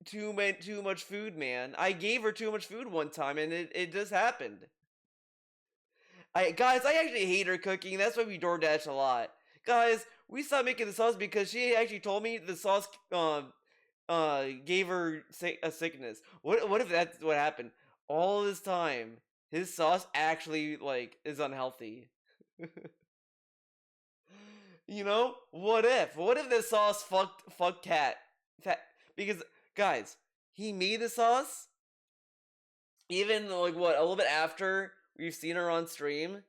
too much food, man. I gave her too much food one time, and it just happened. Guys, I actually hate her cooking. That's why we DoorDash a lot. Guys, we stopped making the sauce because she actually told me the sauce gave her a sickness. What if that's what happened? All this time, his sauce actually is unhealthy. You know, what if the sauce fucked cat? Because guys, he made the sauce. even like what, a little bit after we've seen her on stream,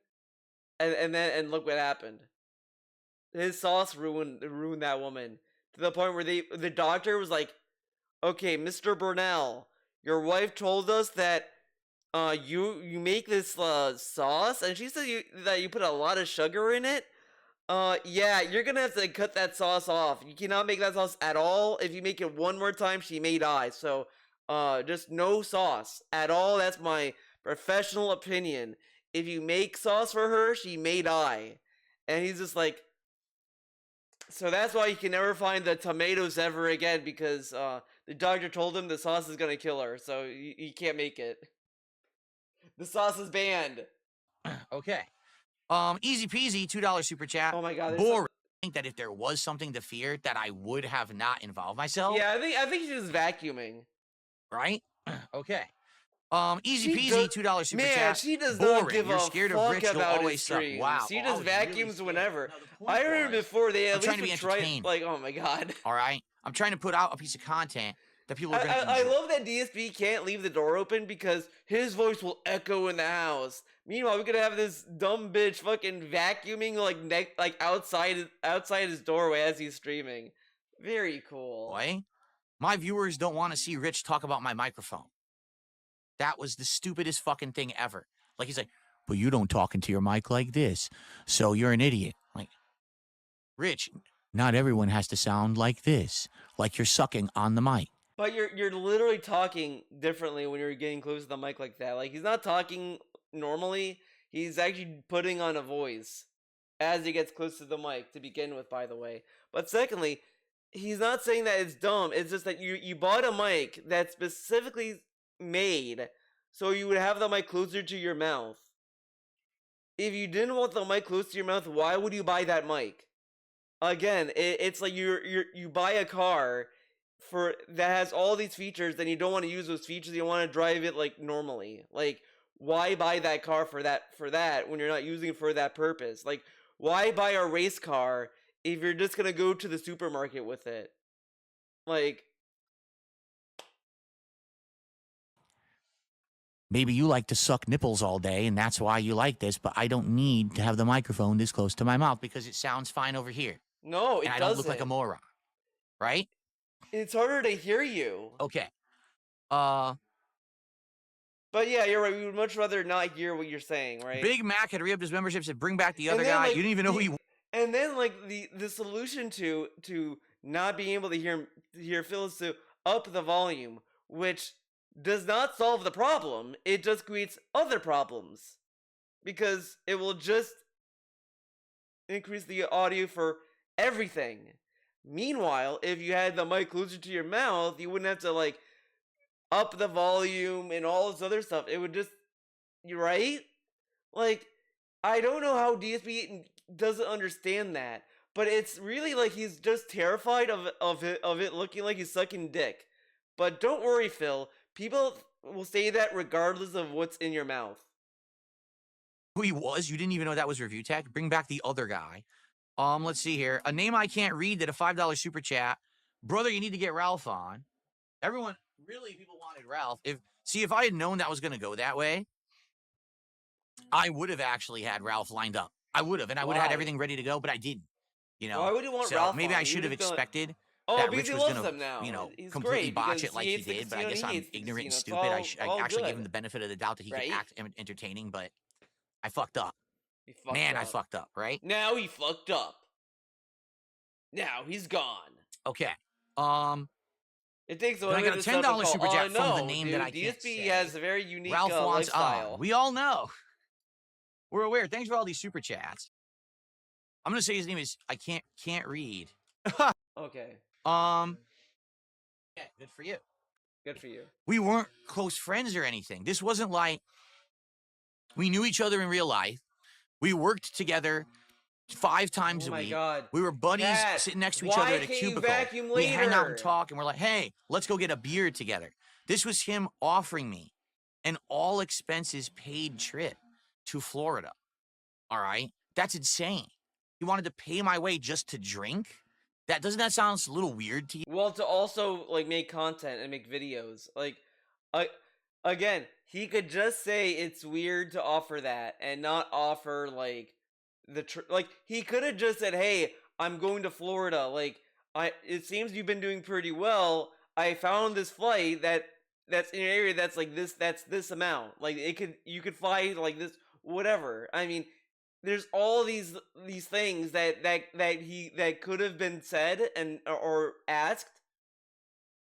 and look what happened. His sauce ruined that woman to the point where the doctor was like, "Okay, Mr. Burnell, your wife told us that you make this sauce, and she said that you put a lot of sugar in it. Yeah, you're gonna have to cut that sauce off. You cannot make that sauce at all. If you make it one more time, she may die. So, just no sauce at all. That's my professional opinion. If you make sauce for her, she may die." And he's just like, so that's why you can never find the tomatoes ever again, because the doctor told him the sauce is gonna kill her, so he can't make it. The sauce is banned. Okay. Easy peasy, $2 super chat. Oh my god, Boring. I think that if there was something to fear, that I would have not involved myself. Yeah, I think she's vacuuming. Right? Okay. Easy She peasy, does- $2 super Man, chat. she does Boring. not give You're a scared fuck of rich, you'll about always his suck. streams. Wow. She Oh, I just was really vacuums scared. whenever. No, the point I remember was, before they I'm at trying least to be would try. entertained. Like, oh my god. All right? I'm trying to put out a piece of content that people are going to enjoy. I love that DSP can't leave the door open because his voice will echo in the house. Meanwhile, we could have this dumb bitch fucking vacuuming like outside his doorway as he's streaming. Very cool. Boy, my viewers don't want to see Rich talk about my microphone. That was the stupidest fucking thing ever. Like, he's like, but you don't talk into your mic like this, so you're an idiot. Like, Rich, not everyone has to sound like this, like you're sucking on the mic. But you're literally talking differently when you're getting close to the mic like that. Like, he's not talking normally. He's actually putting on a voice as he gets close to the mic to begin with, by the way. But secondly, he's not saying that it's dumb. It's just that you bought a mic that's specifically made so you would have the mic closer to your mouth. If you didn't want the mic close to your mouth, why would you buy that mic? Again, it's like you buy a car that has all these features, then you don't want to use those features. You want to drive it like normally. Like, why buy that car for that when you're not using it for that purpose? Like, why buy a race car if you're just gonna go to the supermarket with it? Like, maybe you like to suck nipples all day, and that's why you like this, but I don't need to have the microphone this close to my mouth because it sounds fine over here. no, it And I doesn't. don't look like a moron. Right? It's harder to hear you. Okay. But yeah, you're right. We would much rather not hear what you're saying, right? Big Mac had re-upped his membership, said bring back the And other then, guy. like, You didn't even know who he was. And then, like, the solution to not being able to hear Phil is to up the volume, which does not solve the problem. It just creates other problems because it will just increase the audio for everything. Meanwhile, if you had the mic closer to your mouth, you wouldn't have to like up the volume and all this other stuff. It would just, you right? Like, I don't know how DSP doesn't understand that, but it's really like he's just terrified of it looking like he's sucking dick. But don't worry, Phil. People will say that regardless of what's in your mouth. Who he was. You didn't even know that was review tech. Bring back the other guy. Let's see here. A name I can't read did a $5 super chat. Brother, you need to get Ralph on. Everyone, really, people wanted Ralph. If I had known that was going to go that way, I would have actually had Ralph lined up. I would have, and I would have had Why? everything ready to go, but I didn't. You know, Why would you want so Ralph maybe on? I You should have would've been like, expected oh, that because Rich he was loves gonna, them now. He's completely great botch because it like he he hates the did. But I casino guess and he I'm hates the ignorant and casino. stupid. It's I all actually good. gave him the benefit of the doubt that he Right? could act entertaining, but I fucked up. He fucked Man, up. I fucked up, right? Now he fucked up. Now he's gone. Okay. It takes a Then I got a limited set of $10 super call. chat from the No, name dude, that I can't DSP say. has a very unique Ralph wants lifestyle. on. We all know. We're aware. Thanks for all these super chats. I'm gonna say his name is I can't read. Okay, Yeah, good for you. good for you. We weren't close friends or anything. This wasn't like we knew each other in real life. We worked together 5 times Oh a my week. god. We were buddies Cat, sitting next to each why other at a can't you cubicle. vacuum We hang out and later? talk, and we're like, hey, let's go get a beer together. This was him offering me an all expenses paid trip to Florida. All right? That's insane. He wanted to pay my way just to drink? Doesn't that sound a little weird to you? Well, to also like make content and make videos, like, again, he could just say it's weird to offer that and not offer like like he could have just said, "Hey, I'm going to Florida. Like it seems you've been doing pretty well. I found this flight that's in an area that's like that's this amount. Like you could fly like this whatever. I mean, there's all these things that could have been said and or asked,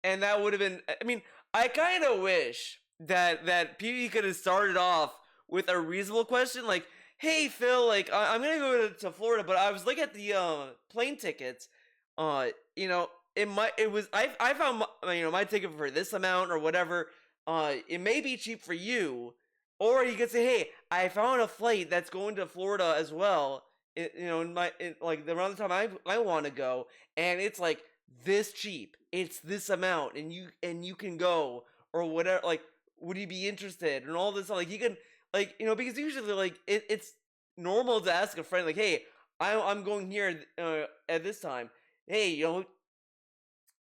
and that would have been. I mean, I kind of wish that PB could have started off with a reasonable question, like, "Hey Phil, like I'm gonna go to Florida, but I was looking at the plane tickets. You know, it was I found my ticket for this amount or whatever. It may be cheap for you." Or you could say, "Hey, I found a flight that's going to Florida as well. Like around the time I want to go, and it's like this cheap. It's this amount, and you can go or whatever. Like, would you be interested?" And all this, like you can, like because usually like it's normal to ask a friend like, "Hey, I'm going here at this time. Hey, you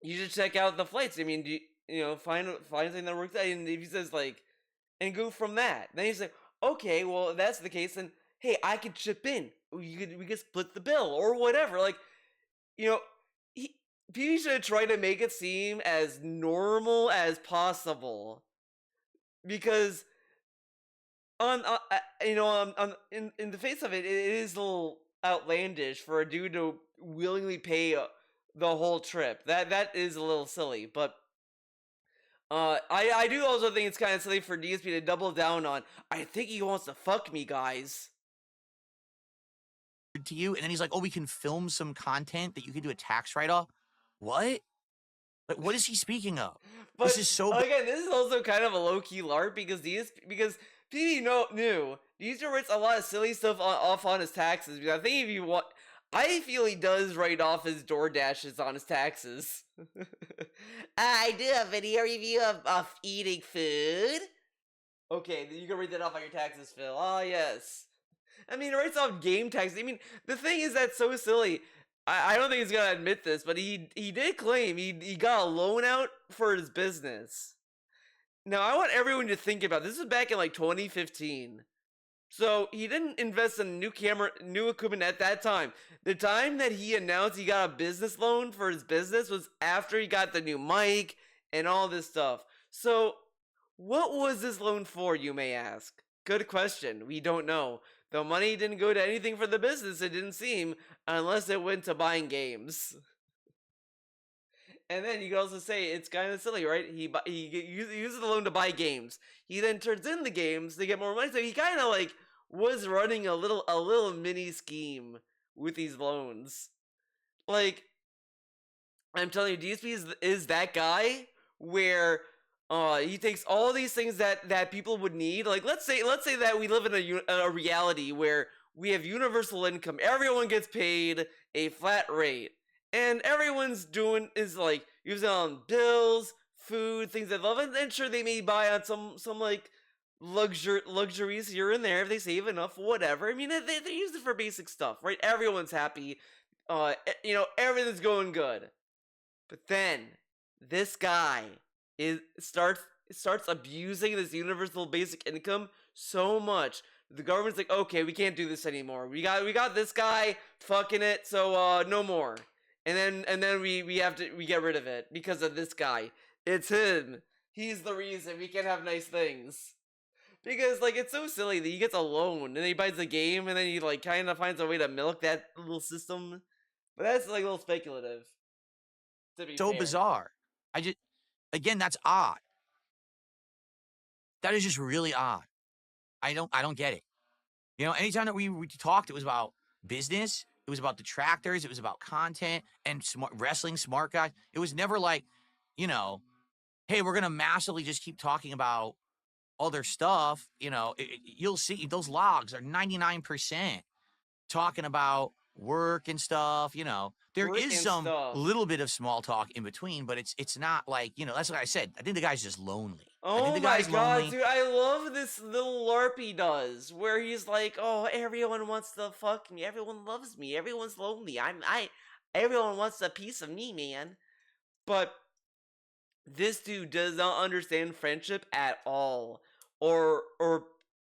should check out the flights. I mean, find something that works out." And if he says like, and go from that, then he's like, "Okay, well if that's the case, then hey, I could chip in. We could split the bill or whatever." Like you know, he he should try to make it seem as normal as possible because in the face of it, it is a little outlandish for a dude to willingly pay the whole trip. That is a little silly, but I do also think it's kind of silly for DSP to double down on. I think he wants to fuck me, guys. To you, and then he's like, "Oh, we can film some content that you can do a tax write-off." What? Like, what is he speaking of? But This is so. again, this is also kind of a low key LARP because PB knew DSP writes a lot of silly stuff off on his taxes. Because I think if you want, I feel he does write off his door dashes on his taxes. I do a video review of eating food. Okay, you can read that off on your taxes, Phil. Oh yes. I mean, he writes off game taxes. I mean, the thing is that's so silly. I don't think he's gonna admit this, but he did claim he got a loan out for his business. Now I want everyone to think about this. Is back in like 2015. So he didn't invest in new equipment at that time. The time that he announced he got a business loan for his business was after he got the new mic and all this stuff. So what was this loan for, you may ask? Good question. We don't know. The money didn't go to anything for the business, it didn't seem, unless it went to buying games. And then you can also say it's kind of silly, right? He uses the loan to buy games. He then turns in the games to get more money. So he kind of like was running a little mini scheme with these loans. Like I'm telling you, DSP is that guy where he takes all these things that people would need. Like let's say that we live in a reality where we have universal income. Everyone gets paid a flat rate, and everyone's doing is like using it on bills, food, things they love, and sure they may buy on some like luxuries here and there if they save enough, whatever. I mean they use it for basic stuff, right? Everyone's happy. Everything's going good. But then this guy is starts abusing this universal basic income so much. The government's like, "Okay, we can't do this anymore. We got this guy fucking it, so no more." And then we get rid of it because of this guy. It's him. He's the reason we can have nice things. Because like it's so silly that he gets a loan and then he buys the game and then he like kind of finds a way to milk that little system. But that's like a little speculative, to be So fair. bizarre. Again, that's odd. That is just really odd. I don't get it. Anytime that we talked, it was about business, it was about detractors, it was about content and wrestling smart guys. It was never like, hey, we're gonna massively just keep talking about other stuff. You'll see those logs are 99% talking about work and stuff. There Work is and some stuff. little bit of small talk in between, but it's not like, that's what I said. I think the guy's just lonely. I think Oh the my guy's god, lonely. dude, I love this little LARP he does, where he's like, "Oh, everyone wants to fuck me, everyone loves me, everyone's lonely, everyone wants a piece of me, man." But this dude does not understand friendship at all, or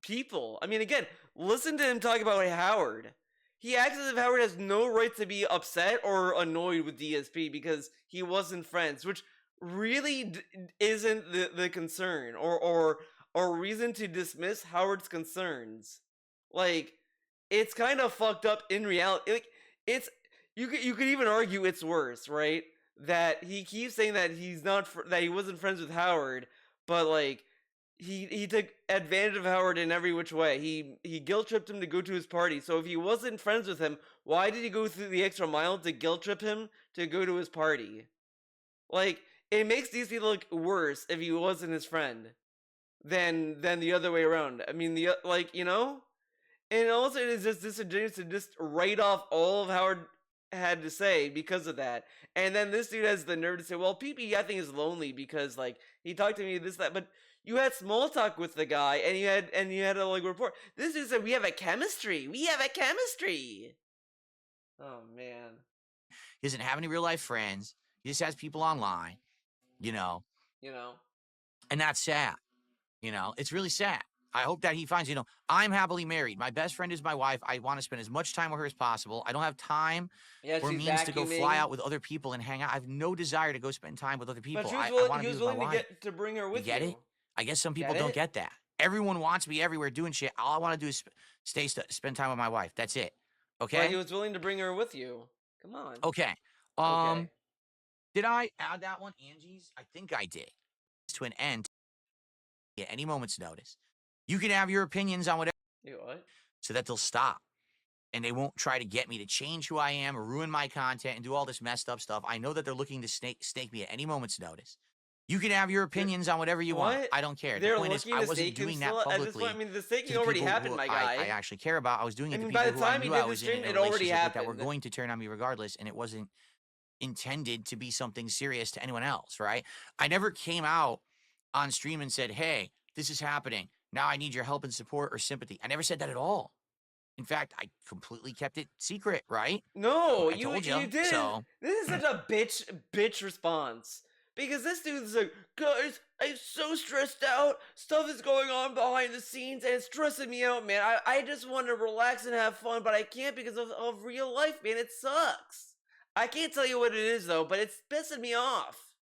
people. I mean, again, listen to him talk about Howard. He acts as if Howard has no right to be upset or annoyed with DSP because he wasn't friends, which really isn't the concern or reason to dismiss Howard's concerns. Like, it's kind of fucked up in reality. Like, it's you could even argue it's worse, right? That he keeps saying that he's not that he wasn't friends with Howard, but like he took advantage of Howard in every which way. He guilt tripped him to go to his party. So if he wasn't friends with him, why did he go through the extra mile to guilt trip him to go to his party? Like, it makes these people look worse if he wasn't his friend than the other way around. I mean, the like, you know. And also, it is just disingenuous to just write off all of Howard had to say because of that. And then this dude has the nerve to say, well, PP, I think, is lonely because, like, he talked to me this, that, but you had small talk with the guy and you had a, like, report. This dude said, we have a chemistry. We have a chemistry. Oh, man. He doesn't have any real life friends. He just has people online, you know. And that's sad. It's really sad. I hope that he finds, I'm happily married. My best friend is my wife. I want to spend as much time with her as possible. I don't have time or means to go fly out with other people and hang out. I have no desire to go spend time with other people. But I want to be with my wife. To bring her with you. Get it? I guess some people don't get that. Everyone wants me everywhere doing shit. All I want to do is spend time with my wife. That's it. Okay? But he was willing to bring her with you. Come on. Okay. Okay. Did I add that one, Angie's? I think I did. To an end at any moment's notice. You can have your opinions on whatever. What? So that they'll stop. And they won't try to get me to change who I am or ruin my content and do all this messed up stuff. I know that they're looking to snake me at any moment's notice. You can have your opinions on whatever you want. I don't care. The point is, I wasn't doing that publicly. I mean, the staking already happened, my guy. I actually care about. I was doing it to people who I knew I was in a relationship with that were going to turn on me regardless, and it wasn't intended to be something serious to anyone else, right? I never came out on stream and said, hey, this is happening. Now I need your help and support or sympathy. I never said that at all. In fact, I completely kept it secret, right? No, you didn't. So. This is such a bitch response. Because this dude's like, guys, I'm so stressed out. Stuff is going on behind the scenes and it's stressing me out, man. I just want to relax and have fun, but I can't because of real life, man. It sucks. I can't tell you what it is, though, but it's pissing me off.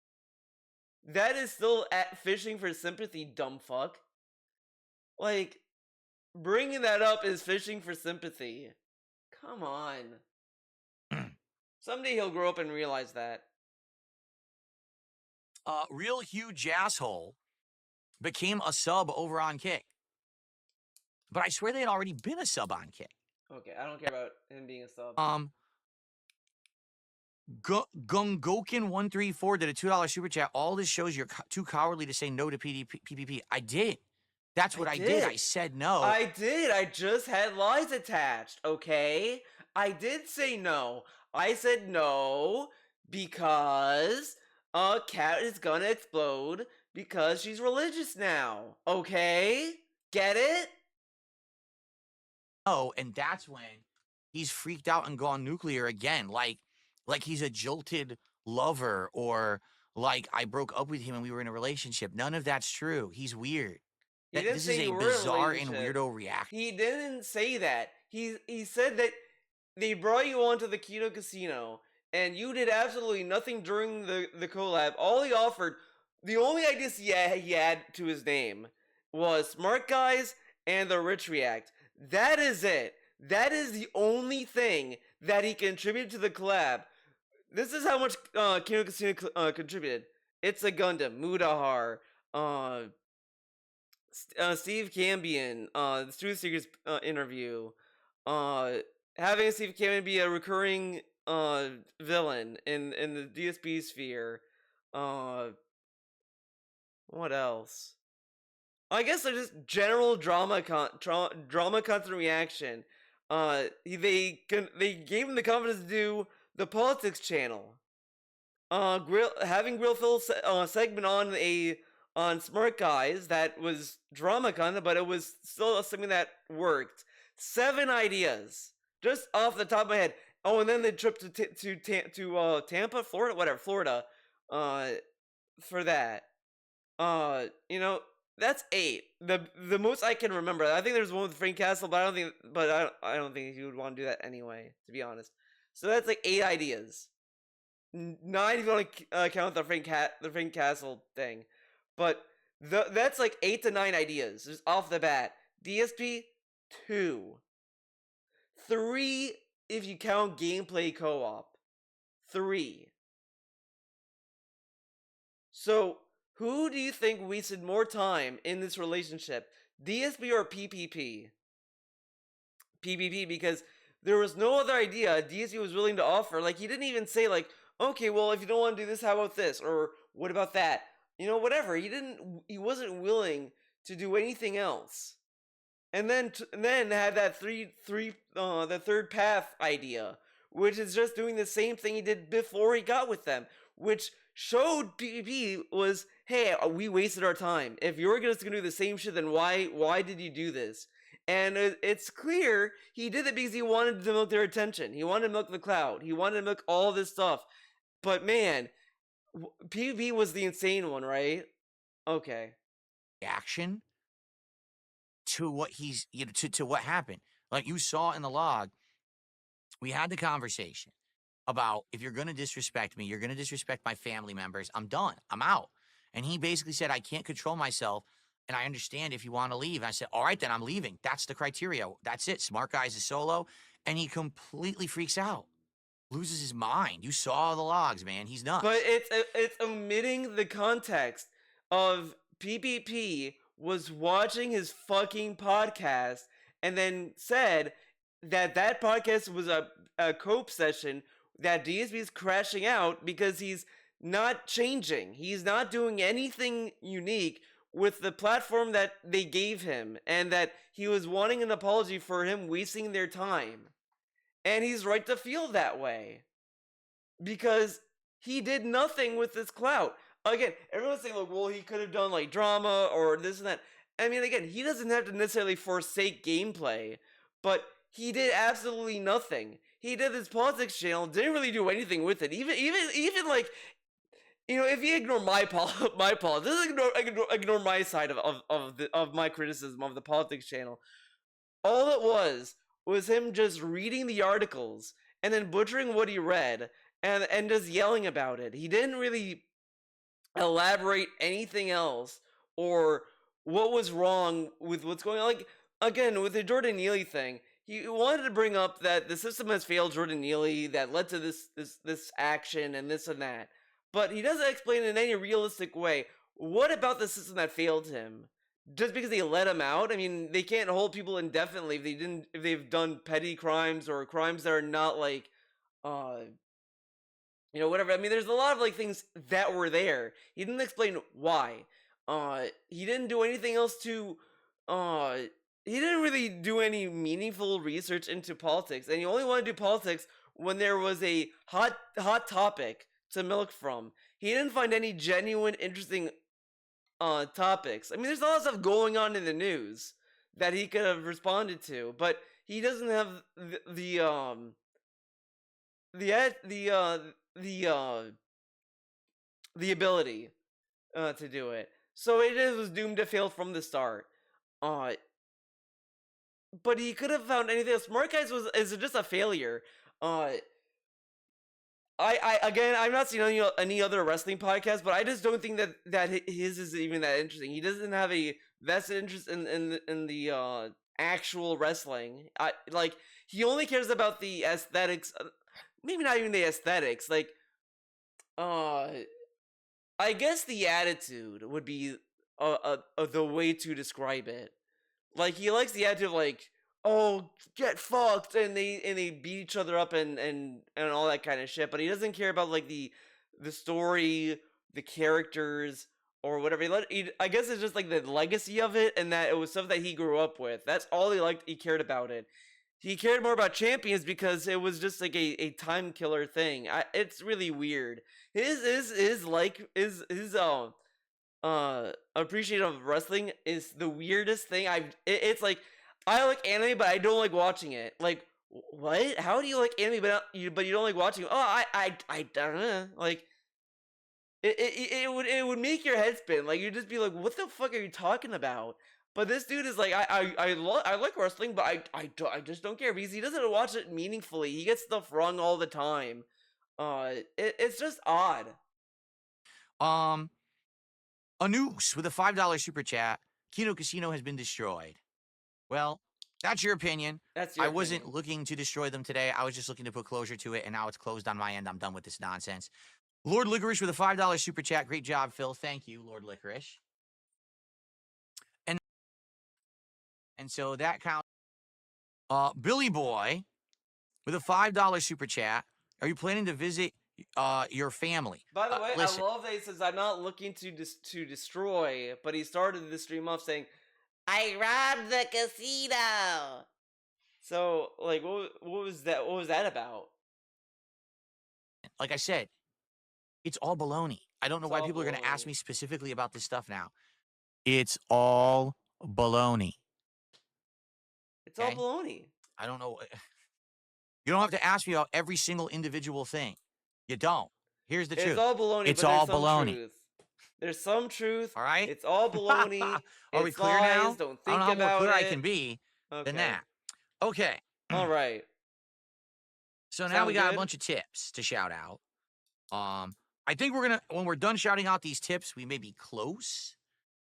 That is still fishing for sympathy, dumb fuck. Like, bringing that up is fishing for sympathy. Come on. Someday he'll grow up and realize that. Real huge asshole became a sub over on Kick. But I swear they had already been a sub on Kick. Okay, I don't care about him being a sub. Gungokin134 did a $2 super chat. All this shows you're too cowardly to say no to PPP. I did. That's what I did. I said no. I did. I just had lies attached, okay? I did say no. I said no because Cat is gonna explode because she's religious now, okay? Get it? Oh, and that's when he's freaked out and gone nuclear again. Like he's a jolted lover or like I broke up with him and we were in a relationship. None of that's true. He's weird. This is a bizarre and weirdo reaction. He didn't say that. He said that they brought you onto the Kino Casino and you did absolutely nothing during the collab. All he offered, the only ideas he had to his name was Smart Guys and the Rich React. That is it. That is the only thing that he contributed to the collab. This is how much Kino Casino contributed. It's a Gundam, Mudahar, Steve Cambion, the Truth Seekers interview, having Steve Cambion be a recurring villain in the DSP sphere. What else? I guess they're just general drama content reaction. They gave him the confidence to do the politics channel. Having Grill Phil segment on Smart Guys that was drama content, but it was still something that worked. 7 ideas just off the top of my head. Oh, and then the trip to Tampa, Florida, whatever, Florida. for that. You know, that's 8. The most I can remember. I think there's one with Frank Castle, but I don't think he would want to do that anyway, to be honest. So that's like 8 ideas. Not even want to count the Frank Castle thing, but that's like 8 to 9 ideas just off the bat. DSP 2, 3 if you count gameplay co-op, 3. So who do you think wasted more time in this relationship, DSP or PPP? PPP, because there was no other idea DSP was willing to offer. Like, he didn't even say like, okay, well, if you don't want to do this, how about this, or what about that? You know, whatever. He wasn't willing to do anything else. And then had that the third path idea, which is just doing the same thing he did before he got with them, which showed PPP was, hey, we wasted our time. If you're just gonna do the same shit, then why did you do this? And it's clear he did it because he wanted to milk their attention. He wanted to milk the cloud. He wanted to milk all this stuff. But man, PPP was the insane one, right? Okay. Action to what he's to what happened. Like you saw in the log, we had the conversation about if you're going to disrespect me, you're going to disrespect my family members. I'm done. I'm out. And he basically said, I can't control myself. And I understand if you want to leave. And I said, all right, then I'm leaving. That's the criteria. That's it. Smart guy's a solo. And he completely freaks out, loses his mind. You saw the logs, man. He's nuts. But it's omitting the context of PPP was watching his fucking podcast and then said that podcast was a cope session that DSP is crashing out because he's not changing. He's not doing anything unique with the platform that they gave him, and that he was wanting an apology for him wasting their time. And he's right to feel that way, because he did nothing with this clout. Again, everyone's saying, like, well, he could have done like drama or this and that. I mean, again, he doesn't have to necessarily forsake gameplay, but he did absolutely nothing. He did this politics channel, didn't really do anything with it. Even like, you know, if you ignore my politics, ignore my side of my criticism of the politics channel. All it was him just reading the articles and then butchering what he read and just yelling about it. He didn't really elaborate anything else or what was wrong with what's going on. Like, again, with the Jordan Neely thing, he wanted to bring up that the system has failed Jordan Neely, that led to this action and this and that. But he doesn't explain in any realistic way what about the system that failed him. Just because they let him out, I mean, they can't hold people indefinitely if they've done petty crimes or crimes that are not like, you know, whatever. I mean, there's a lot of like things that were there. He didn't explain why. He didn't do anything else to, he didn't really do any meaningful research into politics, and he only wanted to do politics when there was a hot topic to milk from. He didn't find any genuine, interesting topics. I mean, there's a lot of stuff going on in the news that he could have responded to, but he doesn't have the ability to do it. So it was doomed to fail from the start. But he could have found anything else. Smart Guys is just a failure. I'm not seeing any other wrestling podcast, but I just don't think that his is even that interesting. He doesn't have a vested interest in the actual wrestling. He only cares about the aesthetics. Maybe not even the aesthetics. Like, I guess the attitude would be the way to describe it. Like, he likes the attitude of like, oh, get fucked, and they beat each other up and all that kind of shit. But he doesn't care about like the story, the characters, or whatever. I guess it's just like the legacy of it, and that it was stuff that he grew up with. That's all he liked. He cared about it. He cared more about Champions because it was just like a time killer thing. It's really weird. His appreciation of wrestling is the weirdest thing. It's like, I like anime, but I don't like watching it. Like, what? How do you like anime, but you don't like watching it? Oh, I don't know. Like, it would make your head spin. Like you'd just be like, what the fuck are you talking about? But this dude is like, I like wrestling, but I just don't care because he doesn't watch it meaningfully. He gets stuff wrong all the time. It's just odd. Um, a noose with a $5 super chat. Kino Casino has been destroyed. Well, that's your opinion. That's your I wasn't opinion. looking to destroy them today. I was just looking to put closure to it, and now it's closed on my end. I'm done with this nonsense. Lord Licorice with a $5 super chat. Great job, Phil. Thank you, Lord Licorice. And so that counts. Billy Boy with a $5 super chat. Are you planning to visit your family? By the way, Listen, I love that he says I'm not looking to destroy, but he started the stream off saying, "I robbed the casino." So, like, what was that? What was that about? like I said, it's all baloney. I don't know It's why all people are going to ask baloney. me specifically about this stuff now. It's all baloney. It's all Okay? baloney. I don't know. You don't have to ask me about every single individual thing. You don't. Here's the It's truth. all baloney, It's but there's all some baloney. truth. There's some truth. All right? It's all baloney. Are we It's clear lies. now? Don't I don't know think how more about clear I it. can be than Okay. that. Okay. All right. So now Sound we got good? a bunch of tips to shout out. I think we're gonna when we're done shouting out these tips, we may be close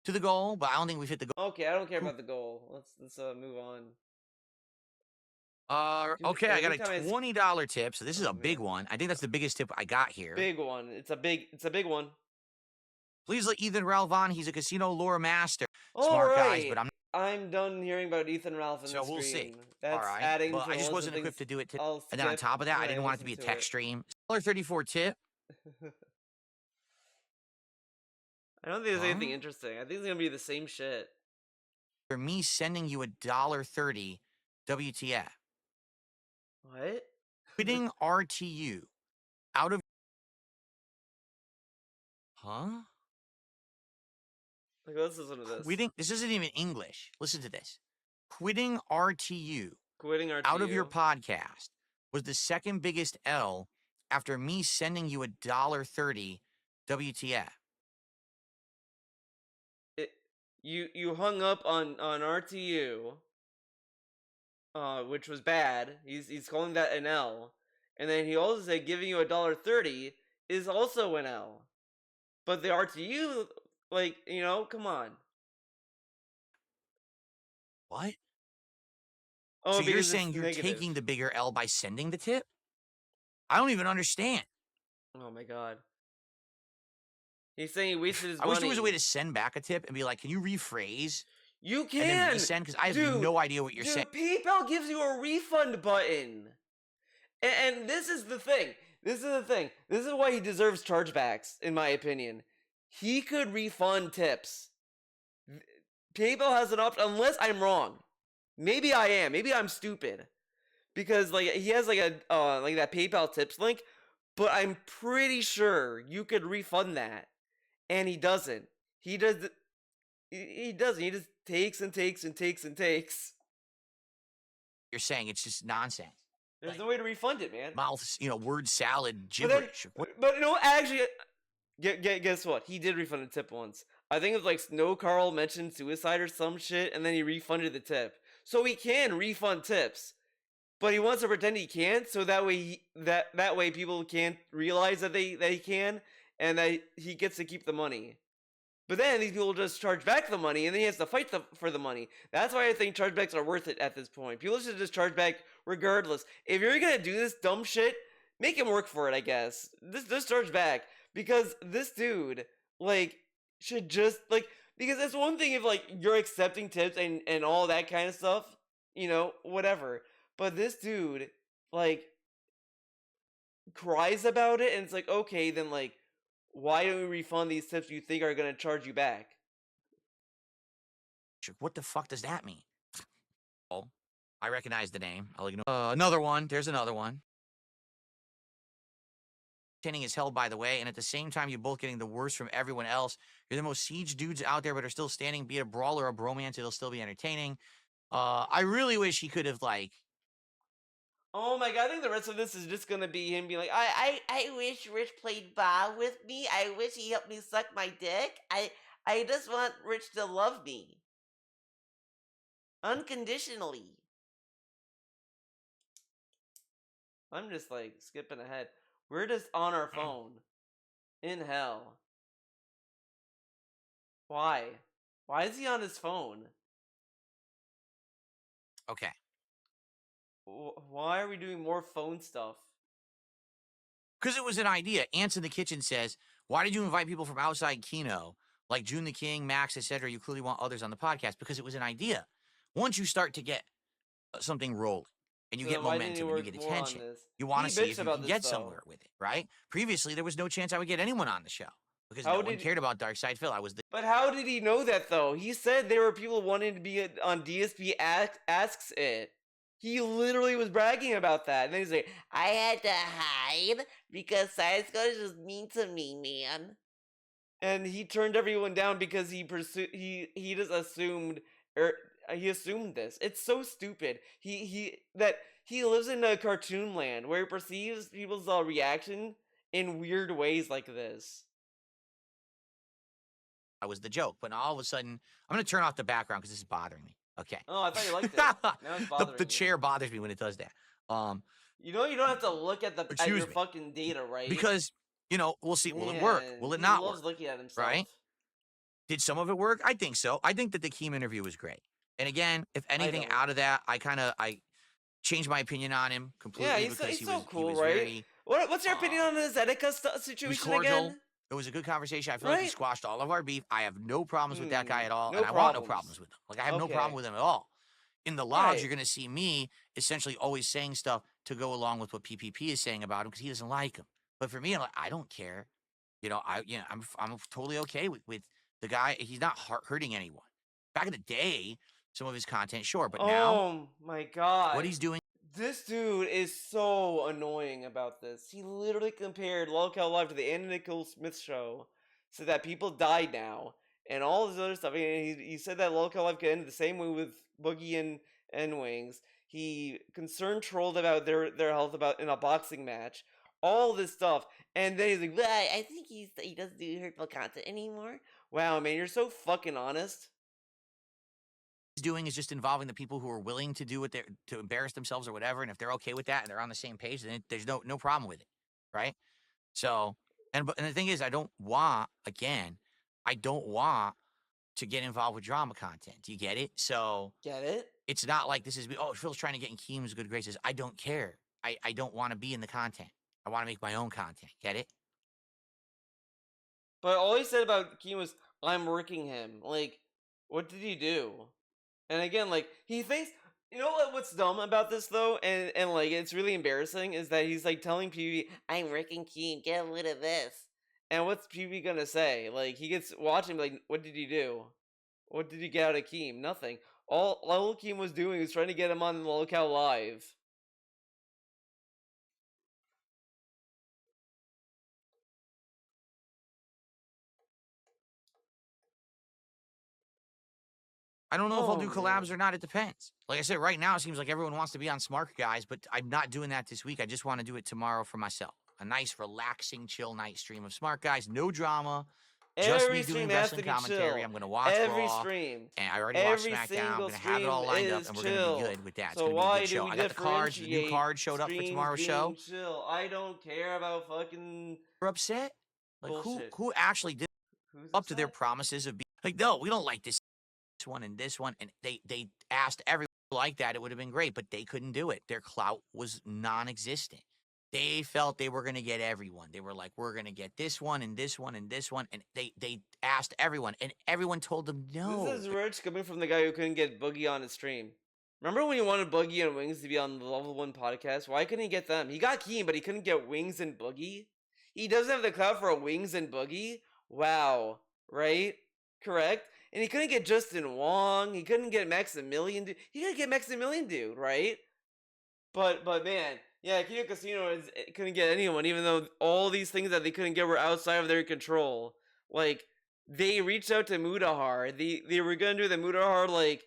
to the goal, but I don't think we've hit the goal. Okay, I don't care Who- about the goal. Let's move on. Okay, I got Every a time I $20 tip. So this is oh a big man, one. I think that's the biggest tip I got here. big one. It's a big one. Please let Ethan Ralvon. He's a casino lore master. All Smart guys, right. but I'm I'm done hearing about Ethan Ralph in so the we'll see. stream. All That's right, adding but to I the just list of wasn't things equipped to do it today. I'll And then on skip top of that, I when I didn't want it to listen be a to tech it. stream. $34 tip. I don't think there's anything Huh? interesting. I think it's gonna be the same shit. For me sending you $1.30 WTF. What? Quitting RTU out of huh? Like, let's listen to this. Quitting this isn't even English. Listen to this. Quitting RTU Quitting RTU. out of your podcast was the second biggest L after me sending you $1.30 WTF. You hung up on RTU, which was bad. He's calling that an L, and then he also said giving you $1.30 is also an L. But the RTU, like, come on. What? Oh, So you're because saying it's you're negative. taking the bigger L by sending the tip? I don't even understand. Oh my god. He's saying he wasted his I money. wish there was a way to send back a tip and be like, can you rephrase You and can then resend? Because I have no idea what you're saying. PayPal gives you a refund button, and this is the thing. This is the thing. This is why he deserves chargebacks, in my opinion. He could refund tips. PayPal has an option, unless I'm wrong. Maybe I am. Maybe I'm stupid, because like he has like a like that PayPal tips link, but I'm pretty sure you could refund that, and he doesn't. He does. He doesn't. He just takes and takes and takes and takes. You're saying it's just nonsense. There's Like, no way to refund it, man. mouth, word salad But then, gibberish. What? but actually, guess what? He did refund a tip once. I think it was like Snow Carl mentioned suicide or some shit, and then he refunded the tip. So he can refund tips, but he wants to pretend he can't, so that way that way people can't realize that he can, and that he gets to keep the money. But then these people just charge back the money, and then he has to fight for the money. That's why I think chargebacks are worth it at this point. People should just charge back regardless. If you're gonna do this dumb shit, make him work for it, I guess. Just charge back. Because this dude, like, should just, like, because it's one thing if, like, you're accepting tips and all that kind of stuff, whatever. But this dude, like, cries about it, and it's like, okay, then, like, why don't we refund these tips you think are going to charge you back? What the fuck does that mean? Oh, I recognize the name. I'll ignore. Another one. There's another one. Entertaining is held, by the way, and at the same time, you're both getting the worst from everyone else. You're the most siege dudes out there, but are still standing. Be it a brawl or a bromance, it'll still be entertaining. I really wish he could have, like, Oh my god, I think the rest of this is just gonna be him being like, I wish Rich played Bob with me. I wish he helped me suck my dick. I just want Rich to love me. Unconditionally. I'm just like skipping ahead. We're just on our phone. In hell. Why? Why is he on his phone? Okay. Why are we doing more phone stuff? Because it was an idea. Ants in the Kitchen says, why did you invite people from outside Kino, like June the King, Max, etc.? You clearly want others on the podcast. Because it was an idea. Once you start to get something rolling and you So get then why didn't he momentum and you work get more on attention, this? you want He to see bitched if you about can this get though. somewhere with it, right? Previously, there was no chance I would get anyone on the show because How no one did- cared about Dark Side Phil. I was the But how did he know that though? He said there were people wanting to be on DSP Asks It. He literally was bragging about that. And then he's like, I had to hide because Science Coach was mean to me, man. And he turned everyone down because he just assumed he assumed this. It's so stupid. He lives in a cartoon land where he perceives people's reaction in weird ways like this. I was the joke. But now all of a sudden, I'm going to turn off the background because this is bothering me. Okay. Oh, I thought you liked it. Now it's bothering the you. chair bothers me when it does that. You know you don't have to look at Excuse your me. fucking data, right? Because, we'll see. Will it work? Man, Will it he not loves work? looking at himself. Right? Did some of it work? I think so. I think that the Keem interview was great. And again, if anything don't. out of that, I changed my opinion on him completely Yeah, because he's he so was cool, he was right? very What's your opinion on his Etika he was situation cordial. again? It was a good conversation. I feel like he Right? squashed all of our beef. I have no problems with that guy at all, No and I want no problems. problems with him. Like I have no Okay. problem with him at all. In the logs, Right. you're going to see me essentially always saying stuff to go along with what PPP is saying about him because he doesn't like him. But for me, I'm like, I don't care. I'm totally okay with the guy. He's not hurting anyone. Back in the day, some of his content, sure, but now Oh my god. what he's doing. This dude is so annoying about this. He literally compared Lolcow Live to the Anna Nicole Smith show, so that people died now, and all this other stuff. I mean, he said that Lolcow Live could end the same way with Boogie and Wings. He concerned trolled about their health about in a boxing match. All this stuff, and then he's like, well, I think he doesn't do hurtful content anymore. Wow, man, you're so fucking honest. Doing is just involving the people who are willing to do what they're to embarrass themselves or whatever, and if they're okay with that and they're on the same page, then there's no problem with it, right? So, and the thing is, I don't want to get involved with drama content. Do you get it? So Get it? it's not like this is Phil's trying to get in Keem's good graces. I don't care. I don't want to be in the content. I want to make my own content. Get it? But all he said about Keem was, I'm working him. Like, what did he do? And again, like, he thinks, you know what's dumb about this though, and like it's really embarrassing is that he's like telling PB, I'm wrecking Keem, get rid of this. And what's PB gonna say? Like he gets watching, like, what did he do? What did he get out of Keem? Nothing. All Keem was doing was trying to get him on the Locale Live. I don't know if I'll do Oh, collabs man. or not. It depends. Like I said, right now it seems like everyone wants to be on Smart Guys, but I'm not doing that this week. I just want to do it tomorrow for myself. A nice, relaxing, chill night stream of Smart Guys. No drama. Just Every me doing stream has wrestling to be commentary. chill. I'm going to watch Every Raw. stream. And I already watched Every SmackDown. I'm single going to have it stream all lined up, is and we're going to be good with that. It's So going to be a why good do show. we I got the cards. The new card showed up for streams tomorrow's being show. Chill. I don't care about fucking We're upset. Like bullshit. who actually did Who's up to their upset? promises of being like, no, we don't like this one and this one, and they asked everyone like that. It would have been great, but they couldn't do it. Their clout was non-existent. They felt they were going to get everyone. They were like, we're going to get this one and this one and this one, and they asked everyone, and everyone told them no. This is rich coming from the guy who couldn't get Boogie on his stream. Remember when you wanted Boogie and Wings to be on the Level 1 podcast? Why couldn't he get them? He got Keen, but he couldn't get Wings and Boogie? He doesn't have the clout for a Wings and Boogie? Wow. Right? Correct? And he couldn't get Justin Wong. He couldn't get Maximilian Dude. He couldn't get Maximilian Dude, right? But man, yeah, Kino Casino couldn't get anyone, even though all these things that they couldn't get were outside of their control. Like, they reached out to Mudahar. They were gonna do the Mudahar, like,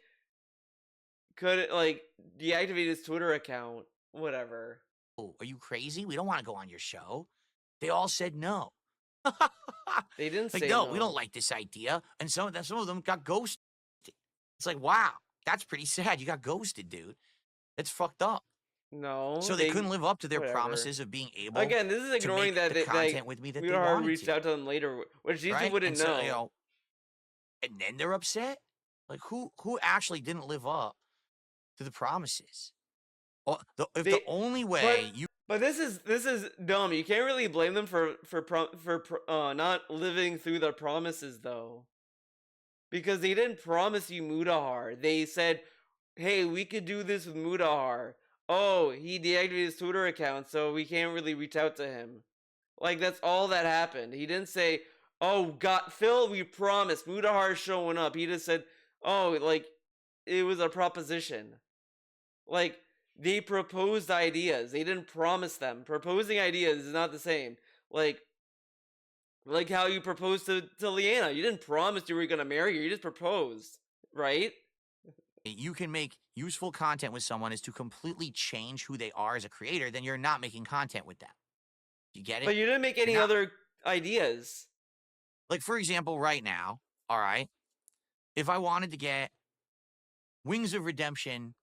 could, like, deactivate his Twitter account. whatever. Oh, are you crazy? We don't want to go on your show. They all said no. They didn't Like, say no, no. we don't like this idea. And some of them got ghosted. It's like, wow, that's pretty sad. You got ghosted, dude. That's fucked up. No, So they couldn't live up to their whatever. promises of being able Again, this is to ignoring make that the content with me that they Mutahar wanted reached to, out to them later, which these right? wouldn't And so, know. and then they're upset. Like, who actually didn't live up to the promises? If the only way But this is dumb. You can't really blame them for not living through their promises though, because they didn't promise you Mutahar. They said, "Hey, we could do this with Mutahar." Oh, he deactivated his Twitter account, so we can't really reach out to him. Like, that's all that happened. He didn't say, "Oh, God, Phil, we promised Mutahar's showing up." He just said, "Oh, like, it was a proposition." Like, they proposed ideas. They didn't promise them. Proposing ideas is not the same. Like how you proposed to Leanna. You didn't promise you were gonna marry her. You just proposed, right? you can make useful content with someone is to completely change who they are as a creator, then you're not making content with them. You get it? But you didn't make any other ideas. Like, for example, right now, all right, if I wanted to get Wings of Redemption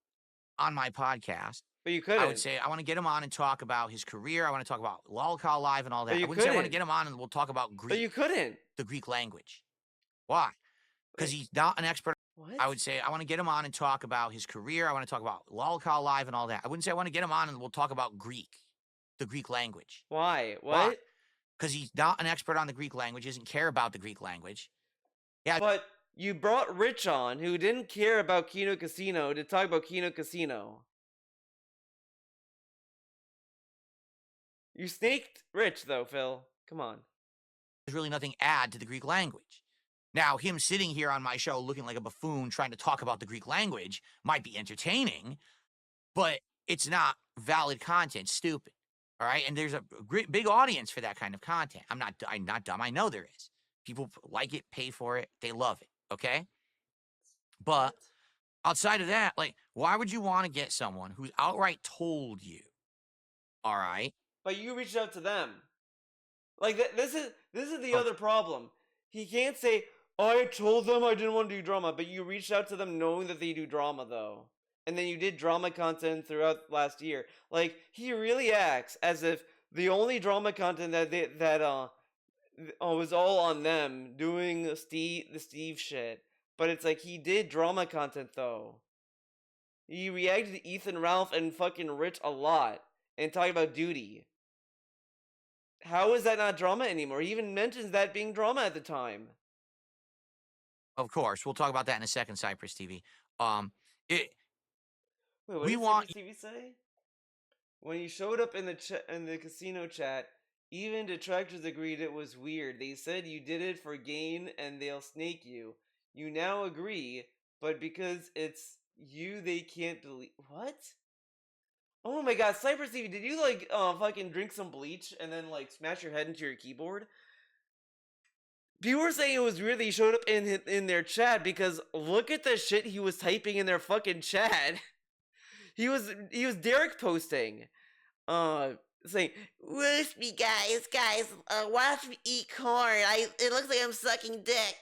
on my podcast, But you couldn't. I would say I want to get him on and talk about his career. I want to talk about Lolcow Live and all that. But you I wouldn't say I want to couldn't. get him on and we'll talk about Greek. But you couldn't. The Greek language. Why? Because he's not an expert. What? I would say I want to get him on and talk about his career. I want to talk about Lolcow Live and all that. I wouldn't say I want to get him on and we'll talk about Greek, the Greek language. Why? What? Because he's not an expert on the Greek language, doesn't care about the Greek language. Yeah. But you brought Rich on, who didn't care about Kino Casino, to talk about Kino Casino. You snaked Rich, though, Phil. Come on. There's really nothing to add to the Greek language. Now, him sitting here on my show looking like a buffoon trying to talk about the Greek language might be entertaining, but it's not valid content. Stupid. All right? And there's a great big audience for that kind of content. I'm not dumb. I know there is. People like it, pay for it, they love it. Okay? But outside of that, like, why would you want to get someone who's outright told you, all right? But you reached out to them. Like, this is the other problem. He can't say, "I told them I didn't want to do drama," but you reached out to them knowing that they do drama, though. And then you did drama content throughout last year. Like, he really acts as if the only drama content that was all on them doing the Steve shit. But it's like, he did drama content, though. He reacted to Ethan, Ralph, and fucking Rich a lot. And talking about duty. How is that not drama anymore? He even mentions that being drama at the time. Of course. We'll talk about that in a second, Cypress TV. Wait, what did Cypress TV say? When you showed up in the casino chat, even detractors agreed it was weird. They said you did it for gain and they'll snake you. You now agree, but because it's you, they can't delete. What? Oh my god, Cypress TV, did you like fucking drink some bleach and then like smash your head into your keyboard? People were saying it was weird that he showed up in their chat because look at the shit he was typing in their fucking chat. He was Derek posting, saying, "Roast me, guys, watch me eat corn. It looks like I'm sucking dick."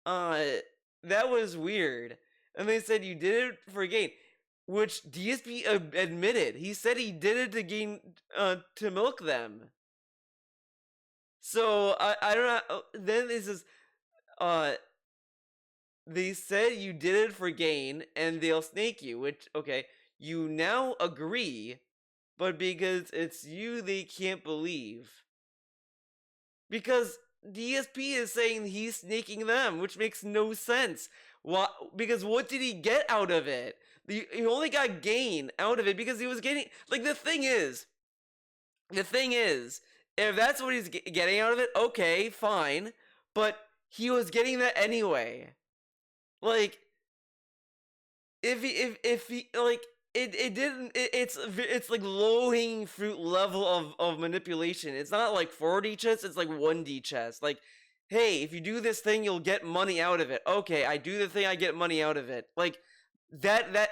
That was weird. And they said you did it for gain, which DSP admitted. He said he did it to gain, to milk them. So I don't know. Then this is, they said you did it for gain and they'll snake you. Which, okay, you now agree, but because it's you, they can't believe. Because DSP is saying he's snaking them, which makes no sense. Because what did he get out of it? He only got gain out of it because he was getting, like, the thing is, if that's what he's getting out of it, okay, fine. But he was getting that anyway. Like, if he like, it didn't, it's like low-hanging fruit level of manipulation. It's not like 4D chess, it's like 1D chess. Like, hey, if you do this thing, you'll get money out of it. Okay, I do the thing, I get money out of it. Like, that,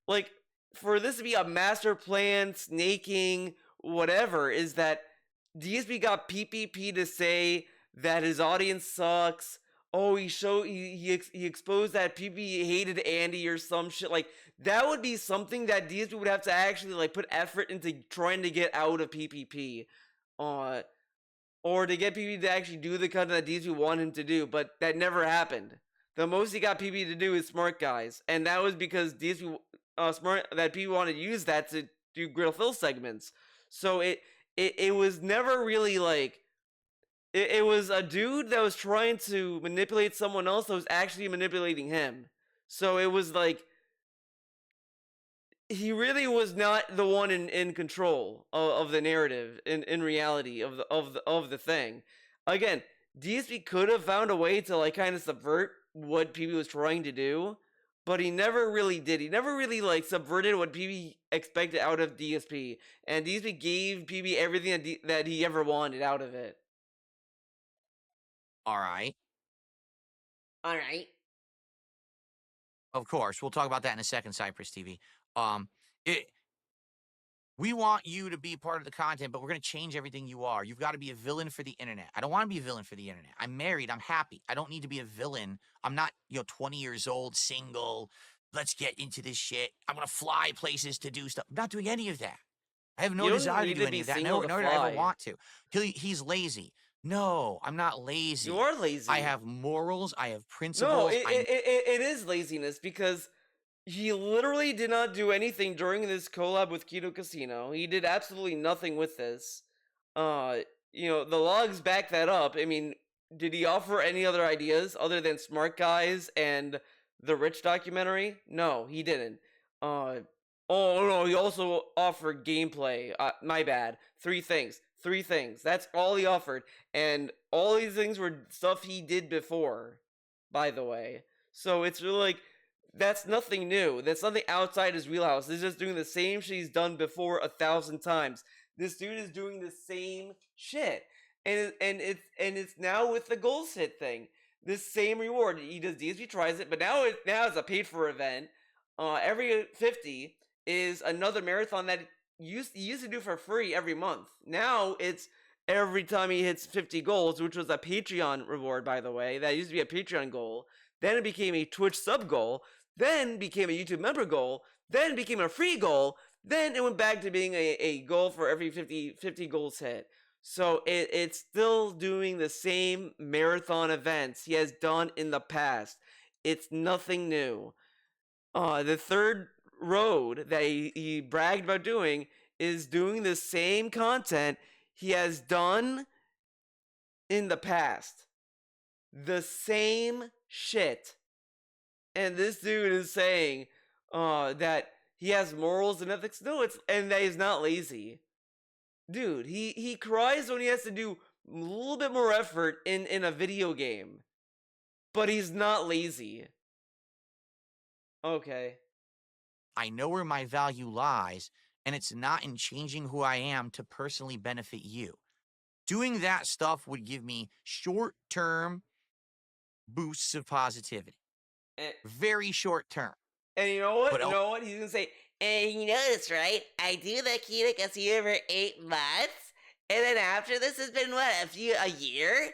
like, for this to be a master plan, snaking, whatever, is that DSP got PPP to say that his audience sucks. Oh, he exposed that PPP hated Andy or some shit. Like, that would be something that DSP would have to actually like put effort into trying to get out of PPP. Or to get PPP to actually do the content that DSP wanted him to do, but that never happened. The most he got PPP to do is Smart Guys, and that was because DSP people wanted to use that to do grill fill segments. So it was never really like it was a dude that was trying to manipulate someone else that was actually manipulating him. So it was like he really was not the one in control of the narrative in reality of the thing. Again, DSP could have found a way to like kind of subvert what PB was trying to do, but he never really did. He never really like subverted what PB expected out of DSP, and DSP gave PB everything that he ever wanted out of it. All right. All right. Of course, we'll talk about that in a second, Cypress TV. Um, it, we want you to be part of the content, but we're going to change everything you are. You've got to be a villain for the internet. I don't want to be a villain for the internet. I'm married. I'm happy. I don't need to be a villain. I'm not, 20 years old, single. Let's get into this shit. I'm going to fly places to do stuff. I'm not doing any of that. I have no desire to do any of that. Nor did I ever want to. He's lazy. No, I'm not lazy. You are lazy. I have morals. I have principles. No, it is laziness because he literally did not do anything during this collab with Kino Casino. He did absolutely nothing with this. The logs back that up. I mean, did he offer any other ideas other than Smart Guys and the Rich documentary? No, he didn't. Oh no, he also offered gameplay. My bad. Three things. That's all he offered. And all these things were stuff he did before, by the way. So it's really like, that's nothing new. That's nothing outside his wheelhouse. He's just doing the same shit he's done before 1,000 times. This dude is doing the same shit. And it's now with the goals hit thing. This same reward. He does DSP tries it, but now it's a paid for event. Every 50 is another marathon that he used to do for free every month. Now it's every time he hits 50 goals, which was a Patreon reward, by the way. That used to be a Patreon goal. Then it became a Twitch sub goal. Then became a YouTube member goal. Then became a free goal. Then it went back to being a goal for every 50 goals hit. So it's still doing the same marathon events he has done in the past. It's nothing new. The third road that he bragged about doing is doing the same content he has done in the past. The same shit. And this dude is saying that he has morals and ethics. No, and that he's not lazy. Dude, he cries when he has to do a little bit more effort in a video game. But he's not lazy. Okay. I know where my value lies, and it's not in changing who I am to personally benefit you. Doing that stuff would give me short-term boosts of positivity. Very short term. And you know what? He's gonna say, and you notice, right? I do the Kino Casino for 8 months, and then after this has been a year?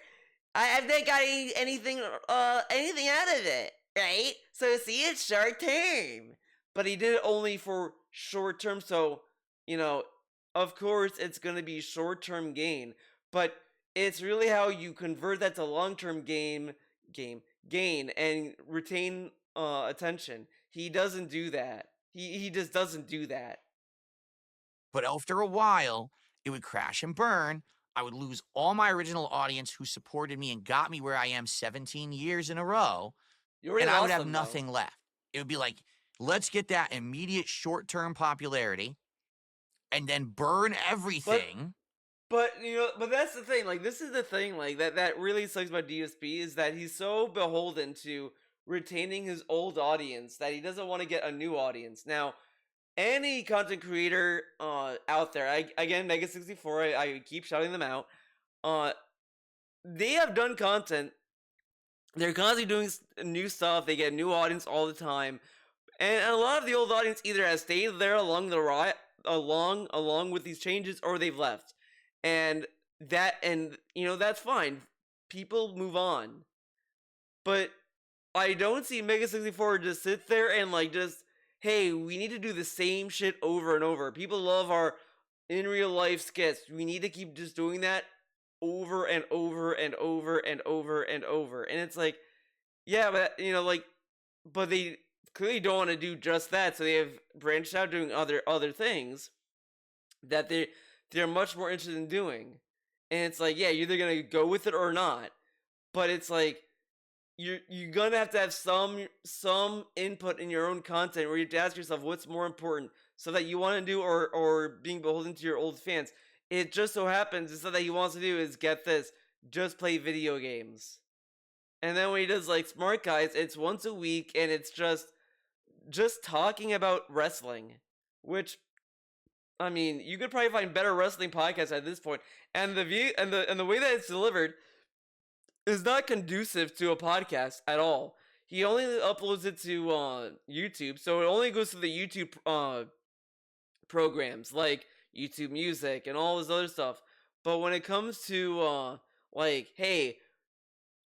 I've not got anything out of it, right? So see, it's short term. But he did it only for short term, so of course it's gonna be short term gain. But it's really how you convert that to long term gain and retain attention. He doesn't do that. He just doesn't do that. But after a while, it would crash and burn. I would lose all my original audience who supported me and got me where I am 17 years in a row. And I would have nothing left. It would be like, let's get that immediate short-term popularity and then burn everything. But that's the thing. Like, this is the thing. Like, that really sucks about DSP is that he's so beholden to retaining his old audience that he doesn't want to get a new audience. Now, any content creator out there, again, Mega64, I keep shouting them out. They have done content. They're constantly doing new stuff. They get a new audience all the time. And a lot of the old audience either has stayed there along the ride, along with these changes, or they've left. And that's fine. People move on. But I don't see Mega 64 just sit there and hey, we need to do the same shit over and over. People love our in real life skits. We need to keep just doing that over and over and over and over and over. And it's like, yeah, but but they clearly don't want to do just that, so they have branched out doing other things that they're much more interested in doing. And it's like, yeah, you're either gonna go with it or not. But it's like you're gonna have to have some input in your own content where you have to ask yourself what's more important, so that you want to do or being beholden to your old fans. It just so happens is that he wants to do is get this, just play video games. And then when he does like Smart Guys, it's once a week and it's just talking about wrestling, which I mean, you could probably find better wrestling podcasts at this point. And the view and the way that it's delivered is not conducive to a podcast at all. He only uploads it to YouTube, so it only goes to the YouTube programs like YouTube Music and all this other stuff. But when it comes to hey,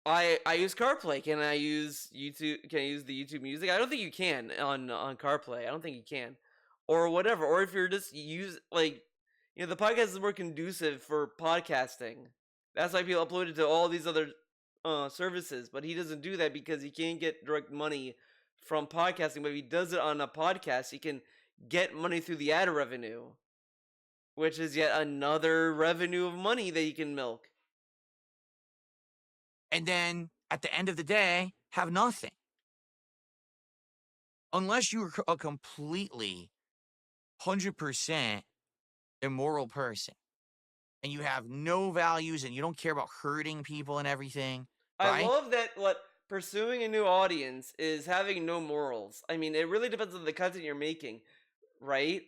I use CarPlay. Can I use YouTube? Can I use the YouTube Music? I don't think you can on CarPlay. I don't think you can, or whatever. Or if you're just the podcast is more conducive for podcasting. That's why people upload it to all these other services. But he doesn't do that because he can't get direct money from podcasting. But if he does it on a podcast, he can get money through the ad revenue, which is yet another revenue of money that he can milk. And then at the end of the day, have nothing. Unless you're a completely 100% immoral person and you have no values and you don't care about hurting people and everything. Right? I love that pursuing a new audience is having no morals. I mean, it really depends on the content you're making, right?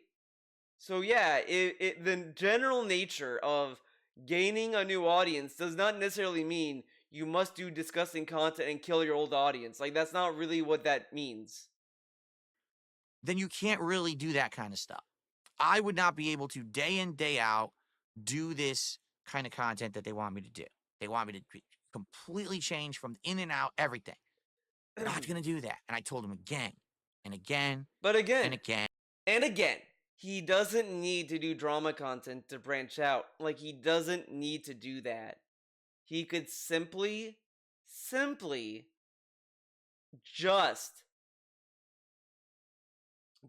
So yeah, the general nature of gaining a new audience does not necessarily mean you must do disgusting content and kill your old audience. Like, that's not really what that means. Then you can't really do that kind of stuff. I would not be able to day in, day out do this kind of content that they want me to do. They want me to completely change from in and out everything. I'm not going to do that. And I told him again and again. But again. And again. And again. He doesn't need to do drama content to branch out. Like, he doesn't need to do that. He could simply just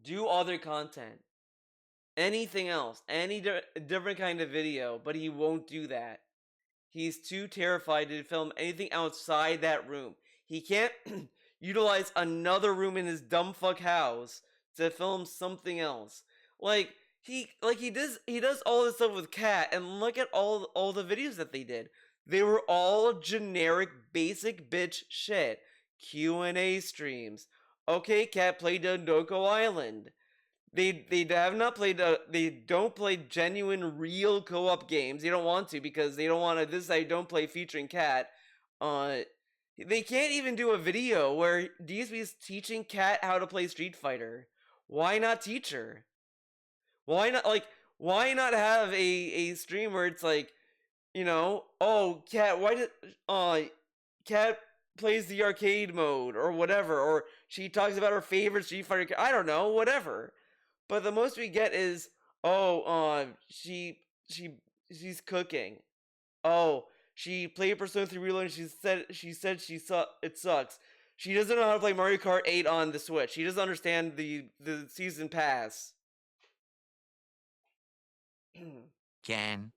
do other content. Anything else. Any different kind of video. But he won't do that. He's too terrified to film anything outside that room. He can't utilize another room in his dumb fuck house to film something else. He does all this stuff with Kat, and look at all the videos that they did. They were all generic, basic bitch shit. Q&A streams. Okay, Kat played Dondoko Island. They have not played. They don't play genuine, real co-op games. They don't want to because they don't want to. This I don't play featuring Kat. They can't even do a video where DSP is teaching Kat how to play Street Fighter. Why not teach her? Why not have a stream where it's Kat, why did Kat plays the arcade mode or whatever, or she talks about her favorite Street Fighter. I don't know, whatever. But the most we get is she's cooking. Oh, she played Persona 3 Reload and she said it sucks. She doesn't know how to play Mario Kart 8 on the Switch. She doesn't understand the season pass. Again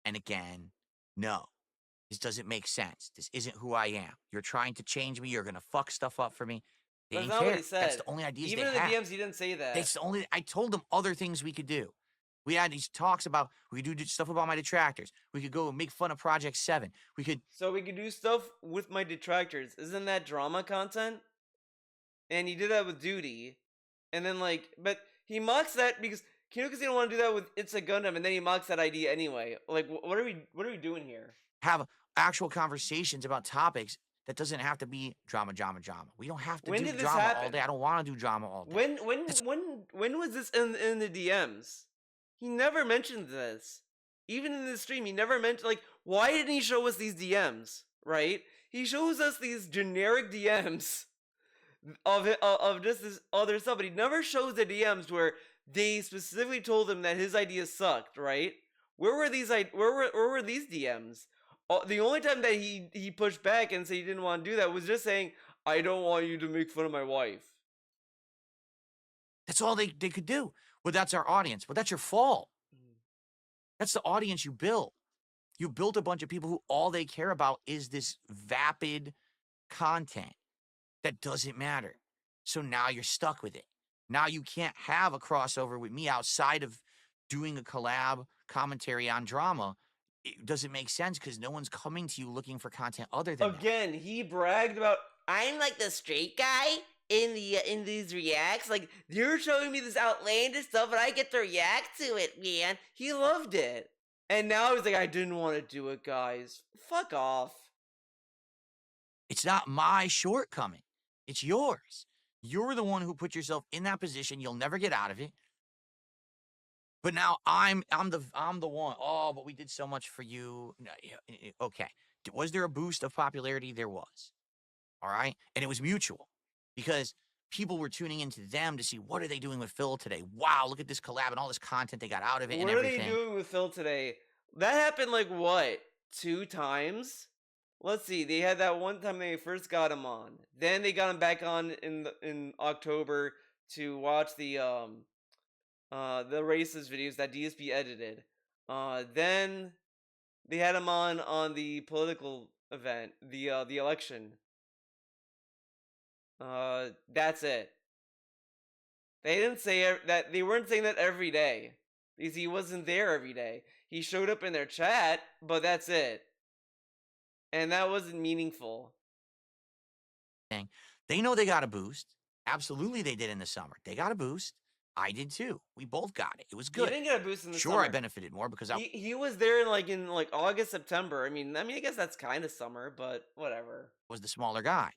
and again. No. This doesn't make sense. This isn't who I am. You're trying to change me. You're going to fuck stuff up for me. They That's didn't not care. what he said. That's the only ideas Even they in the had. DMs, he didn't say that. That's the only. I told them other things we could do. We had these talks about we could do stuff about my detractors. We could go and make fun of Project 7. We could. So we could do stuff with my detractors. Isn't that drama content? And he did that with Duty, and then but he mocks that because Kino didn't want to do that with It's a Gundam, and then he mocks that idea anyway. Like, what are we doing here? Have actual conversations about topics that doesn't have to be drama, drama, drama. We don't have to When do did this drama all happen? day. I don't want to do drama all day. When was this in the DMs? He never mentioned this. Even in the stream, he never mentioned, like, why didn't he show us these DMs, right? He shows us these generic DMs of just this other stuff, but he never shows the DMs where they specifically told him that his ideas sucked, right? Where were these DMs? The only time that he pushed back and said he didn't want to do that was just saying, I don't want you to make fun of my wife. That's all they could do. Well, that's our audience. But that's your fault. That's the audience you built. You built a bunch of people who all they care about is this vapid content that doesn't matter. So now you're stuck with it. Now you can't have a crossover with me outside of doing a collab commentary on drama. It doesn't make sense because no one's coming to you looking for content other than that. Again, he bragged about, I'm like the straight guy in these reacts. Like, you're showing me this outlandish stuff and I get to react to it, man. He loved it. And now he's like, I didn't want to do it, guys. Fuck off. It's not my shortcoming. It's yours. You're the one who put yourself in that position. You'll never get out of it. But now I'm the one. Oh, but we did so much for you. No, okay. Was there a boost of popularity? There was. All right. And it was mutual because people were tuning into them to see what are they doing with Phil today. Wow, look at this collab and all this content they got out of it and everything. What are they doing with Phil today? That happened like what? 2 times? Let's see. They had that one time they first got him on. Then they got him back on in October to watch the racist videos that DSP edited. Then they had him on the political event, the election. That's it. They didn't say that. They weren't saying that every day because he wasn't there every day. He showed up in their chat, but that's it. And that wasn't meaningful. They know they got a boost. Absolutely, they did in the summer. They got a boost. I did too. We both got it. It was good. He didn't get a boost in the summer. summer. I benefited more because he was there in August, September. I mean, I guess that's kind of summer, but whatever. Was the smaller guy,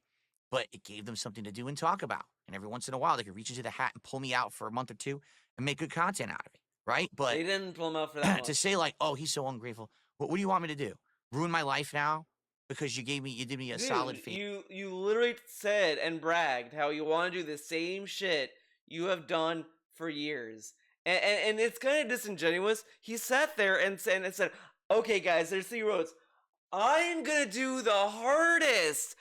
but it gave them something to do and talk about. And every once in a while, they could reach into the hat and pull me out for a month or two and make good content out of it, right? But they didn't pull him out for that. To say like, oh, he's so ungrateful. What do you want me to do? Ruin my life now? Because you did me a solid favor. You literally said and bragged how you want to do the same shit you have done for years. And it's kind of disingenuous. He sat there and said, okay, guys, there's 3 roads. I'm gonna do the hardest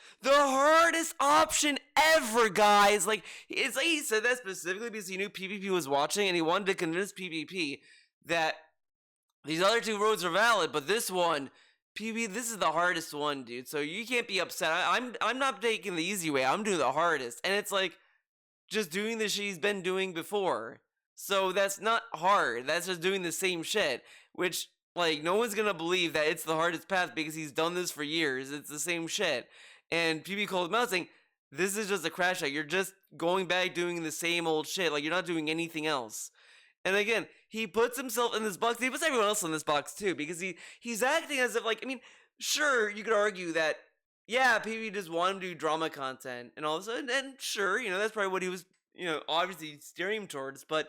option ever, guys. Like, it's like he said that specifically because he knew PvP was watching and he wanted to convince PvP that these other 2 roads are valid, but this one, PvP, this is the hardest one, dude. So you can't be upset. I'm not taking the easy way. I'm doing the hardest. And it's like just doing the shit he's been doing before. So that's not hard. That's just doing the same shit, which, like, no one's gonna believe that it's the hardest path because he's done this for years. It's the same shit. And PvP called him out saying, this is just a crash out. You're just going back doing the same old shit. Like, you're not doing anything else. And again, he puts himself in this box. He puts everyone else in this box too, because he's acting as if, like, I mean, sure, you could argue that, yeah, PvP just wanted to do drama content and all of a sudden, and sure, that's probably what he was, obviously steering him towards. But,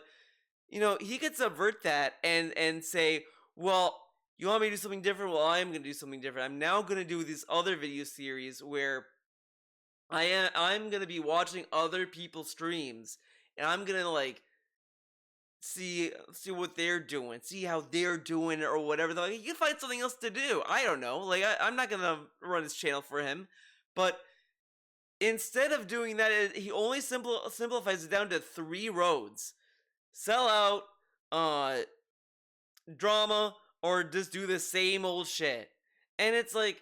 he could subvert that and say, well, you want me to do something different? Well, I'm going to do something different. I'm now going to do this other video series where I'm going to be watching other people's streams, and I'm going to, like, see what they're doing, see how they're doing it or whatever. Like, you can find something else to do. I don't know. Like, I'm not going to run his channel for him. But instead of doing that, he only simplifies it down to 3 roads. Sell out, drama, or just do the same old shit. And it's like,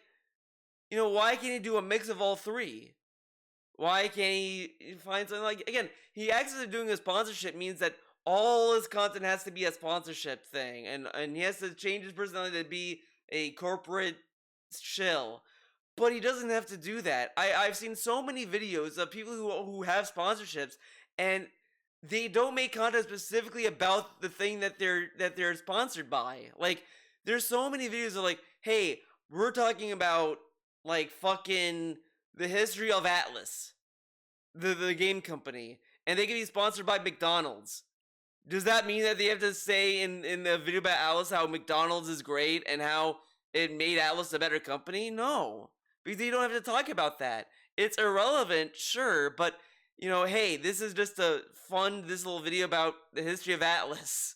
why can't he do a mix of all 3? Why can't he find something like, again, he actually doing a sponsorship means that all his content has to be a sponsorship thing, and he has to change his personality to be a corporate shill. But he doesn't have to do that. I've seen so many videos of people who have sponsorships, and they don't make content specifically about the thing that they're sponsored by. Like, there's so many videos of like, hey, we're talking about like fucking the history of Atlas, the game company, and they can be sponsored by McDonald's. Does that mean that they have to say in the video about Atlas how McDonald's is great and how it made Atlas a better company? No, because you don't have to talk about that. It's irrelevant, sure, but hey, this is just a fun this little video about the history of Atlas.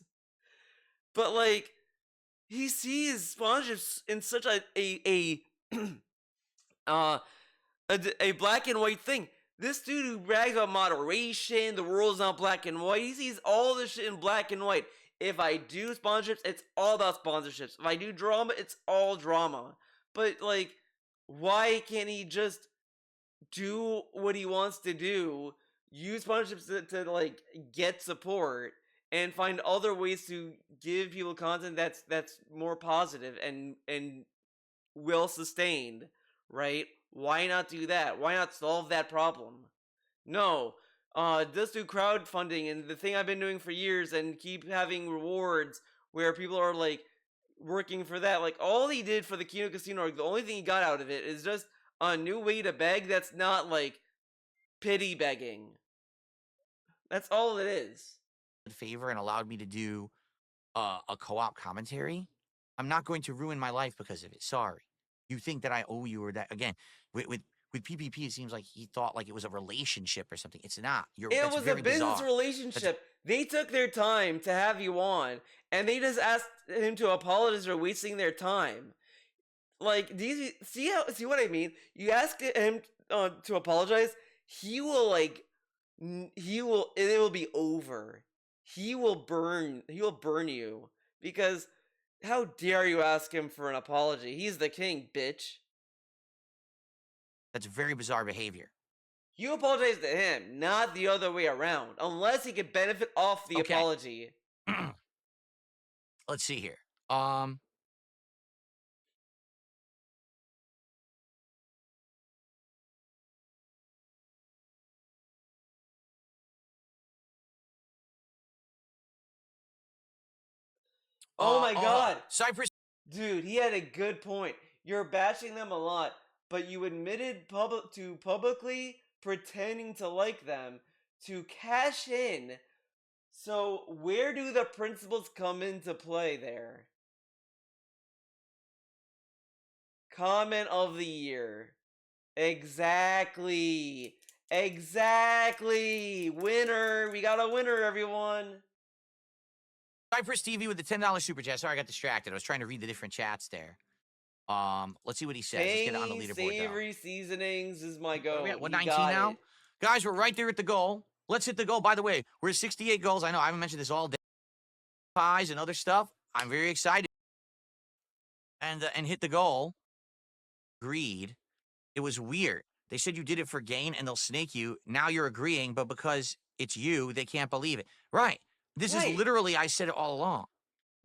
But like, he sees sponsorships in such uh, a black and white thing. This dude who brags about moderation, the world's not black and white, he sees all this shit in black and white. If I do sponsorships, it's all about sponsorships. If I do drama, it's all drama. But like, why can't he just do what he wants to do? Use sponsorships to like get support and find other ways to give people content that's more positive and well sustained, right? Why not do that? Why not solve that problem? No. Just do crowdfunding and the thing I've been doing for years and keep having rewards where people are like working for that. Like all he did for the Kino Casino, the only thing he got out of it is just a new way to beg that's not like pity begging. That's all it is. Favor and allowed me to do a co-op commentary, I'm not going to ruin my life because of it. Sorry. You think that I owe you or that again with PPP? It seems like he thought like it was a relationship or something. It's not. It was a business relationship. They took their time to have you on, and they just asked him to apologize for wasting their time. Like, do you see what I mean? You ask him to apologize, he will it will be over. He will burn you because how dare you ask him for an apology? He's the king, bitch. That's very bizarre behavior. You apologize to him, not the other way around, unless he could benefit off the apology. Let's see here. Oh my god. Cypress. Dude, he had a good point. You're bashing them a lot, but you admitted publicly pretending to like them to cash in. So where do the principles come into play there? Comment of the year. Exactly. Winner. We got a winner, everyone. Cypress TV with the $10 super chat. Sorry, I got distracted. I was trying to read the different chats there. Let's see what he says. Let's get it on the leaderboard. Savory seasonings is my goal. What are we at? 119 now? Guys, we're right there at the goal. Let's hit the goal. By the way, we're at 68 goals. I know I haven't mentioned this all day. Pies and other stuff. I'm very excited. And hit the goal. Agreed. It was weird. They said you did it for gain and they'll snake you. Now you're agreeing, but because it's you, they can't believe it. Right. This is literally, I said it all along.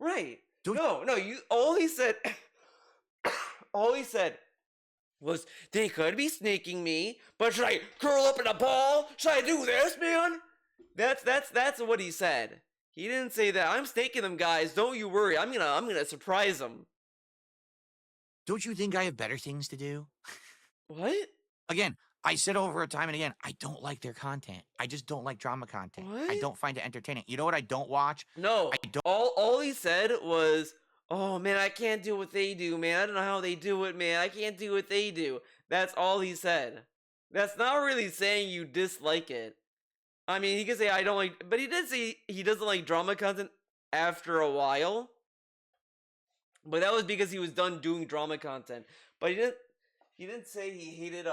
Right. All he said was, they could be sneaking me, but should I curl up in a ball? Should I do this, man? That's what he said. He didn't say that. I'm snaking them, guys. Don't you worry. I'm gonna surprise them. Don't you think I have better things to do? What? Again, I said over time and again, I don't like their content. I just don't like drama content. What? I don't find it entertaining. You know what I don't watch? No. All he said was, oh man, I can't do what they do, man. I don't know how they do it, man. I can't do what they do. That's all he said. That's not really saying you dislike it. I mean, he could say I don't like, but he did say he doesn't like drama content after a while. But that was because he was done doing drama content. But he didn't say he hated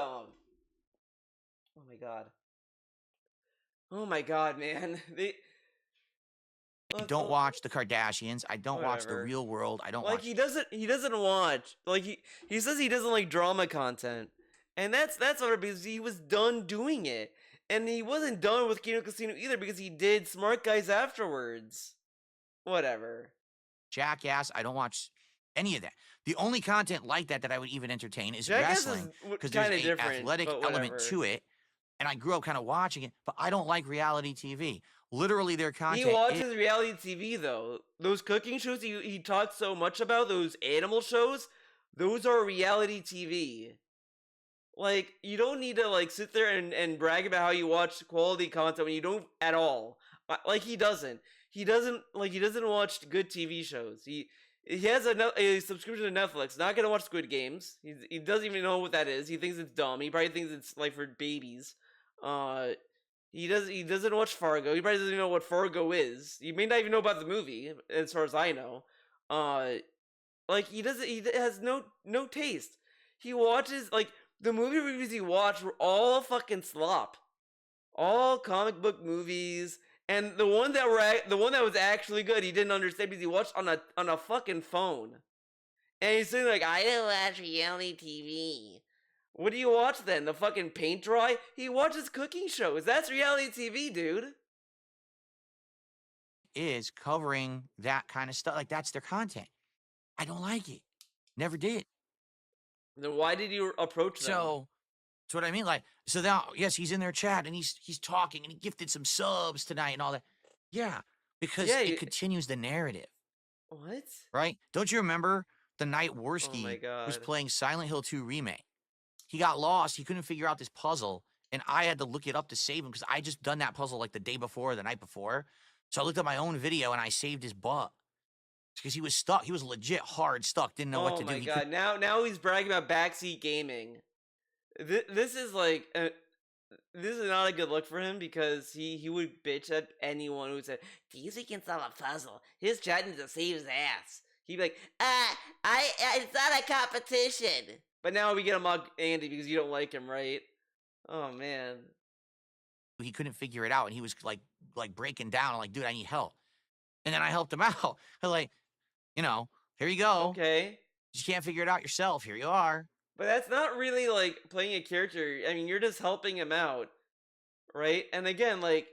Oh my god, man. I don't watch the Kardashians. I don't watch The Real World. I don't watch. He doesn't watch. Like he says he doesn't like drama content. And that's what because he was done doing it. And he wasn't done with Kino Casino either because he did Smart Guys afterwards. Whatever. Jackass. I don't watch any of that. The only content like that I would even entertain is Jackass wrestling because there's an athletic element to it. And I grew up kind of watching it, but I don't like reality TV. Literally, their content. He watches reality TV though. Those cooking shows he talks so much about, those animal shows, those are reality TV. Like, you don't need to like sit there and brag about how you watch quality content when you don't at all. Like he doesn't. He doesn't watch good TV shows. He has a subscription to Netflix. Not gonna watch Squid Games. He doesn't even know what that is. He thinks it's dumb. He probably thinks it's like for babies. Uh, he doesn't watch Fargo. He probably doesn't even know what Fargo is. You may not even know about the movie, as far as I know. Uh, like he has no taste. He watches like the movie reviews he watched were all fucking slop. All comic book movies. And the one that was actually good, he didn't understand because he watched on a fucking phone. And he's saying like, I don't watch reality TV. What do you watch then? The fucking paint dry? He watches cooking shows. That's reality TV, dude. Is covering that kind of stuff. Like, that's their content. I don't like it. Never did. Then why did you approach them? So that's what I mean. Like, so now, yes, he's in their chat and he's talking and he gifted some subs tonight and all that. Yeah, because it continues the narrative. What? Right? Don't you remember the night Oh my Worski was God. playing Silent Hill 2 Remake? He got lost. He couldn't figure out this puzzle, and I had to look it up to save him because I just done that puzzle like the day before or the night before. So I looked at my own video and I saved his butt because he was stuck. He was legit hard stuck. Didn't know what to do. Oh my God. Now he's bragging about backseat gaming. This is like this is not a good look for him because he would bitch at anyone who said, "Do you think he can solve a puzzle?" His chat needs to save his ass. He'd be like, it's not a competition." But now we get him on Andy because you don't like him, right? Oh man. He couldn't figure it out, and he was like breaking down. I'm like, dude, I need help. And then I helped him out. I was like, here you go. Okay. You can't figure it out yourself. Here you are. But that's not really like playing a character. I mean, you're just helping him out, right? And again, like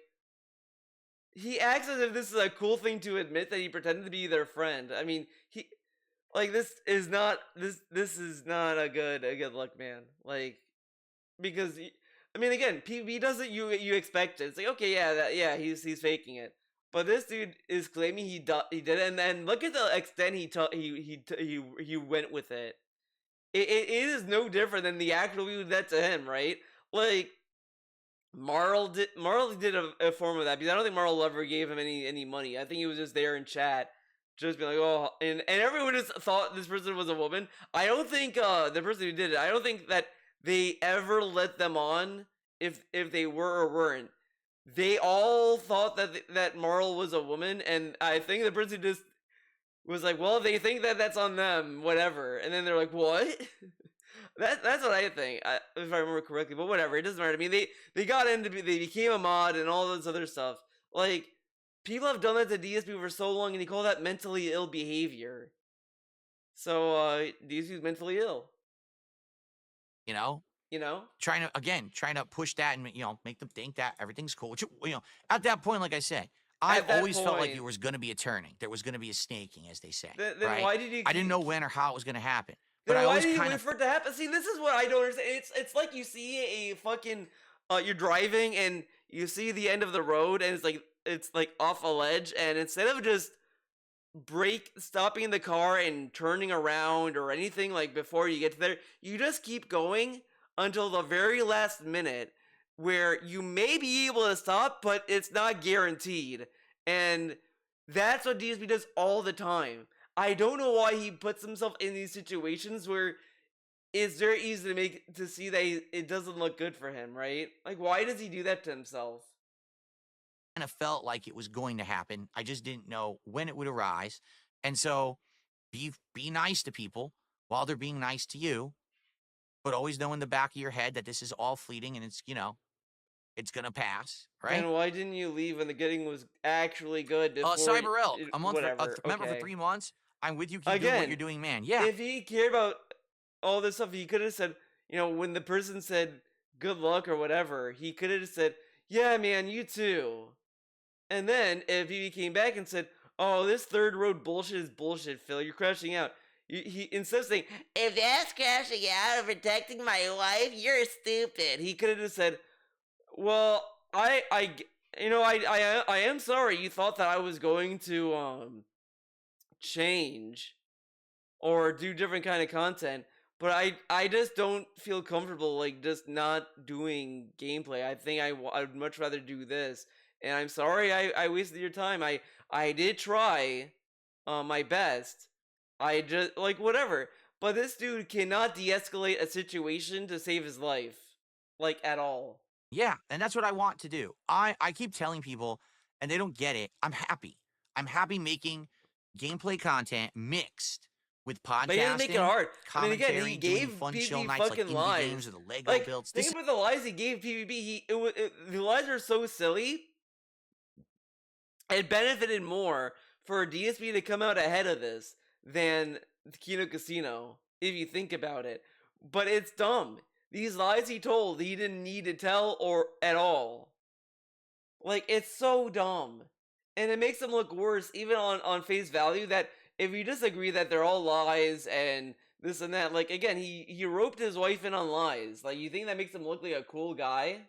he acts as if this is a cool thing to admit that he pretended to be their friend. I mean, this is not a good look, man. Like because I mean, again, he does it. You expect it. It's like, okay, yeah, he's faking it. But this dude is claiming he did it, and then look at the extent he went with it. It is no different than the actual people that to him, right? Like Marl did a form of that because I don't think Marl ever gave him any money. I think he was just there in chat, just being like, oh, and everyone just thought this person was a woman. I don't think the person who did it. I don't think that they ever let them on if they were or weren't. They all thought that Marl was a woman, and I think the person just was like, well, they think that that's on them, whatever. And then they're like, what? That's what I think, if I remember correctly. But whatever, it doesn't matter. I mean, they got into they became a mod and all this other stuff. Like people have done that to DSP for so long, and they call that mentally ill behavior. So DSP's mentally ill. Trying to push that and make them think that everything's cool. Which, at that point, like I said, I always felt like there was going to be a turning. There was going to be a snaking, as they say. Then right? why did you? I didn't know when or how it was going to happen. Then but why I always did you kind wait for it to happen? See, this is what I don't understand. It's like you see a fucking you're driving and you see the end of the road and it's like off a ledge, and instead of just stopping the car and turning around or anything like before you get to there, you just keep going until the very last minute where you may be able to stop, but it's not guaranteed. And that's what DSP does all the time. I don't know why he puts himself in these situations where it's very easy to see that it doesn't look good for him, right? Like, why does he do that to himself? of felt like it was going to happen. I just didn't know when it would arise. And so be nice to people while they're being nice to you, but always know in the back of your head that this is all fleeting and it's, it's going to pass, right? And why didn't you leave when the getting was actually good? Cyber Elk, a month, member for 3 months. I'm with you. Keep doing what you're doing, man. Yeah. If he cared about all this stuff, he could have said, when the person said good luck or whatever, he could have said, yeah, man, you too. And then if he came back and said, oh, this third road bullshit is bullshit, Phil, you're crashing out. He instead of saying, if that's crashing out and protecting my wife, you're stupid. He could have just said, well, I am sorry you thought that I was going to change or do different kind of content, but I just don't feel comfortable like just not doing gameplay. I think I'd much rather do this. And I'm sorry I wasted your time. I did try my best. I just like whatever. But this dude cannot de-escalate a situation to save his life. Like at all. Yeah, and that's what I want to do. I keep telling people, and they don't get it. I'm happy. I'm happy making gameplay content mixed with But he doesn't make it podcasting, hard. I mean, again, he commentary, doing gave fun chill PvP nights like fucking indie games lies. or the Lego Like, builds. think about the lies he gave PvP. The lies are so silly. It benefited more for DSP to come out ahead of this than the Kino Casino, if you think about it. But it's dumb. These lies he told, he didn't need to tell or at all. Like, it's so dumb. And it makes them look worse, even on face value, that if you disagree that they're all lies and this and that, like, again, he roped his wife in on lies. Like, you think that makes him look like a cool guy?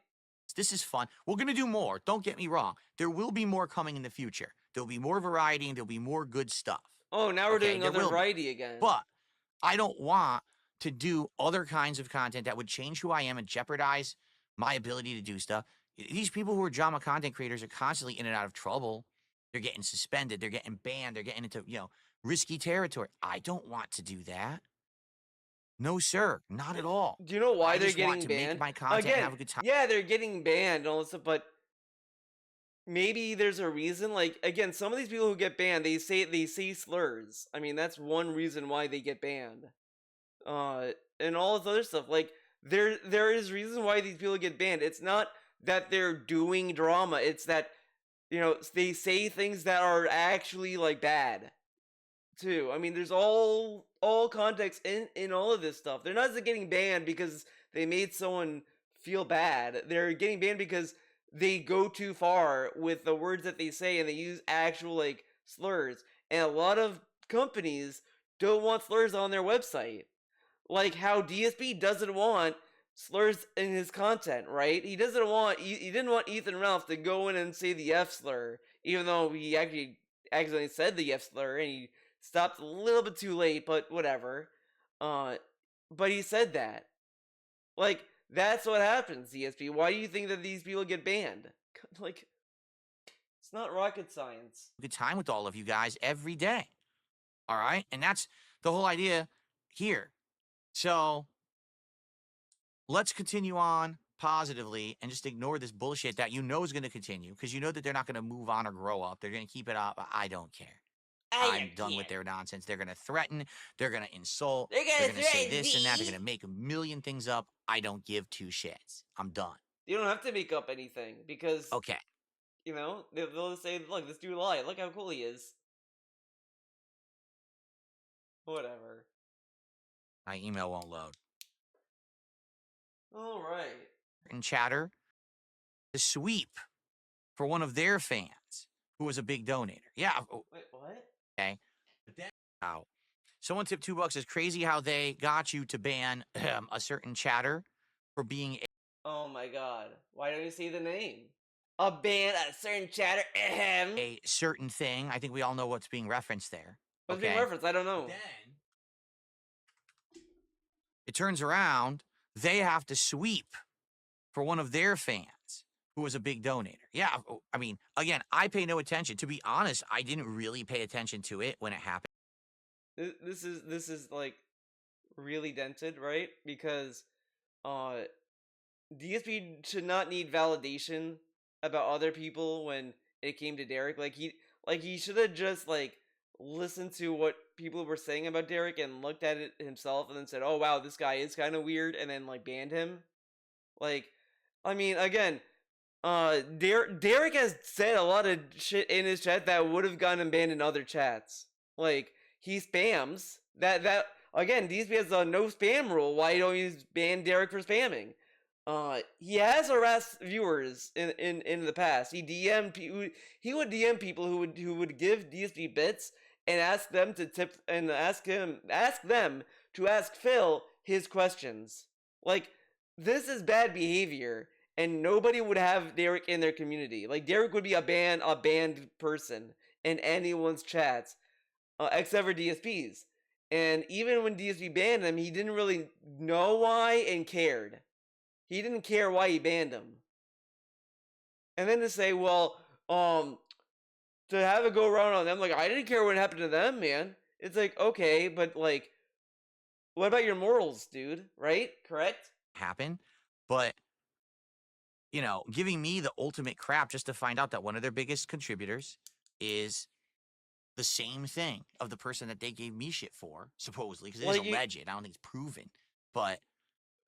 This is fun. We're going to do more. Don't get me wrong. There will be more coming in the future. There'll be more variety and there'll be more good stuff. Oh, now we're doing there other will be. variety again. But I don't want to do other kinds of content that would change who I am and jeopardize my ability to do stuff. These people who are drama content creators are constantly in and out of trouble. They're getting suspended. They're getting banned. They're getting into, risky territory. I don't want to do that. No, sir. Not at all. Do you know why I they're just want getting to make banned? my content Again, and have a good time. yeah, they're getting banned and all this stuff, but maybe there's a reason. Like, again, some of these people who get banned, they say slurs. I mean, that's one reason why they get banned. And all this other stuff. Like, there is reasons why these people get banned. It's not that they're doing drama. It's that, they say things that are actually like bad too. I mean, there's all context in all of this stuff. They're not just getting banned because they made someone feel bad. They're getting banned because they go too far with the words that they say and they use actual like slurs. And a lot of companies don't want slurs on their website. Like how DSP doesn't want slurs in his content, right? He didn't want Ethan Ralph to go in and say the F slur, even though he actually accidentally said the F slur and he stopped a little bit too late, but whatever. But he said that. Like, that's what happens, DSP. Why do you think that these people get banned? Like, it's not rocket science. Good time with all of you guys every day. All right? And that's the whole idea here. So let's continue on positively and just ignore this bullshit that is going to continue because you know that they're not going to move on or grow up. They're going to keep it up. I don't care. I'm done with their nonsense. They're going to threaten. They're going to insult. They're going to say this and that. They're going to make a million things up. I don't give two shits. I'm done. You don't have to make up anything because, okay, they'll just say, look, this dude lied. Look how cool he is. Whatever. My email won't load. All right. In chatter, the sweep for one of their fans who was a big donator. Yeah. Wait, what? Okay. But then, wow. Someone tipped $2. It's crazy how they got you to ban a certain chatter for being. Oh my god. Why don't you say the name? Ban a certain chatter. A certain thing. I think we all know what's being referenced there. What's being referenced? I don't know. Then it turns around, they have to sweep for one of their fans who was a big donator. Yeah, I mean, again, I pay no attention. To be honest, I didn't really pay attention to it when it happened. This is like really dented, right? Because DSP should not need validation about other people when it came to Derek. Like he should have just like listened to what people were saying about Derek and looked at it himself and then said, "Oh wow, this guy is kind of weird," and then like banned him. Like, I mean, again, Derek has said a lot of shit in his chat that would have gotten him banned in other chats. Like, he spams. That again, DSP has a no spam rule. Why don't you ban Derek for spamming? He has harassed viewers in the past. He would DM people who would give DSP bits and ask them to tip and ask them to ask Phil his questions. Like, this is bad behavior, and nobody would have Derek in their community. Like, Derek would be a banned person in anyone's chats, except for DSPs. And even when DSP banned him, he didn't really know why and cared. He didn't care why he banned him. And then to say, well, to have it go around on them, like, I didn't care what happened to them, man. It's like, okay, but like, what about your morals, dude? Right? Correct? happen. But, giving me the ultimate crap just to find out that one of their biggest contributors is the same thing of the person that they gave me shit for, supposedly, because it is Like, you, alleged. I don't think it's proven. But,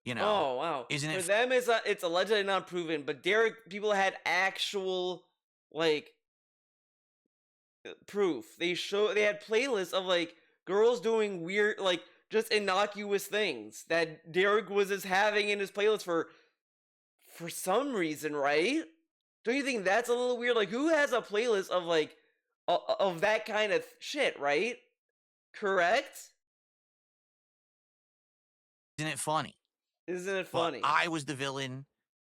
oh wow. isn't For it them, it's allegedly not proven, but Derek people had actual like proof. They had playlists of like girls doing weird like just innocuous things that Derek was just having in his playlist for some reason, right? Don't you think that's a little weird? Like, who has a playlist of like of that kind of shit, right? Correct? isn't it funny? Isn't it But funny? I was the villain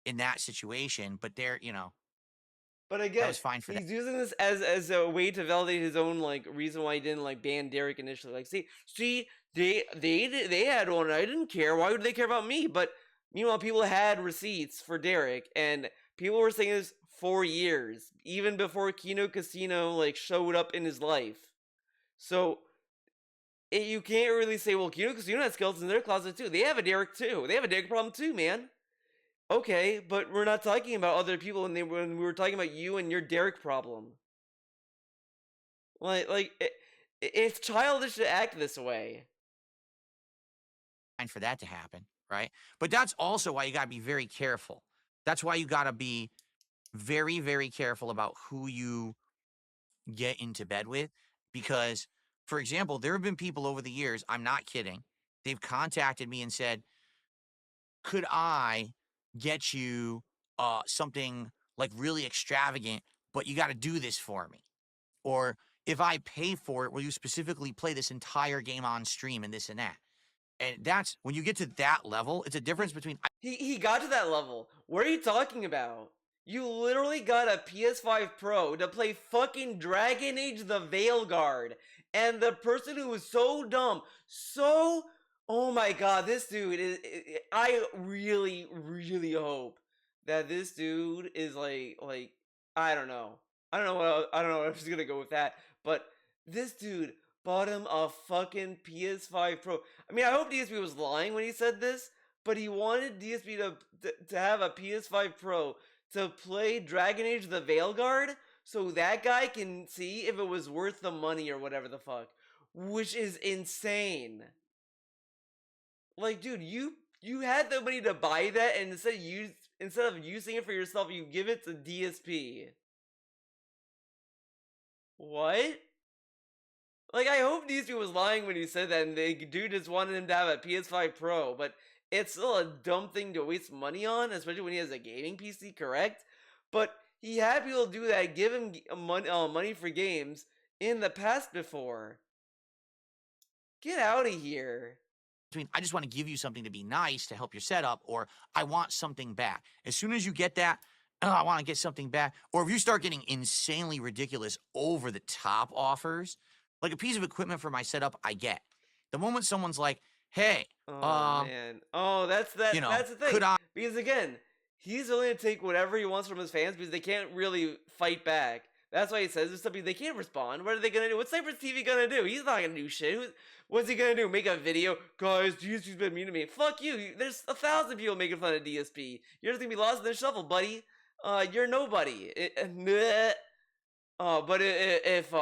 in that situation, but But that again, was fine for that. he's using this as a way to validate his own like reason why he didn't like ban Derek initially. Like, see, they had one. I didn't care. Why would they care about me? But meanwhile, people had receipts for Derek, and people were saying this for years, even before Kino Casino like showed up in his life. So you can't really say, well, Kino Casino has skeletons in their closet too. They have a Derek too. They have a Derek problem too, man. Okay, but we're not talking about other people when we were talking about you and your Derek problem. It's childish to act this way. Fine for that to happen, right? But that's also why you got to be very careful. That's why you got to be very, very careful about who you get into bed with. Because, for example, there have been people over the years, I'm not kidding, they've contacted me and said, could I get you something like really extravagant, but you got to do this for me? Or if I pay for it, will you specifically play this entire game on stream and this and that? And that's when you get to that level, it's a difference between He got to that level. What are you talking about? You literally got a PS5 Pro to play fucking Dragon Age the Veilguard. And the person who was so dumb, so oh my god, this dude I really, really hope that this dude is like I don't know. I don't know if I'm just gonna go with that. But this dude bought him a fucking PS5 Pro. I mean, I hope DSP was lying when he said this, but he wanted DSP to have a PS5 Pro to play Dragon Age the Veilguard so that guy can see if it was worth the money or whatever the fuck, which is insane. Like, dude, you had the money to buy that, and instead of using it for yourself, you give it to DSP. What? Like, I hope DSP was lying when he said that, and the dude just wanted him to have a PS5 Pro, but it's still a dumb thing to waste money on, especially when he has a gaming PC, correct? But he had people do that, give him money for games in the past before. Get out of here. between I just want to give you something to be nice to help your setup, or I want something back. As soon as you get that, oh, I want to get something back. Or if you start getting insanely ridiculous over the top offers, like a piece of equipment for my setup, I get. The moment someone's like, hey, Oh man. Oh, that's that's the thing. could I Because again, he's willing to take whatever he wants from his fans because they can't really fight back. That's why he says there's something they can't respond. What are they gonna do? What's Cypress TV gonna do? He's not gonna do shit. What's he gonna do? Make a video? Guys, DSP's been mean to me. Fuck you. There's 1,000 people making fun of DSP. You're just gonna be lost in the shuffle, buddy. You're nobody. But if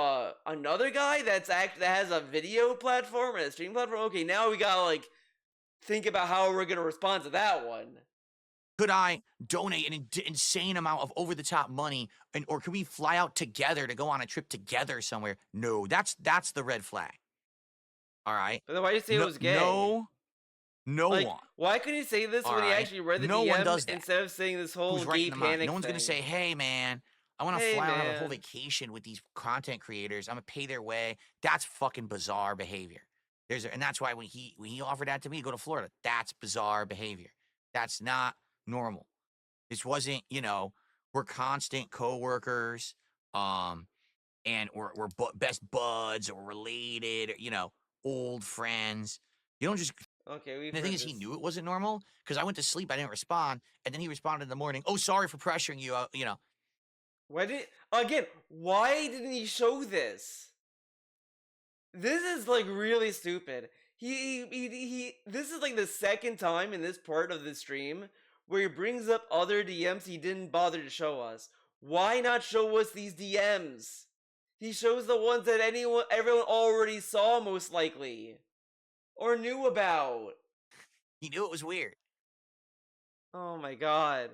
another guy that has a video platform and a stream platform, okay, now we gotta like think about how we're gonna respond to that one. could I donate an insane amount of over the top money, or can we fly out together to go on a trip together somewhere? No, that's the red flag. All right. But then why do you say it was gay? No like, one. why couldn't he say this All when he right. actually read the No DM one does that. instead of saying this whole Who's gay writing them out? panic No one's thing? gonna say, "Hey, man, I want to Hey, fly out on a whole man. vacation with these content creators. I'm gonna pay their way." That's fucking bizarre behavior. And that's why when he offered that to me to go to Florida, that's bizarre behavior. That's not normal. This wasn't, we're constant coworkers, and we're best buds or related, old friends. You don't just. Okay, we've The thing heard is, he this. knew it wasn't normal because I went to sleep, I didn't respond, and then he responded in the morning. Oh, sorry for pressuring you. Why didn't he show this? This is like really stupid. This is like the second time in this part of the stream where he brings up other DMs he didn't bother to show us. Why not show us these DMs? He shows the ones that everyone already saw most likely. Or knew about. He knew it was weird. Oh my god.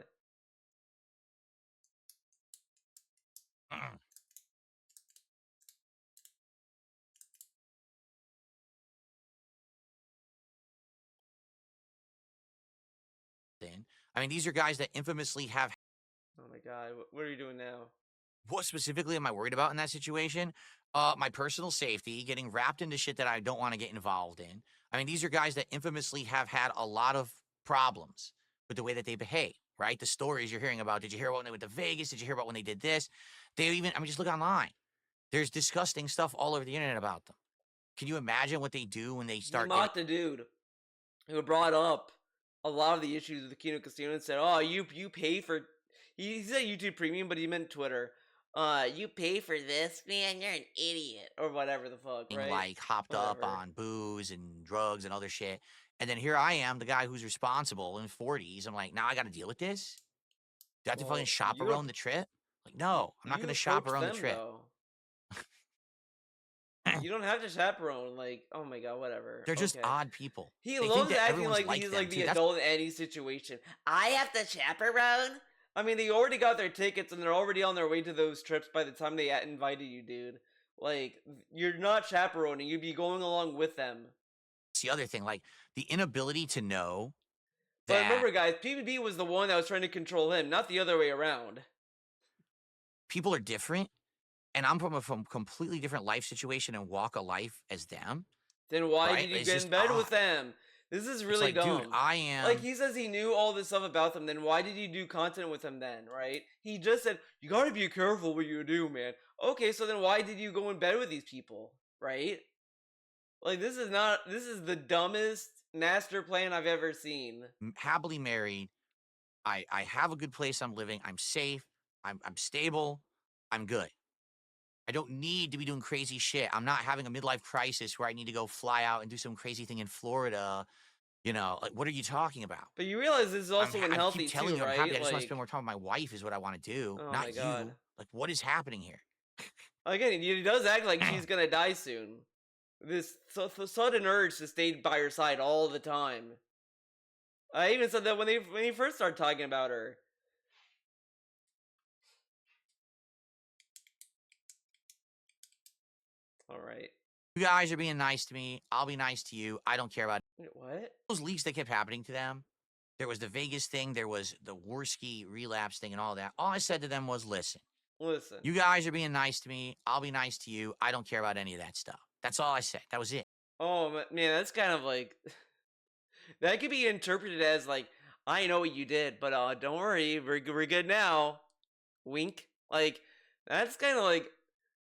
I mean, these are guys that infamously have. Oh my god. What are you doing now? What specifically am I worried about in that situation? My personal safety, getting wrapped into shit that I don't want to get involved in. I mean, these are guys that infamously have had a lot of problems with the way that they behave, right? The stories you're hearing about. Did you hear about when they went to Vegas? Did you hear about when they did this? Just look online. There's disgusting stuff all over the internet about them. Can you imagine what they do when they start He mocked a dude who brought up a lot of the issues with the Kino Casino and said, "Oh, you pay for." He said YouTube Premium, but he meant Twitter. You pay for this, man. You're an idiot, or whatever the fuck, getting, right? like, hopped up Whatever. on booze and drugs and other shit. And then here I am, the guy who's responsible in 40s. I'm like, now I got to deal with this? Do I have to Well, fucking chaperone the trip? Like, no, I'm not You going to approach chaperone the them trip. though. You don't have to chaperone. Like, oh my god, whatever. They're just Okay. odd people. He They think loves that acting everyone's like he's them, like the too. That's adult in any situation. I have to chaperone. I mean, they already got their tickets and they're already on their way to those trips by the time they invited you, dude. Like, you're not chaperoning. You'd be going along with them. the other thing. Like, the inability to know But that remember, guys, PvP was the one that was trying to control him, not the other way around. people are different. And I'm from a completely different life situation and walk of life as them. Then why Right? did you It's get just in bed with odd. them? This is It's really like, dumb. dude, I am. Like, he says he knew all this stuff about them, then why did you do content with him then, right? He just said, you gotta be careful what you do, man. Okay, so then why did you go in bed with these people, right? Like, this is the dumbest master plan I've ever seen. Happily married. I have a good place I'm living. I'm safe. I'm stable. I'm good. I don't need to be doing crazy shit. I'm not having a midlife crisis where I need to go fly out and do some crazy thing in Florida. Like, what are you talking about? But you realize this is also I unhealthy keep telling too, you I'm right? happy. I just want to Like, spend more time with my wife is what I want to do, oh not my god. you. Like, what is happening here? Again, he does act like she's gonna die soon. This sudden urge to stay by her side all the time. I even said that when he first started talking about her. All right. You guys are being nice to me. I'll be nice to you. I don't care about Wait, what? those leaks that kept happening to them. There was the Vegas thing. There was the Worski relapse thing and all that. All I said to them was, listen, Listen. you guys are being nice to me. I'll be nice to you. I don't care about any of that stuff. That's all I said. That was it. Oh man, that's kind of like that could be interpreted as like, I know what you did, but don't worry, we're good now. Wink. Like, that's kind of like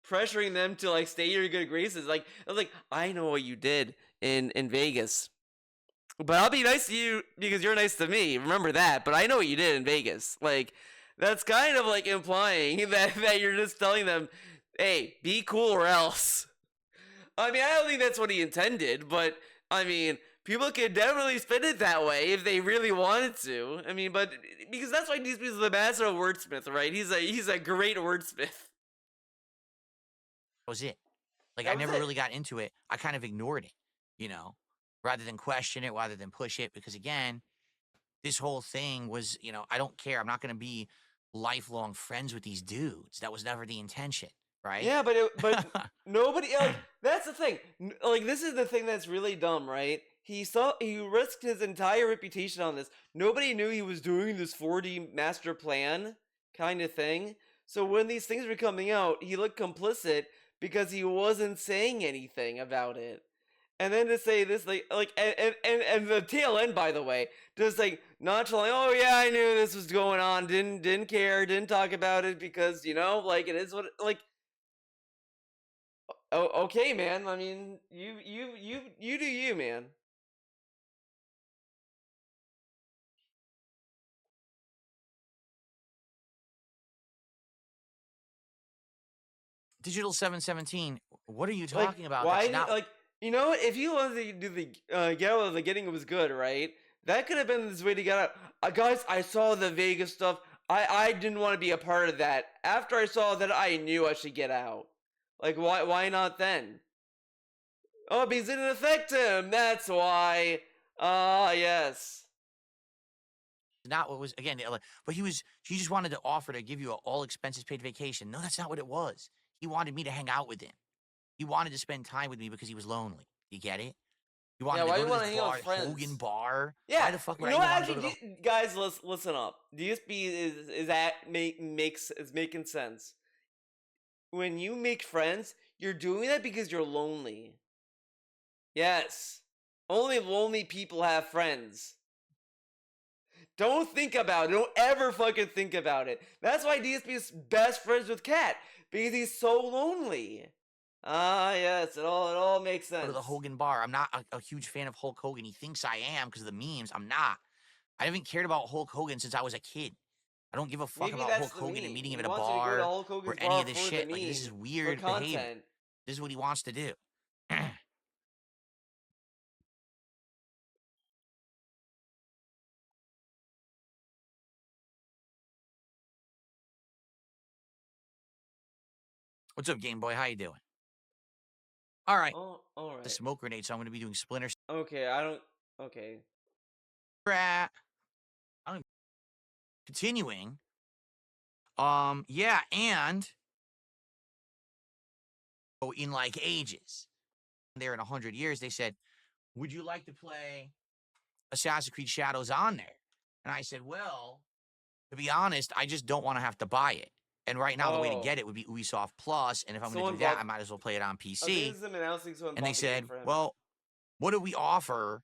pressuring them to like stay your good graces. Like, I know what you did in Vegas, but I'll be nice to you because you're nice to me. Remember that. But I know what you did in Vegas. Like, that's kind of like implying that you're just telling them, hey, be cool or else. I mean, I don't think that's what he intended, but I mean, people can definitely spin it that way if they really wanted to. I mean, but because that's why he's the master of wordsmith, right? He's a great wordsmith. That was it. Like, That I was never it. really got into it. I kind of ignored it, rather than question it, rather than push it. Because again, this whole thing was, I don't care. I'm not going to be lifelong friends with these dudes. That was never the intention, right? Yeah, but nobody like that's the thing. Like, this is the thing that's really dumb, right? He risked his entire reputation on this. Nobody knew he was doing this 4D master plan kind of thing. So when these things were coming out, he looked complicit because he wasn't saying anything about it. And then to say this, and the tail end, by the way, just like nonchalant, oh yeah, I knew this was going on, didn't care, didn't talk about it because like it is what like. Oh, okay, man. I mean, you do you, man. Digital 717. What are you Like, talking about? why? That's not. Like, you know what? If you wanted to do the get out of the getting, it was good, right? That could have been this way to get out. Guys, I saw the Vegas stuff. I didn't want to be a part of that. After I saw that, I knew I should get out. Like, why not then? Oh, because it didn't affect him. That's why. Ah, yes. Not what was again, but he just wanted to offer to give you an all expenses paid vacation. No, that's not what it was. He wanted me to hang out with him. He wanted to spend time with me because he was lonely. You get it? He Yeah, wanted to why do go you to want this to hang out bar, with friends? Hogan Bar. Yeah, Why the fuck you would I know even what? want to go to Actually, the guys, listen up. DSP is making sense. When you make friends, you're doing that because you're lonely. Yes, only lonely people have friends. Don't think about it. Don't ever fucking think about it. That's why DSP is best friends with Cat because he's so lonely. Ah, yes, it all makes go to sense. the Hogan Bar? I'm not a huge fan of Hulk Hogan. He thinks I am because of the memes. I'm not. I haven't cared about Hulk Hogan since I was a kid. I don't give a fuck Maybe about that's Hulk the Hogan and meme. meeting him He at a wants you to go to bar Hulk or Hogan's any bar of this for the shit. Like, this is meme, for weird behavior. content. This is what he wants to do. What's up, Game Boy? How you doing? All right. Oh, all The right. smoke grenade, so I'm going to be doing Splinter. Okay, I don't. Okay. I'm continuing. Yeah, and in like ages, there in 100 years, they said, "Would you like to play Assassin's Creed Shadows on there?" And I said, "Well, to be honest, I just don't want to have to buy it. And right now, the way to Oh, get it would be Ubisoft Plus. And if I'm going to someone do that, bought. I might as well play it on I think PC." this is him announcing someone And they bought the game said, for him. "Well, what do we offer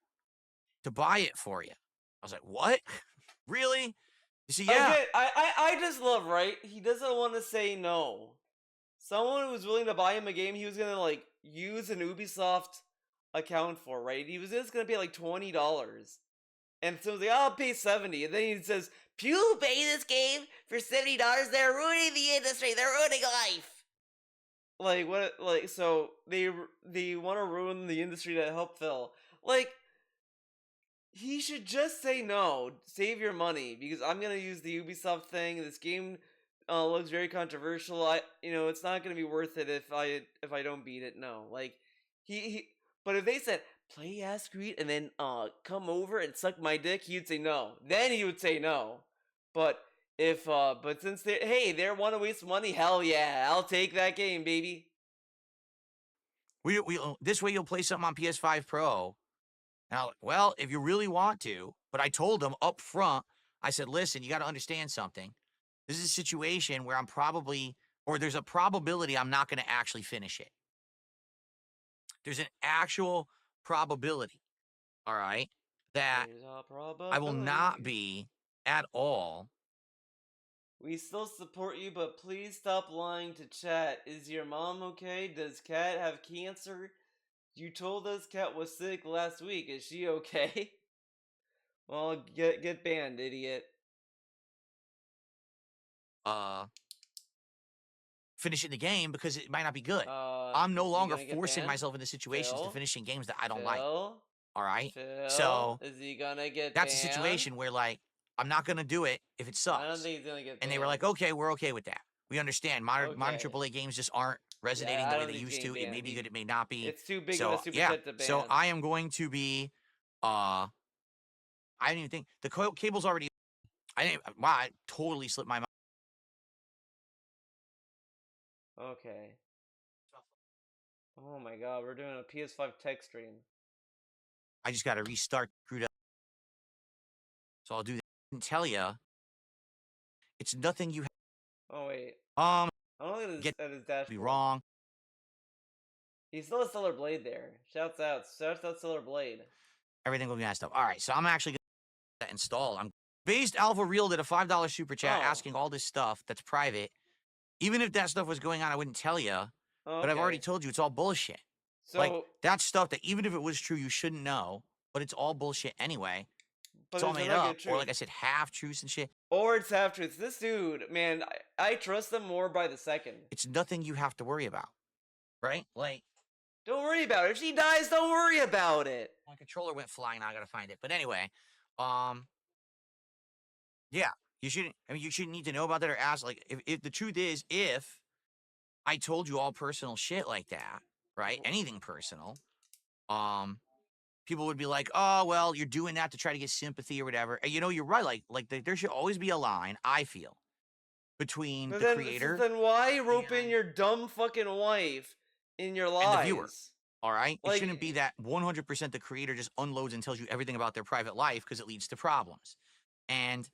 to buy it for you?" I was like, "What? Really?" You see, yeah. Again, I just love, right? He doesn't want to say no. Someone who was willing to buy him a game he was gonna like use an Ubisoft account for, right? He was just gonna pay like $20. And so he's like, I'll pay 70. And then he says, people pay this game for $70, they're ruining the industry, they're ruining life. Like what like so they wanna ruin the industry to help Phil. Like he should just say no. Save your money because I'm gonna use the Ubisoft thing. This game looks very controversial. It's not gonna be worth it if I don't beat it. No, like he. But if they said play Ass Creed and then come over and suck my dick, he'd say no. Then he would say no. But but since they want to waste money, hell yeah, I'll take that game, baby. We this way you'll play something on PS5 Pro. Now, well, if you really want to, but I told them up front, I said, listen, you got to understand something. This is a situation where there's a probability I'm not going to actually finish it. There's an actual probability, all right, that There's a I will not probability. be at all. We still support you, but please stop lying to chat. Is your mom okay? Does Kat have cancer? You told us Kat was sick last week. Is she okay? Well, get banned, idiot. Uh, Finishing the game because it might not be good. I'm no Is he longer gonna get forcing banned? myself into situations to Phil? finishing games that I don't like. Phil? All right. Phil? So Is he gonna get that's a banned? situation where, like, I'm not going to do it if it I don't sucks. think he's gonna get banned. And they were like, okay, we're okay with that. We understand. Modern Okay. AAA games just aren't resonating Yeah, I the way don't they think he's used getting to. It may banned. be good, it may not be. It's too big So, of a super yeah. set to ban. So I am going to be, I didn't even think, the cable's already, wow, I totally slipped my mind. Okay. Oh my god, we're doing a PS5 tech stream. I just got to restart, screwed up. So I'll do that. I can tell you, it's nothing you Oh wait. um I'm looking at get his dashboard. be wrong. He still has Stellar Blade there. Shouts out Stellar Blade. Everything will be messed up. All right, so I'm actually gonna install. I'm Based Alpha Real did a $5 super chat Oh. asking all this stuff that's private. Even if that stuff was going on, I wouldn't tell you. But I've already Okay. told you it's all bullshit. Like, So, that's stuff that even if it was true, you shouldn't know, but it's all bullshit anyway. but It's all there's a made nugget up. of Or, like truth. I said, half truths and shit. Or it's half truths. This dude, man, I trust him more by the second. It's nothing you have to worry about, right? Like, Don't worry about it. If she dies, don't worry about it. my controller went flying. Now I gotta find it. But anyway, um, yeah, you shouldn't. I mean, you shouldn't need to know about that or ask. Like, if the truth is, if I told you all personal shit like that, right? Anything personal, um, people would be like, "Oh, well, you're doing that to try to get sympathy or whatever." And, you're right. There should always be a line. I feel between But the creator then why rope in and your dumb fucking wife in your the viewer. lies? All right, it shouldn't be Like, that 100% the creator just unloads and tells you everything about their private life because it leads to problems. And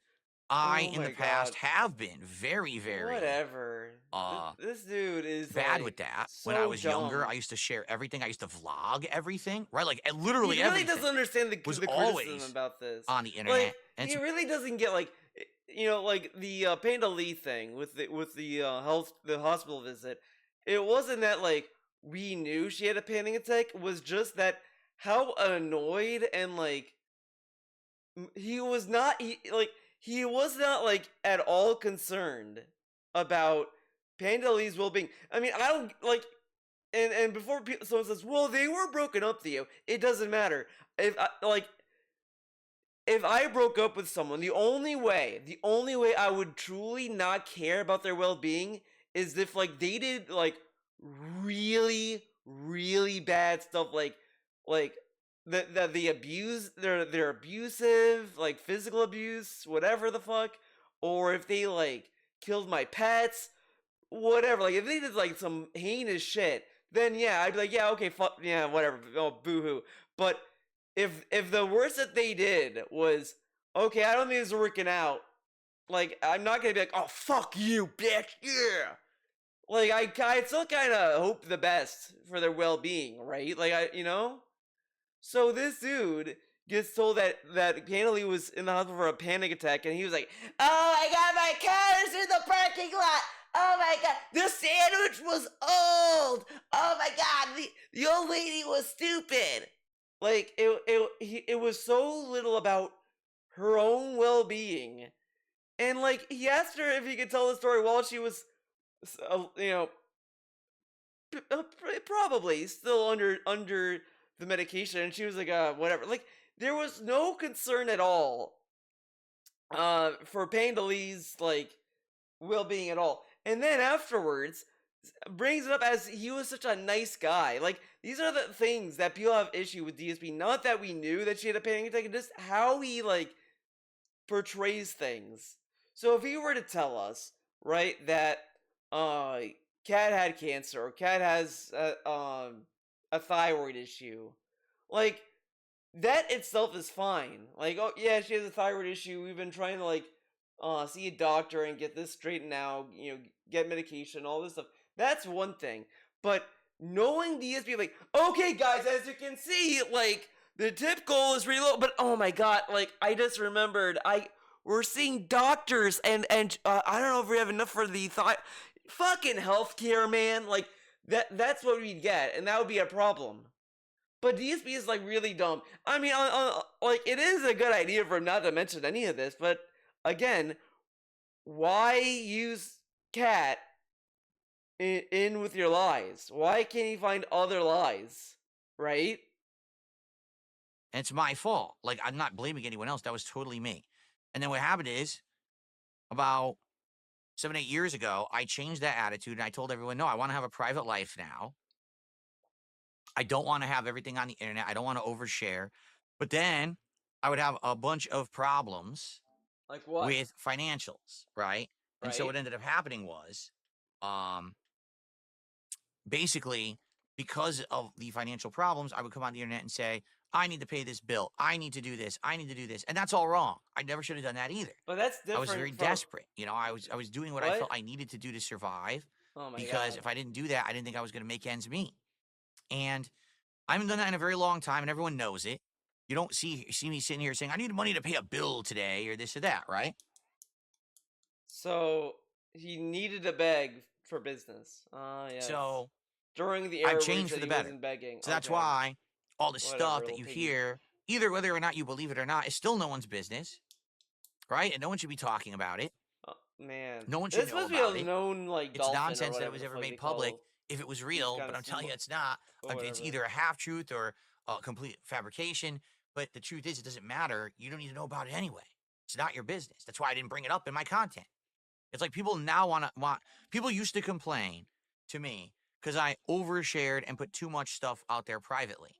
I, oh in the my god. past, have been very, very Whatever. uh This dude is bad like with that. When I so was younger, I dumb. used to share everything. I used to vlog everything, right? Like He literally really doesn't everything understand was the criticism always about this. on the Like, internet. And he it's really doesn't get like like the Panda Lee thing with the the hospital visit. It wasn't that like we knew she had a panic attack. It was just that how annoyed and like he was not he was not like at all concerned about Panda Lee's well-being. I mean, I don't like and before someone says, "Well, they were broken up, Theo," it doesn't matter. If I broke up with someone, the only way I would truly not care about their well-being is if like they did like really, really bad stuff, like the abuse, they're abusive, like physical abuse, whatever the fuck, or if they like killed my pets, whatever. Like if they did like some heinous shit, then yeah, I'd be like, yeah, okay, fuck, yeah, whatever, oh, boo-hoo. But if the worst that they did was, okay, I don't think it's working out, like I'm not gonna be like, oh fuck you, bitch, yeah. Like I still kind of hope the best for their well-being, right? Like So this dude gets told that Kennedy was in the hospital for a panic attack, and he was like, "Oh my god, my car's in the parking lot. Oh my god, the sandwich was old. Oh my god, the old lady was stupid." Like it was so little about her own well-being, and like he asked her if he could tell the story while she was, you know, probably still under the medication, and she was like, whatever. Like there was no concern at all for Payne Lee's like well-being at all. And then afterwards brings it up as he was such a nice guy. Like these are the things that people have issue with DSP. Not that we knew that she had a panic attack, just how he like portrays things. So if he were to tell us, right, that uh Cat had cancer or Cat has a thyroid issue, like that itself is fine. Like, oh yeah, she has a thyroid issue. We've been trying to like see a doctor and get this straightened out, get medication, all this stuff. That's one thing. But knowing DSP, like, okay guys, as you can see, like the tip goal is really low, but oh my god, like I just remembered we're seeing doctors and I don't know if we have enough for the fucking healthcare, man. Like that's what we'd get, and that would be a problem. But DSP is like really dumb. I mean, like it is a good idea for him not to mention any of this, but again, why use Cat in with your lies? Why can't he find other lies? Right? and it's my fault. Like, I'm not blaming anyone else. That was totally me. And then what happened is about 7, 8 years ago, I changed that attitude and I told everyone, no, I want to have a private life now. I don't want to have everything on the internet. I don't want to overshare. But then I would have a bunch of problems Like what? with financials, right? And so Right? what ended up happening was, um, basically, because of the financial problems, I would come on the internet and say, I need to pay this bill. I need to do this. I need to do this. And that's all wrong. I never should have done that either. But that's I was very different from desperate. I was doing what I what? felt I needed to do to survive Oh my because god. if I didn't do that, I didn't think I was going to make ends meet. And I haven't done that in a very long time, and everyone knows it. You don't see me sitting here saying, I need money to pay a bill today or this or that, right? So he needed a bag for business. Ah, yes. So During the I've era where he changed said for the he better. wasn't begging. So that's Okay. why all the stuff Whatever, that little you piggy. hear, either whether or not you believe it or not, is still no one's business, right? And no one should be talking about it. Oh, man. No one should This know must be about a it. known, like, It's dolphin or nonsense that it whatever was the ever fuck they made public call if it was these real, kind but of I'm telling you small... it's not. But It's whatever. either a half-truth or a complete fabrication, but the truth is it doesn't matter. You don't need to know about it anyway. It's not your business. That's why I didn't bring it up in my content. It's like people now people used to complain to me because I overshared and put too much stuff out there privately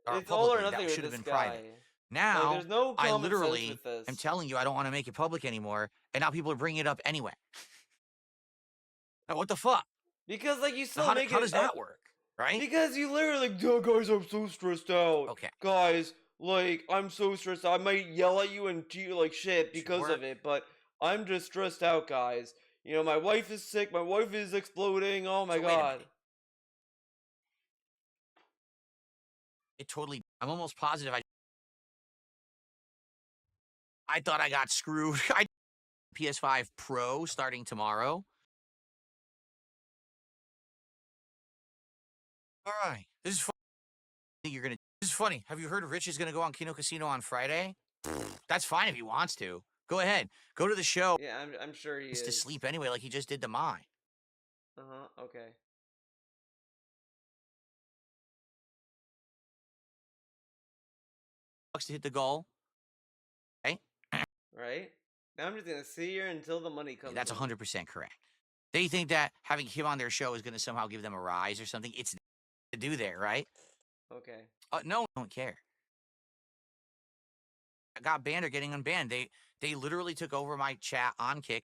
or It's all or publicly nothing that with should have this been private. guy. Like, Now, there's no I common sense literally with this. am telling you I don't want to make it public anymore, and now people are bringing it up anyway. Now, what the fuck? Because, like, you Now, still make how it... does that work, right? Because you literally like, "Oh, guys, I'm so stressed out. Okay. Guys, like, I'm so stressed out. I might yell at you and treat you like shit Should because of work. it, but I'm just stressed out, guys. You know, my wife is sick. My wife is exploding. Oh my So wait a god." minute. It totally. I'm almost positive. I thought I got screwed. I PS5 Pro starting tomorrow. All right. This is funny. You're gonna. This is funny. Have you heard Rich is gonna go on Kino Casino on Friday? That's fine if he wants to. Go ahead. Go to the show. Yeah, I'm sure he He's to is. sleep anyway, like he just did to mine. Okay. Bucks to hit the goal. Okay. Right? Now I'm just gonna sit here until the money comes. That's in. 100% correct. They think that having him on their show is gonna somehow give them a rise or something. It's to do there, right? Okay. No, I don't care. I got banned or getting unbanned. They literally took over my chat on Kick.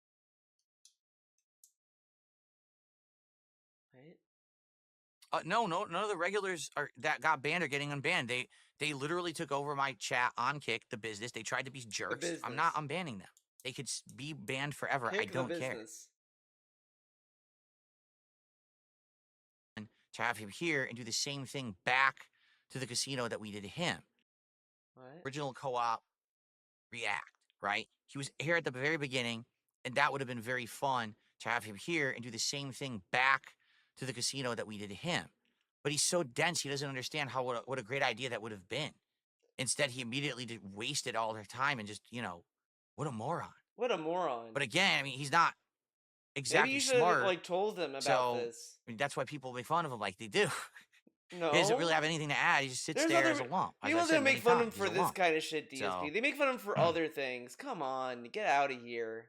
Right? No, none of the regulars that got banned or getting unbanned. They literally took over my chat on Kick, the business. They tried to be jerks. I'm not unbanning them. They could be banned forever. I don't care. To have him here and do the same thing back to the casino that we did to him. What? Original co-op react, right? He was here at the very beginning, and that would have been very fun to have him here and do the same thing back to the casino that we did to him. But he's so dense, he doesn't understand what a great idea that would have been. Instead, he immediately just wasted all their time and just, what a moron. What a moron. But again, I mean, he's not exactly Maybe you should smart. have, like, told them about this. I mean, that's why people make fun of him like they do. No. He doesn't really have anything to add. He just sits there as a lump. People don't make fun of him for this kind of shit, DSP. They make fun of him for other things. Come on, get out of here.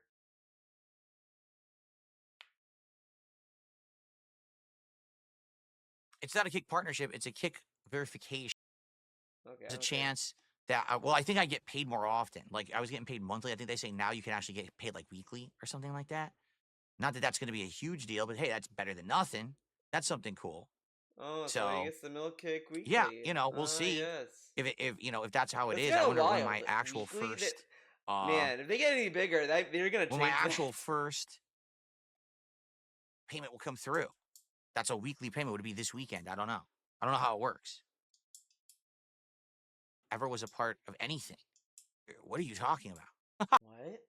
It's not a Kick partnership. It's a Kick verification. Okay. There's a chance that, I think I get paid more often. Like, I was getting paid monthly. I think they say now you can actually get paid, like, weekly or something like that. Not that that's going to be a huge deal, but hey, that's better than nothing. That's something cool. Oh, so he gets the milk cake weekly. Yeah, we'll see. Yes. If that's how it is. That's I wonder when wild. my actual Weekly, first. Man, if they get any bigger, they're gonna when take my actual first payment will come through. That's a weekly payment. Would it be this weekend? I don't know. I don't know how it works. Ever was a part of anything. What are you talking about? What?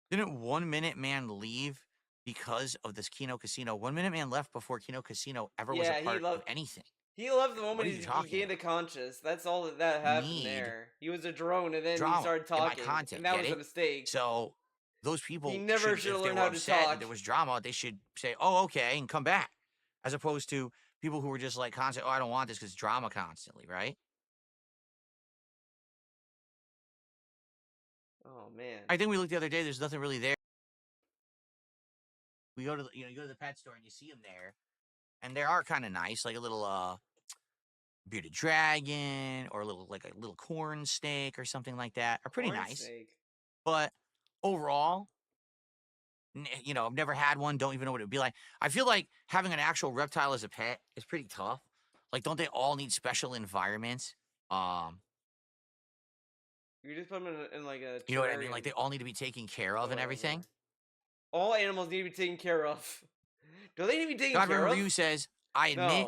Didn't 1 Minute Man leave because of this Kino Casino? 1 Minute Man left before Kino Casino ever was a part of anything. He left the moment he gained a conscience. That's all that happened there. He was a drone, and then he started talking. And that was a mistake. So those people, he never should have learned how to talk. There was drama. They should say, "Oh, okay," and come back, as opposed to people who were just like constant. "Oh, I don't want this because drama constantly," right? Oh man! I think we looked the other day. There's nothing really there. We go to you go to the pet store and you see them there, and they are kind of nice, like a little bearded dragon or a little corn snake or something like that. Are pretty nice. But overall, I've never had one. Don't even know what it would be like. I feel like having an actual reptile as a pet is pretty tough. Like, don't they all need special environments? You just put them in like a. You know what I mean? Like, they all need to be taken care of and everything. All animals need to be taken care of. Do they need to be taken care of? God Review says, I admit,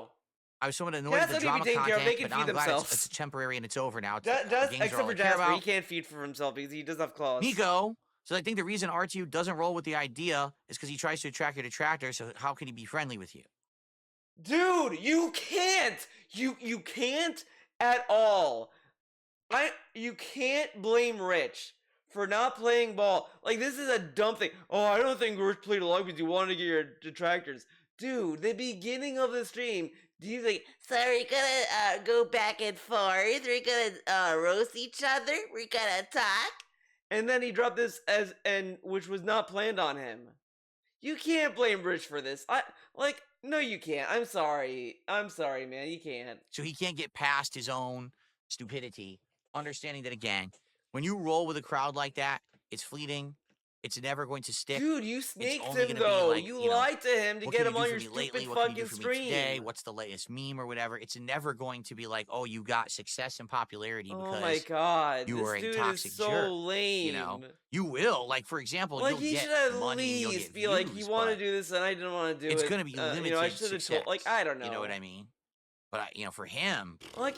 I was somewhat annoyed with the drama content, they can but now feed I'm glad themselves. it's temporary and it's over now. Except for Jasper, he can't feed for himself because he does have claws. Nico, so I think the reason RTU doesn't roll with the idea is because he tries to attract your detractors, so how can he be friendly with you? Dude, you can't. You can't at all. You can't blame Rich for not playing ball. Like, this is a dumb thing. Oh, I don't think Rich played along because you wanted to get your detractors. Dude, the beginning of the stream, do you think, so we're gonna go back and forth, we're gonna roast each other, we're gonna talk? And then he dropped this which was not planned on him. You can't blame Rich for this. No, you can't. I'm sorry. I'm sorry, man. You can't. So he can't get past his own stupidity, understanding that, again, when you roll with a crowd like that, it's fleeting. It's never going to stick. Dude, you It's snaked only him going to be though. like, You lied to him to what get can you him do on for your me lately? stupid What can you do fucking for me today? stream. What's the latest meme or whatever? It's never going to be like, oh, you got success and popularity Oh my because god, you this are a dude toxic is so jerk. lame. You know, you will. Like, for example, Like, you'll he get should at money and you'll least get be like, he views, wanted but to do this and I didn't want to do it's it. going to be limited I should have success. told. Like, I don't know. You know what I mean? But, for him, Like,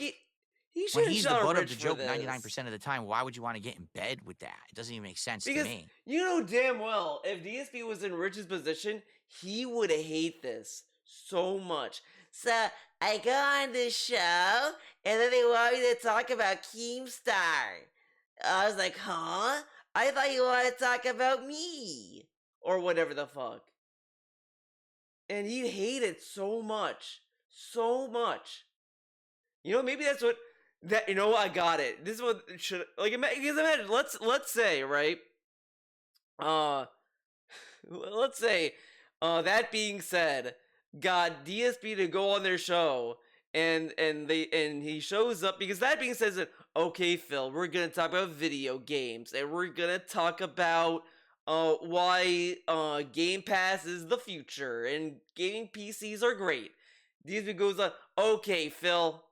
he when shouldn't he's the shot butt of Rich the for joke this. 99% of the time, why would you want to get in bed with that? It doesn't even make sense Because to me. you know damn well, if DSP was in Rich's position, he would hate this so much. So, I go on this show, and then they want me to talk about Keemstar. I was like, huh? I thought you wanted to talk about me. Or whatever the fuck. And he'd hate it so much. So much. You know, maybe that's what that. You know what? I got it. This is what should like. Because imagine, let's say, right. Uh, let's say. That being said, got DSP to go on their show, and he shows up because that being said, okay, Phil, we're gonna talk about video games, and we're gonna talk about why Game Pass is the future and gaming PCs are great. DSP goes on, okay, Phil.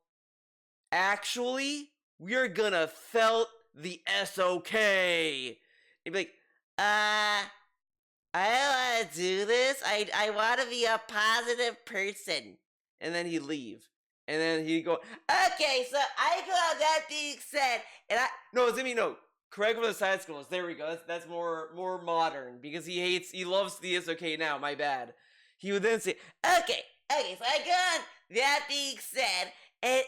Actually, we're gonna felt the SOK. He'd be like, I don't want to do this. I want to be a positive person. And then he'd leave. And then he'd go, okay, so I go on that being said, and correct for the side scrolls. There we go. That's more modern because he loves the SOK now. My bad. He would then say, okay, so I go on that being said, and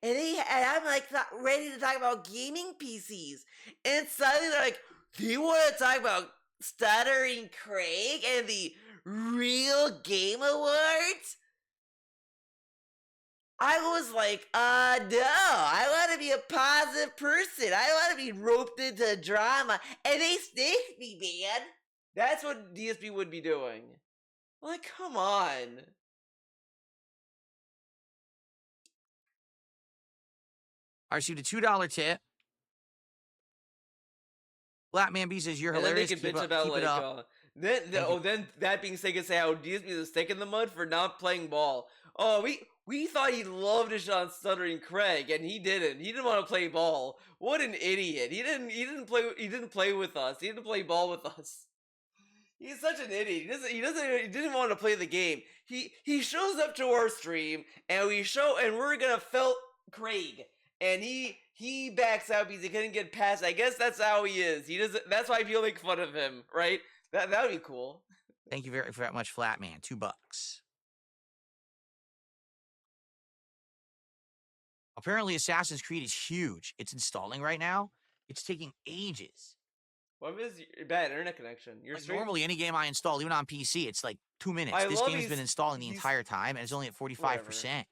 I'm like ready to talk about gaming PCs, and suddenly they're like, do you want to talk about Stuttering Craig and the Real Game Awards? I was like, no, I want to be a positive person. I want to be roped into drama, and they snaked me, man. That's what DSP would be doing. Like, come on. I received a $2 tip. Blackman B says, you're And then they hilarious. could bitch about, keep like, it up. then that being said, can say how DSP is a stick in the mud for not playing ball. Oh, we thought he loved to shot Stuttering Craig, and he didn't. He didn't want to play ball. What an idiot! He didn't play with us. He didn't play ball with us. He's such an idiot. He didn't want to play the game. He shows up to our stream, and we're gonna felt Craig, and he backs out because he couldn't get past. I guess that's how he is. He doesn't. That's why people make fun of him, right? That would be cool. Thank you very much, Flatman. $2. Apparently, Assassin's Creed is huge. It's installing right now. It's taking ages. What is your bad internet connection? Normally, any game I install, even on PC, it's like 2 minutes. This game has been installing the entire time, and it's only at 45%.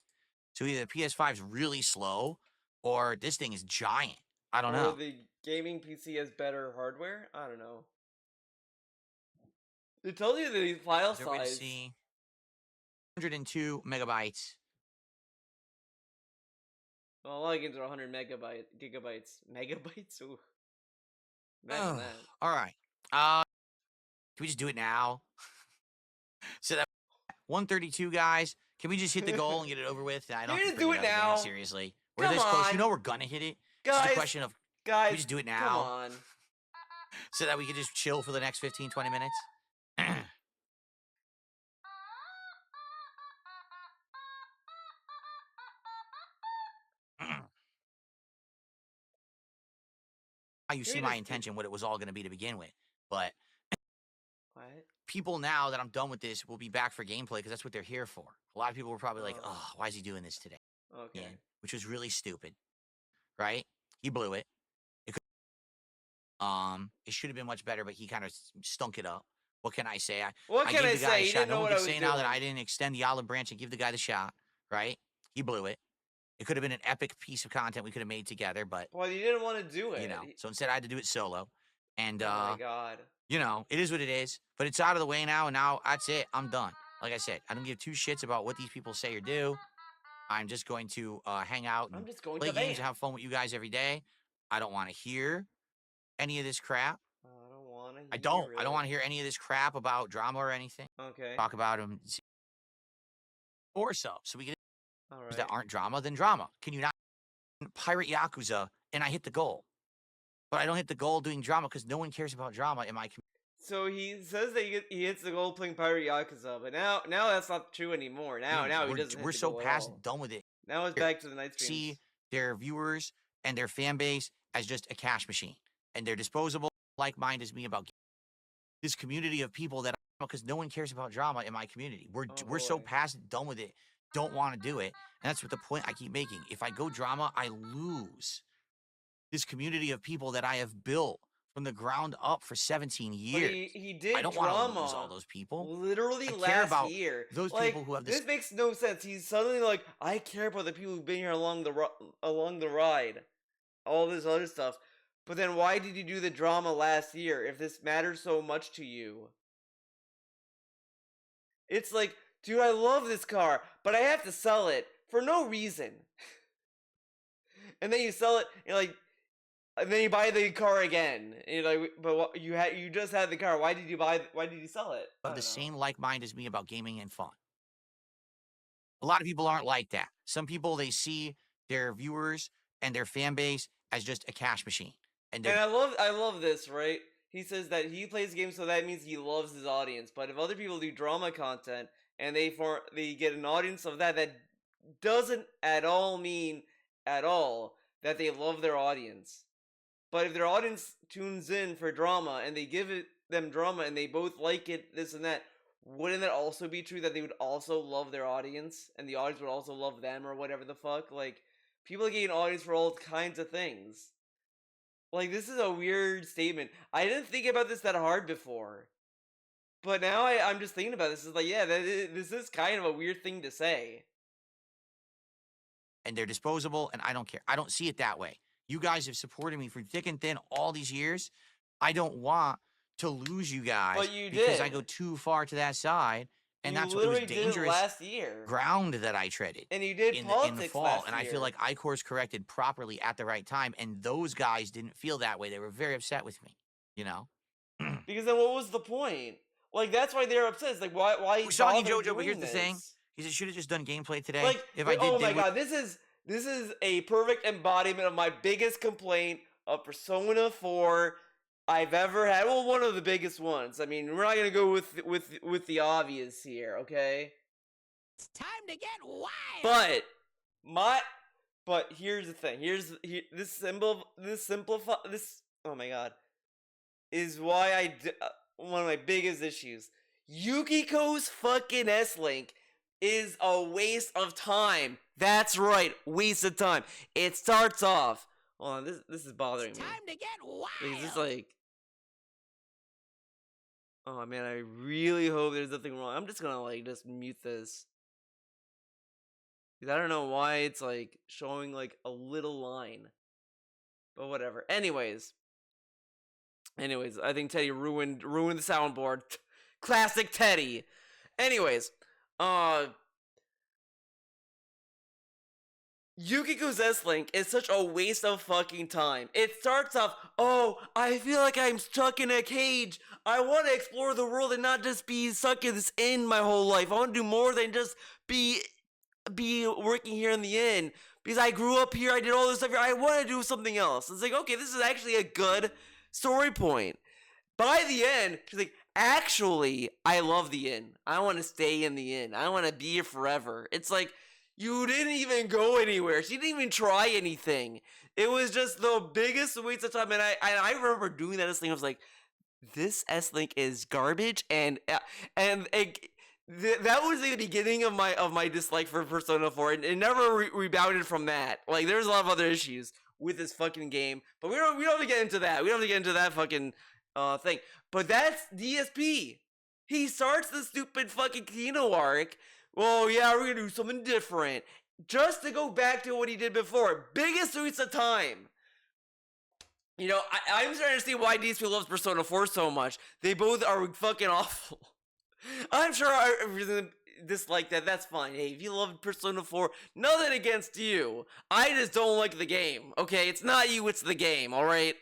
So either the PS5 is really slow, or this thing is giant. I don't know. Or the gaming PC has better hardware? I don't know. It tells you the file size. 102 megabytes. Well, a lot of games are 100 gigabytes. Megabytes? Ooh. Imagine that. All right. Can we just do it now? So that 132, guys. Can we just hit the goal and get it over with? I don't. Can we have to just do bring it up again, now? Seriously, we're Come this close. on. You know we're gonna hit it. Guys, it's just a question of guys, can we just do it now? Come on. So that we can just chill for the next 15, 20 minutes. How you see my intention, what it was all going to be to begin with. But what? people now that I'm done with this will be back for gameplay because that's what they're here for. A lot of people were probably like, oh, why is he doing this today? Okay. Which was really stupid, right? He blew it. It should have been much better, but he kind of stunk it up. What can I say? What I can I gave the guy say? a He shot. didn't No know one what I can was say now that doing. I didn't extend the olive branch and give the guy the shot, right? He blew it. It could have been an epic piece of content we could have made together, but Well, you didn't want to do it. you know, so instead I had to do it solo. And oh my god. you know, it is what it is. But it's out of the way now, and now that's it. I'm done. Like I said, I don't give two shits about what these people say or do. I'm just going to hang out and I'm just going play to games van. and have fun with you guys every day. I don't want to hear any of this crap. I don't want to. I don't want to hear any of this crap about drama or anything. Okay. Talk about them or so we get All that right. aren't drama. Then drama. Can you not pirate Yakuza and I hit the goal, but I don't hit the goal doing drama because no one cares about drama in my community. So he says that he hits the goal playing Pirate Yakuza, but now that's not true anymore. Now he doesn't. We're so past done with it. Now it's back to the night streams. See their viewers and their fan base as just a cash machine, and they're disposable. Like mind as me about this community of people that because no one cares about drama in my community. We're so past done with it. Don't want to do it, and that's what the point I keep making. If I go drama, I lose this community of people that I have built from the ground up for 17 years. But he did I don't drama want to lose all those people. Literally I care about year. those like, people who have this. This makes no sense. He's suddenly like, I care about the people who've been here along the ride, all this other stuff. But then why did you do the drama last year if this matters so much to you? It's like, dude, I love this car, but I have to sell it for no reason. And then you sell it, you're like, and then you buy the car again. And you're like, but what, you just had the car. Why did you sell it? Of the same like mind as me about gaming and fun. A lot of people aren't like that. Some people, they see their viewers and their fan base as just a cash machine. And I love this, right? He says that he plays games, so that means he loves his audience. But if other people do drama content and they get an audience of that doesn't at all mean at all that they love their audience. But if their audience tunes in for drama and they give them drama and they both like it, this and that, wouldn't that also be true that they would also love their audience and the audience would also love them or whatever the fuck? Like, people get an audience for all kinds of things. Like, this is a weird statement. I didn't think about this that hard before. But now I'm just thinking about this. It's like, yeah, this is kind of a weird thing to say. And they're disposable, and I don't care. I don't see it that way. You guys have supported me for thick and thin all these years. I don't want to lose you guys because I go too far to that side. And that's what it was dangerous last year. Ground that I treaded. And you did in the fall. last and I feel like I course corrected properly at the right time. And those guys didn't feel that way. They were very upset with me, you know? Because then what was the point? Like, that's why they're upset. It's like, why we saw you, JoJo, but here's the thing. He said, should have just done gameplay today. Like, if I did, oh my god, this is a perfect embodiment of my biggest complaint of Persona 4 I've ever had. Well, one of the biggest ones. I mean, we're not gonna go with the obvious here, okay? It's time to get wild. But here's the thing. Oh my god, is why one of my biggest issues. Yukiko's fucking S-Link is a waste of time. That's right, waste of time. It starts off. Hold on, this is bothering me. Time to get wild. Because it's like, oh man, I really hope there's nothing wrong. I'm just gonna just mute this. Because I don't know why it's like showing like a little line. But whatever. Anyways, I think Teddy ruined the soundboard. Classic Teddy. Anyways, Yukiko's S-Link is such a waste of fucking time. It starts off, oh, I feel like I'm stuck in a cage. I want to explore the world and not just be stuck in this inn my whole life. I want to do more than just be working here in the inn. Because I grew up here, I did all this stuff here, I want to do something else. It's like, okay, this is actually a good story point. By the end, she's like, actually, I love the inn. I want to stay in the inn. I want to be here forever. It's like, you didn't even go anywhere. She didn't even try anything. It was just the biggest waste of time. And I remember doing that thing. I was like, this S-Link is garbage, and that was the beginning of my dislike for Persona 4, and it never rebounded from that. Like, there's a lot of other issues with this fucking game, but we don't have to get into that. We don't have to get into that fucking thing. But that's DSP. He starts the stupid fucking Kino arc. Well, yeah, we're gonna do something different, just to go back to what he did before. Biggest waste of time. You know, I'm starting to see why DSP loves Persona 4 so much. They both are fucking awful. I'm sure I really dislike that. That's fine. Hey, if you love Persona 4, nothing against you. I just don't like the game. Okay, it's not you, it's the game. All right.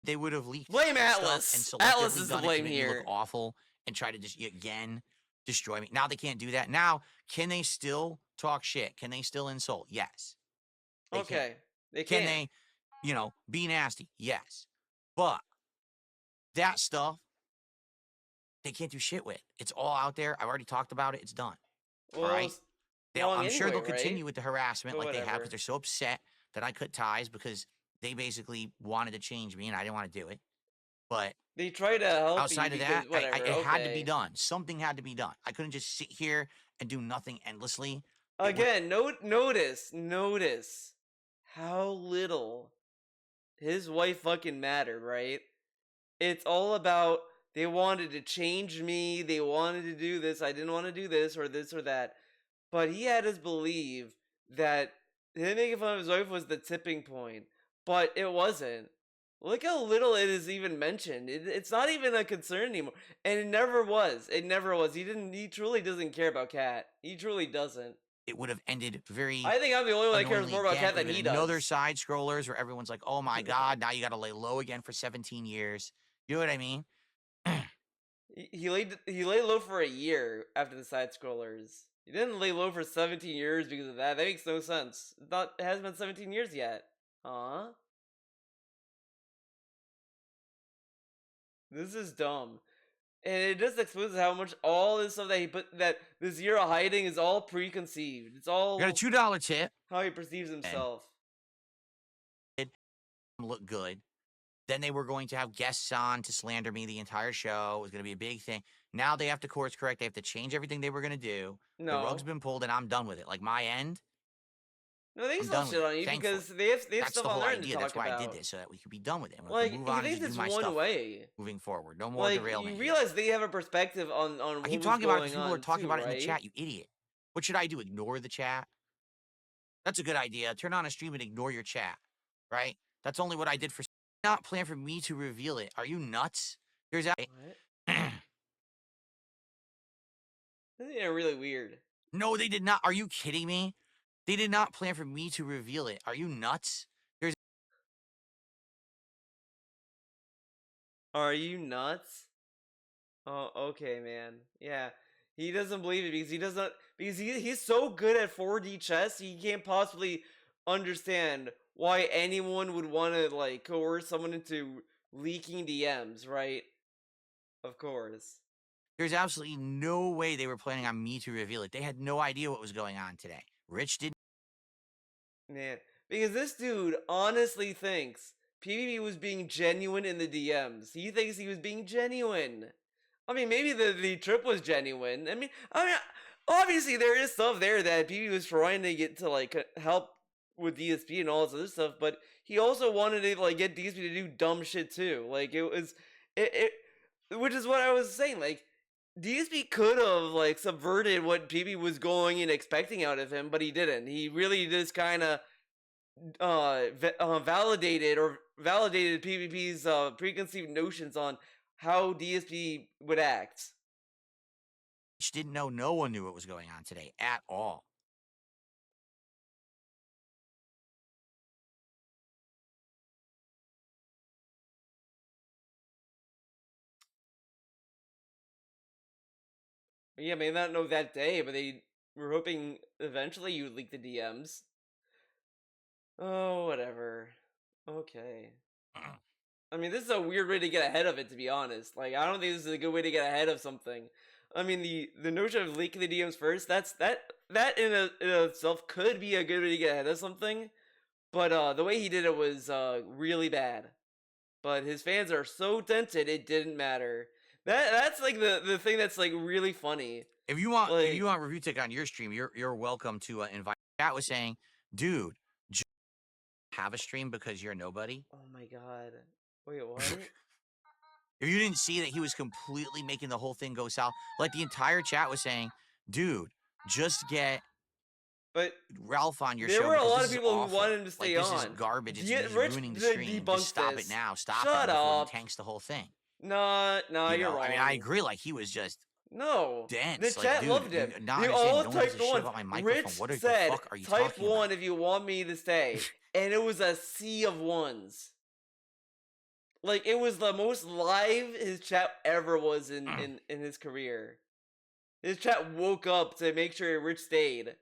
They would have leaked Blame stuff Atlas. and selectively Atlas is to done it to blame make me here. look awful and try to just again destroy me. Now they can't do that. Now, can they still talk shit? Can they still insult? Yes. They can. Okay, they Can they, you know, be nasty? Yes. But that stuff, they can't do shit with. It's all out there. I've already talked about it. It's done. Well, all right. it's wrong I'm sure they'll anyway, continue right? with the harassment But like they have whatever. because they're so upset that I cut ties because they basically wanted to change me and I didn't want to do it. But They try to help outside you of because that, whatever. it had to be Okay. done. Something had to be done. I couldn't just sit here and do nothing endlessly. Again, notice how little his wife fucking mattered, right? It's all about they wanted to change me, they wanted to do this, I didn't want to do this or that. But he had us believe that him making fun of his wife was the tipping point. But it wasn't. Look how little it is even mentioned. It's not even a concern anymore. And it never was. It never was. He truly doesn't care about Kat. He truly doesn't. It would have ended very I think I'm the only one that cares annoyingly more about again. Kat It would than have he been another does. side scrollers where everyone's like, oh my God, now you got to lay low again for 17 years. You know what I mean? He laid low for a year after the side scrollers. He didn't lay low for 17 years because of that. That makes no sense. It hasn't been 17 years yet. Huh? This is dumb. And it just exposes how much all this stuff that he put that this year of hiding is all preconceived. It's all Got a $2 tip. how he perceives himself. Look good. Then they were going to have guests on to slander me the entire show. It was going to be a big thing. Now they have to course correct. They have to change everything they were going to do. No. The rug's been pulled, and I'm done with it. Like my end. No, they I'm still done with shit it, on you thankfully. because they have That's stuff the on whole their end to idea. talk That's why about. I did this, so that we could be done with it. Like, move he on and thinks just it's do my one stuff way. moving forward. No more Like, derailment. you realize they have a perspective on I keep who's talking about it going because people are on talking too, about it in right? the chat, you idiot. What should I do? Ignore the chat? That's a good idea. Turn on a stream and ignore your chat, right? That's only what I did for. Not plan for me to reveal it. Are you nuts? There's a. What? This is really weird. No, they did not. Are you kidding me? They did not plan for me to reveal it. Are you nuts? Are you nuts? Oh, okay, man. Yeah. He doesn't believe it because he's so good at 4D chess, he can't possibly understand why anyone would want to like coerce someone into leaking DMs, right? Of course. There's absolutely no way they were planning on me to reveal it. They had no idea what was going on today. Rich didn't. Man, because this dude honestly thinks PvP was being genuine in the DMs. He thinks he was being genuine. I mean, maybe the trip was genuine. I mean, obviously there is stuff there that PvP was trying to get to like help with DSP and all this other stuff, but he also wanted to like get DSP to do dumb shit too. Like which is what I was saying. Like DSP could have like subverted what PvP was going and expecting out of him, but he didn't. He really just kind of validated PvP's preconceived notions on how DSP would act. Rich didn't know. No one knew what was going on today at all. Yeah, may not know that day, but they were hoping eventually you would leak the DMs. Oh, whatever. Okay. I mean, this is a weird way to get ahead of it, to be honest. Like, I don't think this is a good way to get ahead of something. I mean, the notion of leaking the DMs first, that in itself could be a good way to get ahead of something. But the way he did it was really bad. but his fans are so dented it didn't matter. That's like the thing that's like really funny. If you Like, want Review Tick on your stream, you're welcome to invite. Chat was saying, dude, have a stream because you're nobody. oh my god, wait, what? If you didn't see that he was completely making the whole thing go south, like the entire chat was saying, dude, just get But Ralph on your there show were a because lot this of is people who awful. wanted him to Like stay this is on. garbage. He's Rich ruining the stream. Just stop it this. now. Stop Shut it before he up. tanks the whole thing. Nah, You you're know, wrong. I mean, I agree. Like he was just no. dense. The Like, chat dude, loved him. not They understand. all No one gives a typed shit one. about my microphone. Rich What the said, fuck are you type talking one about? if you want me to stay. And it was a sea of ones. Like, it was the most live his chat ever was in his career. His chat woke up to make sure Rich stayed.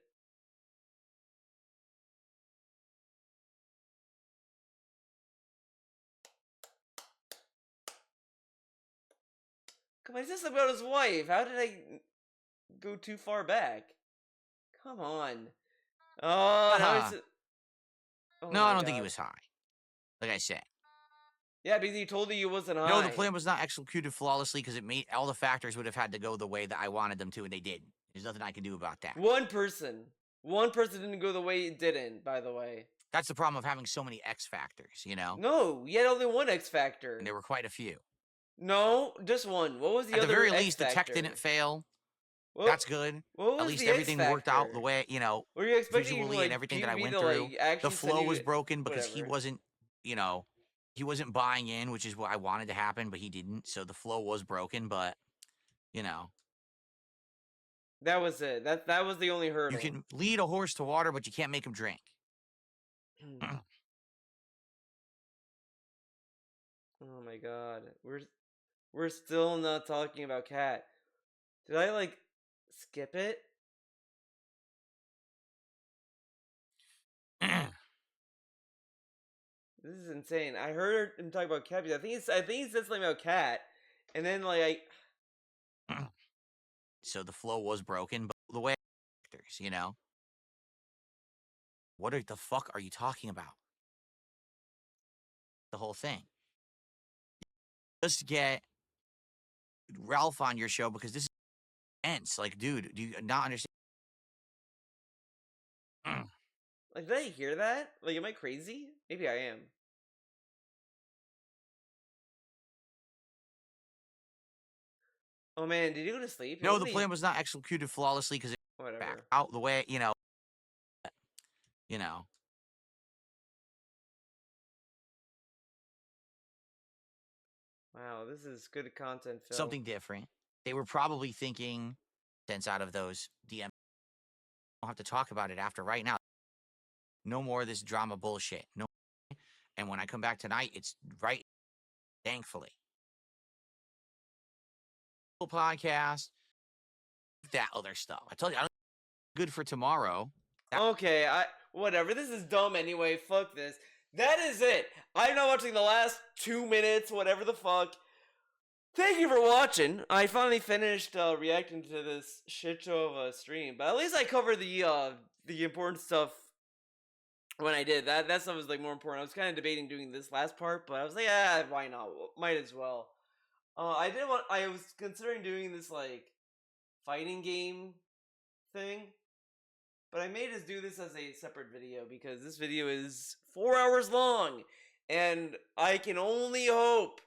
Come on, he said something about his wife. How did I go too far back? Come on. Oh, now he's... Oh No, I my don't think he God. was high. Like I said. Yeah, because he told you he wasn't high. No, the plan was not executed flawlessly because it made all the factors would have had to go the way that I wanted them to, and they didn't. There's nothing I can do about that. One person didn't go the way it didn't, by the way. That's the problem of having so many X factors, you know? No, you had only one X factor. And there were quite a few. No, just one. What was the other At the very X least, the tech factor? didn't fail. What, That's good. what was At least the everything X worked out factor? the way, you know, Were you expecting visually like and everything that I PB went to, through. like, actually The flow send was you- broken because he whatever. wasn't, you know, he wasn't buying in, which is what I wanted to happen, but he didn't. So the flow was broken, but, you know. That was it. That was the only hurdle. You can lead a horse to water, but you can't make him drink. Oh my god. We're still not talking about Cat. Did I like skip it? This is insane. I heard him talk about Cat. I think he said something about Cat, and then like So the flow was broken, but the way actors, you know. What the fuck are you talking about? The whole thing. Just get Ralph on your show because this is intense. Like, dude, do you not understand? like did I hear that? Like, am I crazy? Maybe I am. Oh man, did you go to sleep? No, the plan was not executed flawlessly because it whatever. back out the way, you know. You know. Wow, this is good content, Phil. Something different. They were probably thinking sense out of those DM. Don't have to talk about it after right now. No more of this drama bullshit. No. And when I come back tonight, it's right. Thankfully. Podcast. That other stuff. I told you, I don't good for tomorrow. Okay, whatever. This is dumb anyway. Fuck this. That is it. I'm not watching the last 2 minutes, whatever the fuck. Thank you for watching. I finally finished reacting to this shit show of a stream, but at least I covered the important stuff when I did. That stuff was like more important. I was kind of debating doing this last part, but I was like, why not? Might as well. I was considering doing this like fighting game thing, but I made us do this as a separate video because this video is 4 hours long, and I can only hope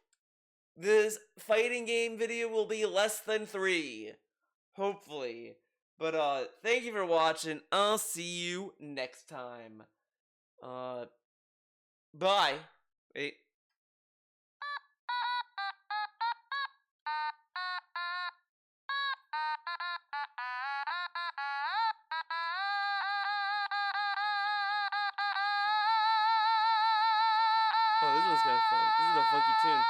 this fighting game video will be less than 3. Hopefully. But thank you for watching. I'll see you next time. Bye. Wait. Oh, this one's kind of fun. This is a funky tune.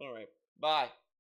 Alright, bye.